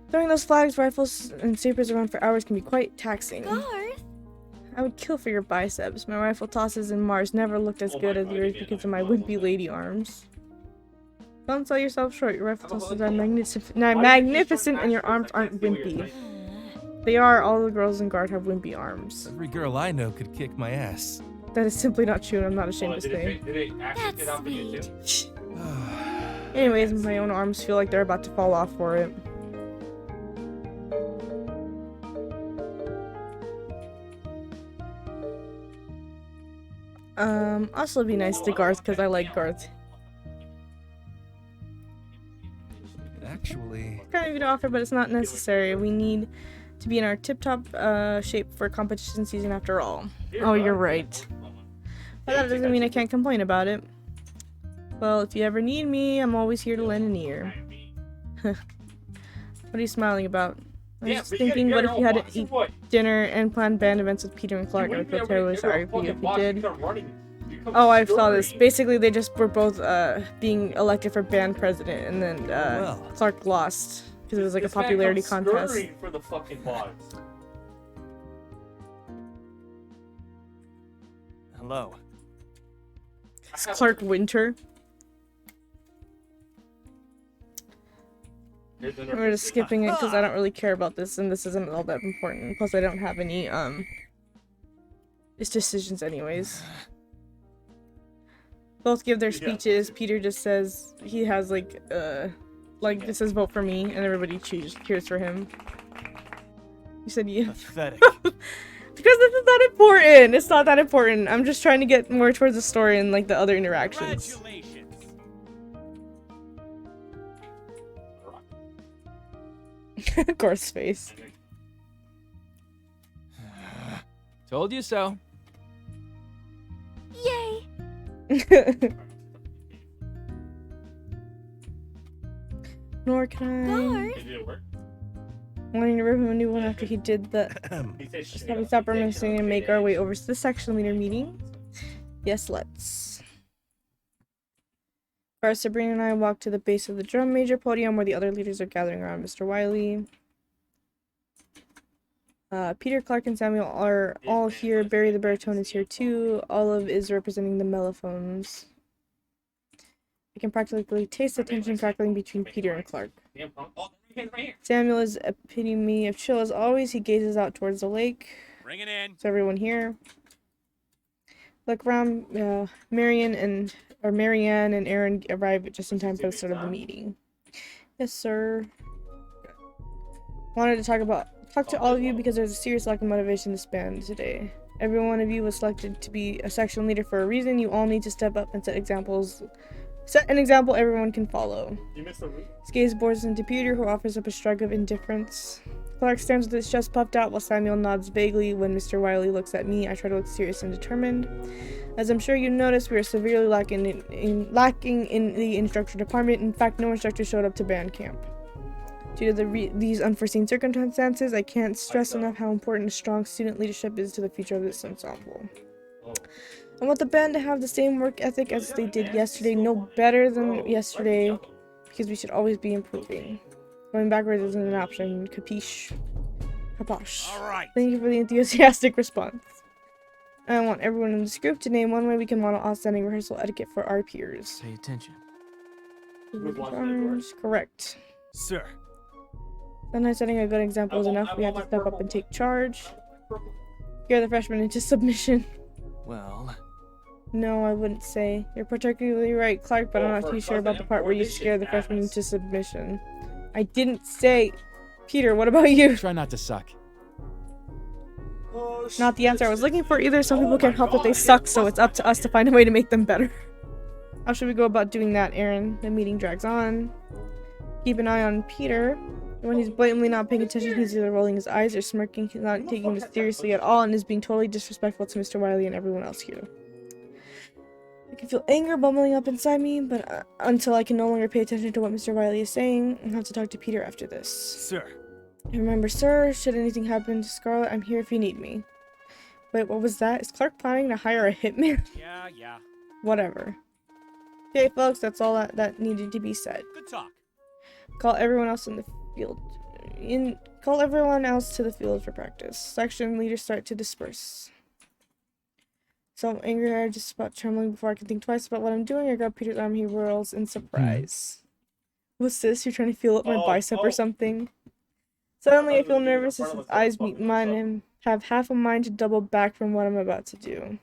Throwing those flags, rifles, and sabers around for hours can be quite taxing. Garth? I would kill for your biceps. My rifle tosses in Mars never looked as good as yours because of my wimpy lady arms. Don't sell yourself short. Your rifle tosses are magnificent and your arms aren't wimpy. They are. All the girls in Guard have wimpy arms. Every girl I know could kick my ass. That is simply not true, and I'm not ashamed to say. That's sweet. Anyways, my own arms feel like they're about to fall off for it. Also be nice to Garth, because I like Garth. Actually... Kind of you to offer, but it's not necessary. We need to be in our tip-top shape for competition season after all. Oh, you're right. But that doesn't mean I can't complain about it. Well, if you ever need me, I'm always here to lend an ear. What are you smiling about? I was just thinking, what if you had to eat dinner and plan band events with Peter and Clark? I would feel terribly sorry for you if you did. Oh, I saw this. Basically, they just were both being elected for band president, and then Clark lost because it was like a popularity contest. For the fucking bots. Hello. It's Clark Winter. We're just skipping it because I don't really care about this, and this isn't all that important. Plus, I don't have any, it's decisions anyways. Both give their speeches. Peter just says he has, like, this says vote for me, and everybody cheers for him. You said yeah. Pathetic. Because this is not important. It's not that important. I'm just trying to get more towards the story and, like, the other interactions. Garth's face. Told you so. Yay! Nor can I. Wanting to rip him a new one after he did the. Have we stop reminiscing and make our way over to the section leader meeting? Yes, let's. First, Sabrina and I walk to the base of the drum major podium where the other leaders are gathering around Mr. Wiley. Peter, Clark, and Samuel are all here. Barry the baritone is here too. Olive is representing the mellophones. I can practically taste the tension crackling between Peter and Clark. Samuel is epitome of chill as always. He gazes out towards the lake. Bring it in. So everyone here. Look around. Marianne and Aaron arrive just in time for the start of the meeting. Yes, sir. Wanted to talk to all of you because there's a serious lack of motivation to band today. Every one of you was selected to be a section leader for a reason. You all need to step up and set an example everyone can follow. Skates boards into Peter, who offers up a shrug of indifference. Clark stands with his chest puffed out while Samuel nods vaguely. When Mr. Wiley looks at me, I try to look serious and determined. As I'm sure you noticed, we are severely lacking in the instructor department. In fact, no instructor showed up to band camp. Due to these unforeseen circumstances, I can't stress enough how important strong student leadership is to the future of this ensemble. I want the band to have the same work ethic as they did yesterday, no better than yesterday, because we should always be improving. Going backwards isn't an option, capiche? Caposh. All right. Thank you for the enthusiastic response. I want everyone in this group to name one way we can model outstanding rehearsal etiquette for our peers. Pay attention. Correct. Sir. Sometimes setting a good example is enough. We have to step up and take charge. Scare the freshmen into submission. Well... No, I wouldn't say. You're particularly right, Clark, but I'm not too sure about the part where you scare the freshmen into submission. I didn't say... Peter, what about you? Try not to suck. Not the answer I was looking for either. Some people can't help that they suck, so it's up to us to find a way to make them better. How should we go about doing that, Aaron? The meeting drags on. Keep an eye on Peter. When he's blatantly not paying attention, he's either rolling his eyes or smirking. He's not taking this seriously at all and is being totally disrespectful to Mr. Wiley and everyone else here. I can feel anger bubbling up inside me, but until I can no longer pay attention to what Mr. Wiley is saying, I'll have to talk to Peter after this. Sir. And remember, sir, should anything happen to Scarlet, I'm here if you need me. Wait, what was that? Is Clark planning to hire a hitman? Yeah. Whatever. Okay, folks, that's all that needed to be said. Good talk. Call everyone else in the field. Call everyone else to the field for practice. Section leaders start to disperse. So I'm angry, I'm just about trembling before I can think twice about what I'm doing. I grab Peter's arm, he whirls in surprise. What's this? You're trying to feel up my bicep or something? Suddenly I feel nervous as his eyes meet mine and have half a mind to double back from what I'm about to do.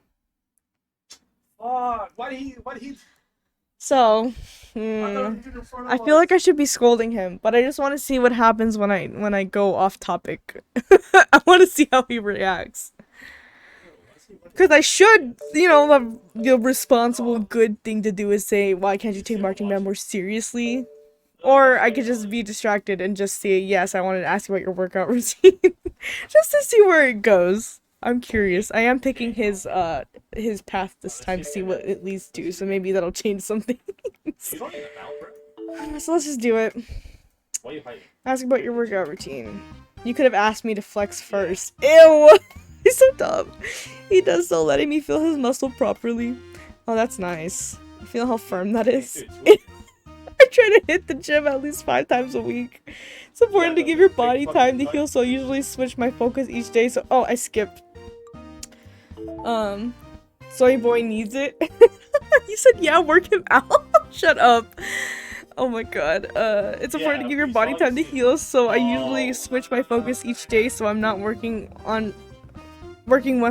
Why did he... So, I feel like I should be scolding him, but I just want to see what happens when I go off topic. I want to see how he reacts. Because I should, the responsible good thing to do is say, why can't you take marching band more seriously? Or I could just be distracted and just say, yes, I wanted to ask you about your workout routine. Just to see where it goes. I'm curious. I am picking his path this time to see what it leads to, so maybe that'll change something. So let's just do it. Ask about your workout routine. You could have asked me to flex first. Ew! He's so dumb. He does so, letting me feel his muscle properly. Oh, that's nice. Feel how firm that is. I try to hit the gym at least 5 times a week. It's important to give your body time to heal, so I usually switch my focus each day. So, oh, I skipped. Soy boy needs it. You said, yeah, work him out. Shut up. Oh my god. It's important to give your body time to heal, so I usually switch my focus each day so I'm not working one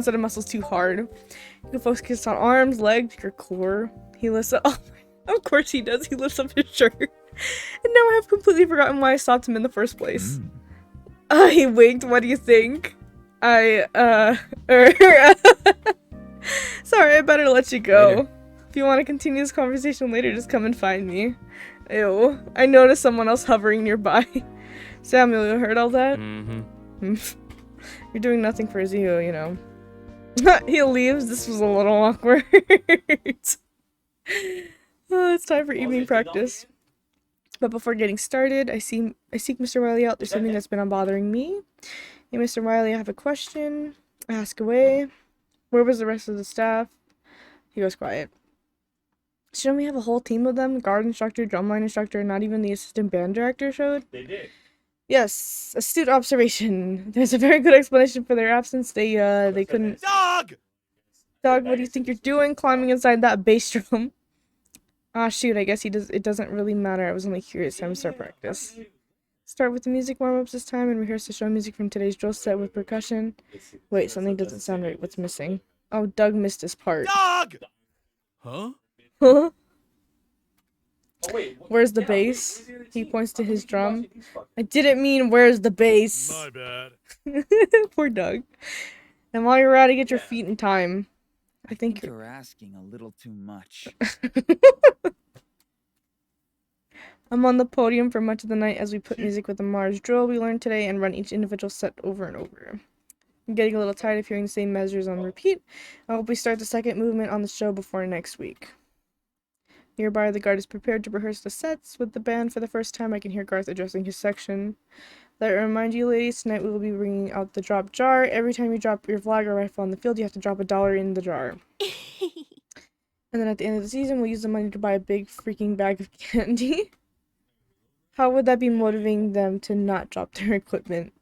set of muscles too hard. You can focus on arms, legs, your core. He lifts up. Oh, of course he does. He lifts up his shirt. And now I have completely forgotten why I stopped him in the first place. He winked. What do you think? Sorry, I better let you go. Later. If you want to continue this conversation later, just come and find me. Ew. I noticed someone else hovering nearby. Samuel, you heard all that? Mm-hmm. You're doing nothing for Zio, you know. He leaves. This was a little awkward. Oh, it's time for evening practice. But before getting started, I seek Mr. Wiley out. There's something that's been bothering me. Hey, Mr. Wiley, I have a question. Ask away. Where was the rest of the staff? He goes quiet. Shouldn't we have a whole team of them? Guard instructor, drumline instructor, not even the assistant band director showed? They did. Yes, astute observation. There's a very good explanation for their absence. They couldn't... Dog! Dog, what do you think you're doing climbing inside that bass drum? Ah, shoot, I guess it doesn't really matter. I was only curious. Time to start practice. Start with the music warm-ups this time and rehearse the show music from today's drill set with percussion. Wait, something doesn't sound right. What's missing? Oh, Doug missed his part. Dog! Huh? Huh? Oh, wait, Where's the bass? He points to his drum. I didn't mean where's the bass. My bad. Poor Doug. And while you're at it, get your feet in time. I think you're asking a little too much. I'm on the podium for much of the night as we put music with the Mars drill we learned today and run each individual set over and over. I'm getting a little tired of hearing the same measures on repeat. I hope we start the second movement on the show before next week. Nearby, the guard is prepared to rehearse the sets with the band for the first time. I can hear Garth addressing his section. Let me remind you, ladies, tonight we will be bringing out the drop jar. Every time you drop your flag or rifle on the field, you have to drop $1 in the jar. And then at the end of the season, we'll use the money to buy a big freaking bag of candy. How would that be motivating them to not drop their equipment?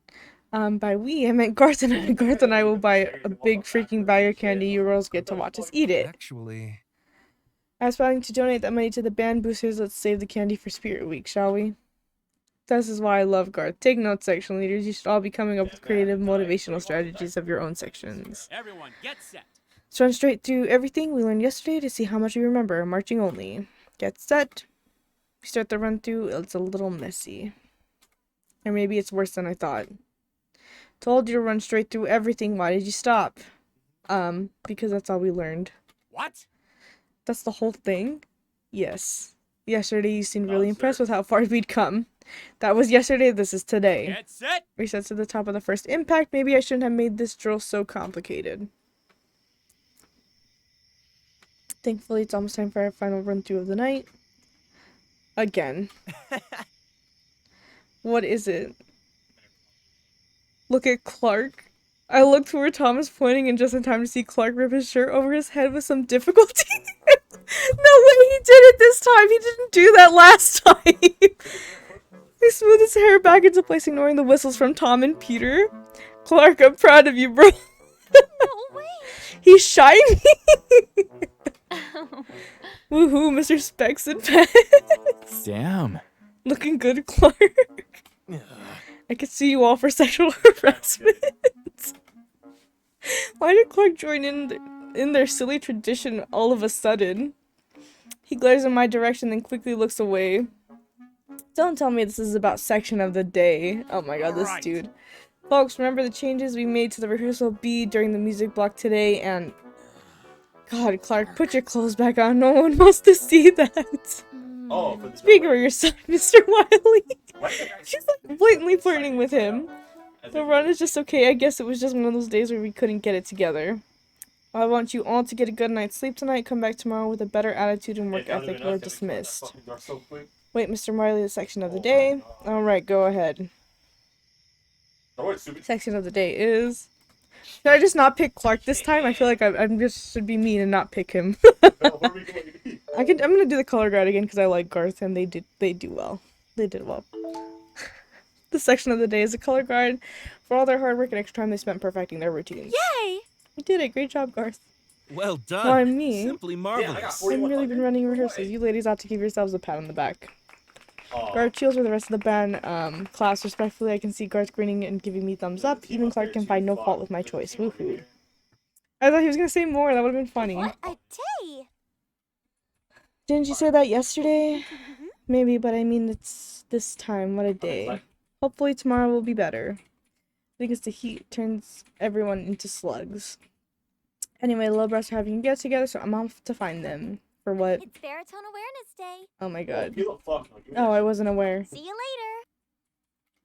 By we, I meant Garth and I. Garth and I will buy a big freaking bag of candy. You girls get to watch us eat it. Actually, I was planning to donate that money to the band boosters. Let's save the candy for Spirit Week, shall we? This is why I love Garth. Take notes, section leaders. You should all be coming up with creative, motivational strategies of your own sections. Everyone, get set. Let's run straight through everything we learned yesterday to see how much we remember. Marching only. Get set. We start the run through. It's a little messy. Or maybe it's worse than I thought. Told you to run straight through everything. Why did you stop? Because that's all we learned. What? That's the whole thing? Yes. Yesterday you seemed really impressed with how far we'd come. That was yesterday, this is today. Get set. Resets to the top of the first impact. Maybe I shouldn't have made this drill so complicated. Thankfully, it's almost time for our final run through of the night. Again. What is it? Look at Clark. I looked toward Thomas pointing and just in time to see Clark rip his shirt over his head with some difficulty. No way he did it this time. He didn't do that last time. He smoothed his hair back into place, ignoring the whistles from Tom and Peter. Clark, I'm proud of you, bro. No way. He's shiny. Woohoo, Mr. Specs and Pets. Damn. Looking good, Clark. I could see you all for sexual harassment. Why did Clark join in their silly tradition all of a sudden? He glares in my direction, then quickly looks away. Don't tell me this is about section of the day. Oh my god, this dude. Folks, remember the changes we made to the rehearsal B during the music block today, and... God, Clark, put your clothes back on. No one wants to see that. Oh, Speak for yourself, Mr. Wiley. She's like blatantly flirting with him. The run is just okay. I guess it was just one of those days where we couldn't get it together. I want you all to get a good night's sleep tonight. Come back tomorrow with a better attitude and work ethic, or dismissed. Wait, Mr. Wiley, the section of the day. Alright, go ahead. Section of the day is... Should I just not pick Clark this time? I feel like I just should be mean and not pick him. I'm gonna do the color guard again because I like Garth and they do well. They did well. The section of the day is a color guard for all their hard work and extra time they spent perfecting their routines. Yay! You did it. Great job, Garth. Well done. Why me? Simply marvelous. I've really been running rehearsals. You ladies ought to give yourselves a pat on the back. Garth cheers with the rest of the band. Class, respectfully, I can see Garth grinning and giving me thumbs up. Even Clark can find no fault with my choice. Woohoo. I thought he was gonna say more. That would have been funny. What a day! Didn't you say that yesterday? Maybe, but I mean it's this time. What a day. Hopefully tomorrow will be better. Because the heat turns everyone into slugs. Anyway, the little brothers are having a get together, so I'm off to find them. For what? It's Baritone Awareness Day. Oh my god. Oh, I wasn't aware. See you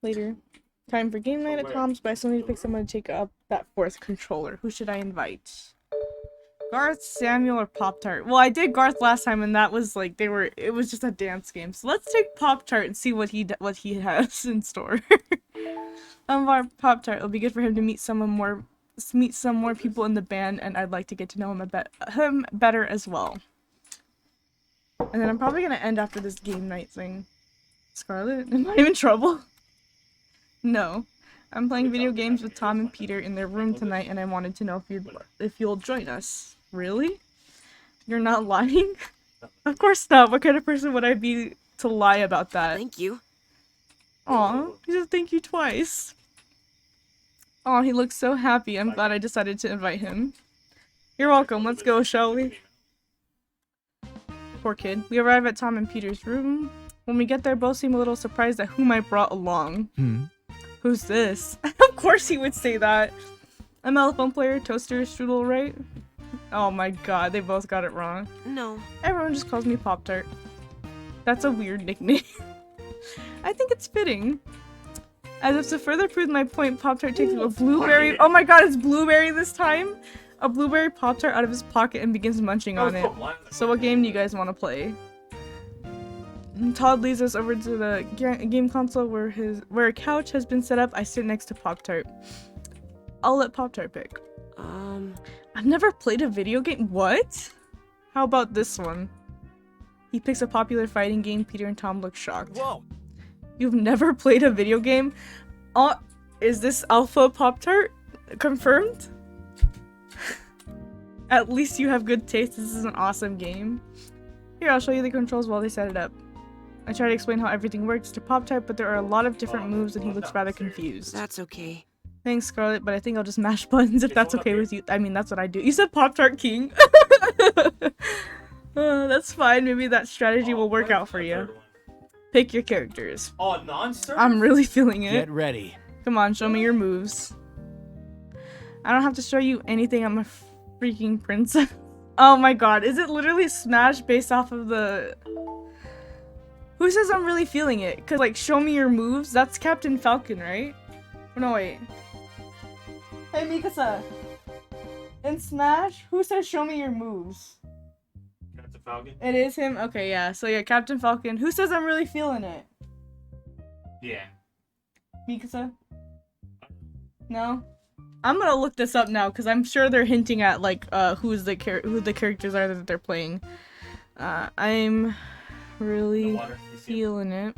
later. Later. Time for game night at Tom's, but I still need to pick someone to take up that fourth controller. Who should I invite? Garth, Samuel, or Pop-Tart? Well, I did Garth last time, and that was like it was just a dance game. So let's take Pop-Tart and see what he has in store. Our Pop-Tart. It'll be good for him to meet some more people in the band, and I'd like to get to know him better as well. And then I'm probably gonna end after this game night thing. Scarlet, am I in trouble? No. I'm playing video games with Tom and Peter in their room tonight, and I wanted to know if you'll join us. Really? You're not lying? Of course not. What kind of person would I be to lie about that? Thank you. Aw, he said thank you twice. Aw, he looks so happy. I'm glad I decided to invite him. You're welcome. Let's go, shall we? Poor kid. We arrive at Tom and Peter's room. When we get there, both seem a little surprised at whom I brought along. Who's this? Of course he would say that. I'm Elephone Player, Toaster, Strudel, right? Oh my god, they both got it wrong. No. Everyone just calls me Pop-Tart. That's a weird nickname. I think it's fitting. As if to further prove my point, Pop-Tart takes a blueberry— oh my god, it's blueberry this time? A blueberry Pop-Tart out of his pocket and begins munching on it. So what game do you guys want to play? Todd leads us over to the game console where a couch has been set up. I sit next to Pop-Tart. I'll let Pop-Tart pick. I've never played a video game. What? How about this one? He picks a popular fighting game. Peter and Tom look shocked. Whoa! You've never played a video game? Is this Alpha Pop-Tart? Confirmed? At least you have good taste. This is an awesome game. Here, I'll show you the controls while they set it up. I try to explain how everything works to Pop-Tart, but there are a lot of different moves and he looks rather confused. That's okay. Thanks, Scarlet, but I think I'll just mash buttons if that's okay with you. I mean, that's what I do. You said Pop-Tart King. That's fine. Maybe that strategy will work out for you. Pick your characters. Oh, non-sir? I'm really feeling it. Get ready. Come on, show me your moves. I don't have to show you anything. I'm a freaking princess. Oh my god, is it literally Smash based off of the... Who says I'm really feeling it? Cause like, show me your moves? That's Captain Falcon, right? No, wait. Hey, Mikasa. In Smash, who says show me your moves? Captain Falcon? It is him? Okay, yeah. So yeah, Captain Falcon. Who says I'm really feeling it? Yeah. Mikasa? No? I'm gonna look this up now because I'm sure they're hinting at like who the characters are that they're playing. I'm really feeling it.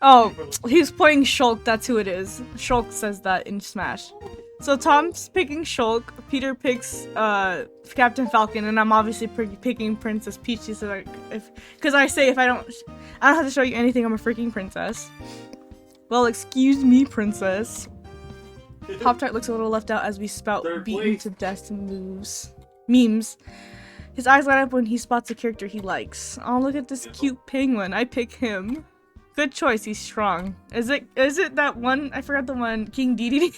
Oh, he's playing Shulk, that's who it is. Shulk says that in Smash. So Tom's picking Shulk, Peter picks Captain Falcon, and I'm obviously picking Princess Peach. He said, because I say if I don't have to show you anything, I'm a freaking princess. Well, excuse me, princess. Pop-Tart looks a little left out as we spout beaten to death memes. His eyes light up when he spots a character he likes. Oh, look at this cute penguin. I pick him. Good choice, he's strong. Is it that one? I forgot the one. King Dedede.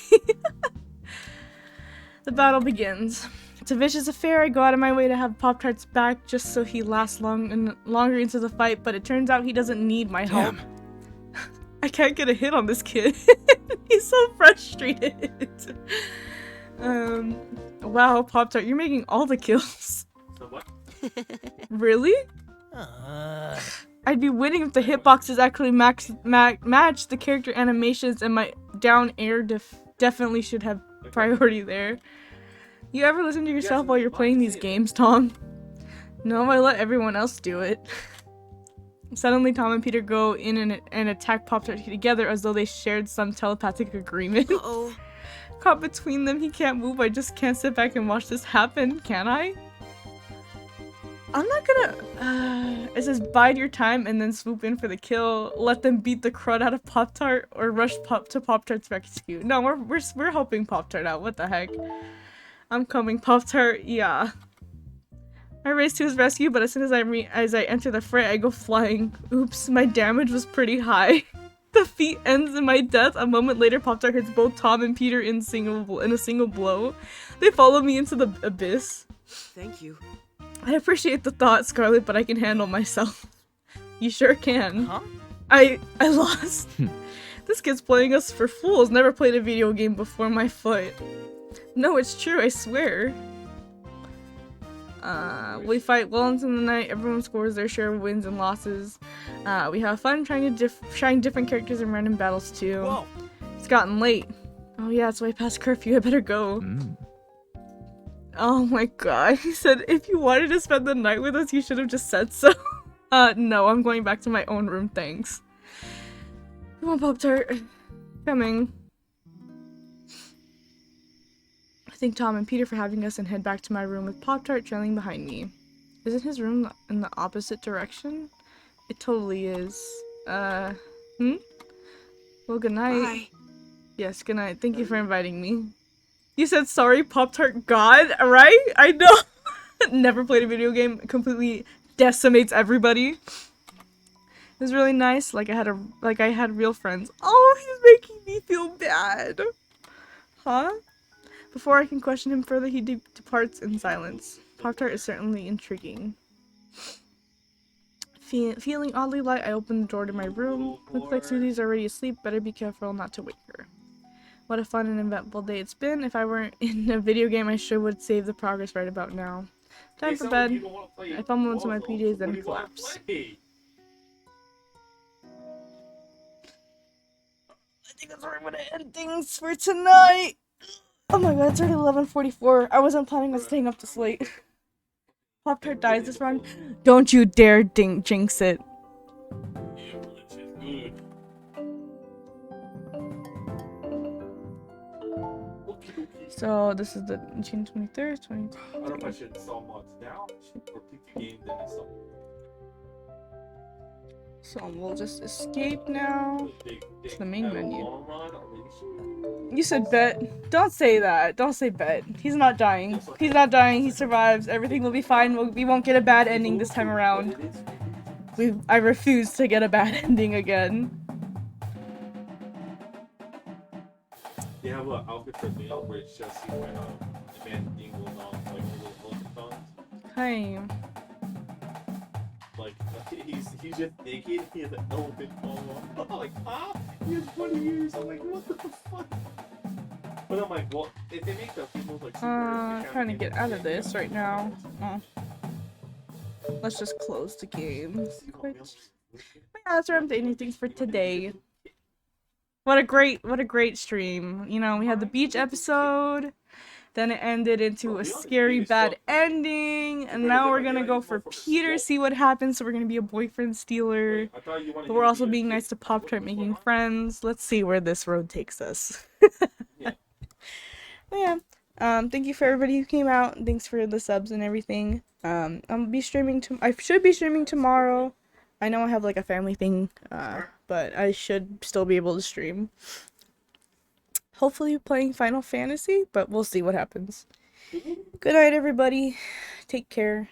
The battle begins. It's a vicious affair. I go out of my way to have Pop-Tart's back just so he lasts longer into the fight, but it turns out he doesn't need my help. I can't get a hit on this kid. He's so frustrated. Wow, Pop-Tart, you're making all the kills. So what? Really? I'd be winning if the hitboxes actually match the character animations, and my down air definitely should have priority there. You ever listen to yourself while you're playing these games, Tom? No, I let everyone else do it. Suddenly, Tom and Peter go in and attack Pop-Tart together as though they shared some telepathic agreement. Uh-oh. caught between them. He can't move. I just can't sit back and watch this happen, can I? I'm not gonna, it says bide your time and then swoop in for the kill. Let them beat the crud out of Pop-Tart or rush to Pop-Tart's rescue. No, we're helping Pop-Tart out. What the heck? I'm coming, Pop-Tart. Yeah. I race to his rescue, but as soon as I enter the fray, I go flying. Oops, my damage was pretty high. The feat ends in my death. A moment later, Pop-Tart hits both Tom and Peter in a single blow. They follow me into the abyss. Thank you. I appreciate the thought, Scarlet, but I can handle myself. You sure can. Huh? I lost. This kid's playing us for fools. Never played a video game before my foot. No, it's true, I swear. We fight well into the night. Everyone scores their share of wins and losses. We have fun trying different characters in random battles too. Whoa. It's gotten late. Oh yeah, it's way past curfew. I better go. Oh my god. He said if you wanted to spend the night with us, you should have just said so. No, I'm going back to my own room, thanks. Come on, Pop-Tart. Coming. Thank Tom and Peter for having us and head back to my room with Pop-Tart trailing behind me. Isn't his room in the opposite direction? It totally is. Well, good night. Bye. Yes, good night. Thank you for inviting me. You said sorry, Pop-Tart God, right? I know. Never played a video game. Completely decimates everybody. It was really nice. Like I had real friends. Oh, he's making me feel bad. Huh? Before I can question him further, he departs in silence. Pop-Tart is certainly intriguing. Feeling oddly light, I open the door to my room. Looks like Susie's already asleep. Better be careful not to wake her. What a fun and eventful day it's been. If I weren't in a video game, I sure would save the progress right about now. Time for bed. I fumble into my PJs, then collapse. I think that's where I'm gonna end things for tonight. Oh my god, it's already 11:44. I wasn't planning on staying up this late. Pop-Tart dies this run. Don't you dare jinx it. So this is the June 23rd, 22nd. I don't know if I should sell mods now or pick the game then sell. So we'll just escape now to the main menu. You said bet. Don't say that. Don't say bet. He's not dying. He's not dying. He survives. Everything will be fine. We won't get a bad ending this time around. I refuse to get a bad ending again. They have an outfit for Leon where it's just when the man thing will not like little ultrasounds. Hey. Like he's just naked. He has an elephant on. I'm like, he has 20 years. I'm like, what the fuck? But I'm like, well, if they make the people like trying to get out of this right now. Let's just close the game. Quit. Yeah, that's where I'm doing things for today. What a great stream. You know, we had the beach episode, then it ended into a scary bad ending, and now we're gonna go for Peter, see what happens. So we're gonna be a boyfriend stealer, but we're also being nice to Pop-Tart, making friends. Let's see where this road takes us. Yeah. Thank you for everybody who came out, and thanks for the subs and everything. I'll be streaming I should be streaming tomorrow. I know I have like a family thing, but I should still be able to stream. Hopefully playing Final Fantasy, but we'll see what happens. Good night, everybody. Take care.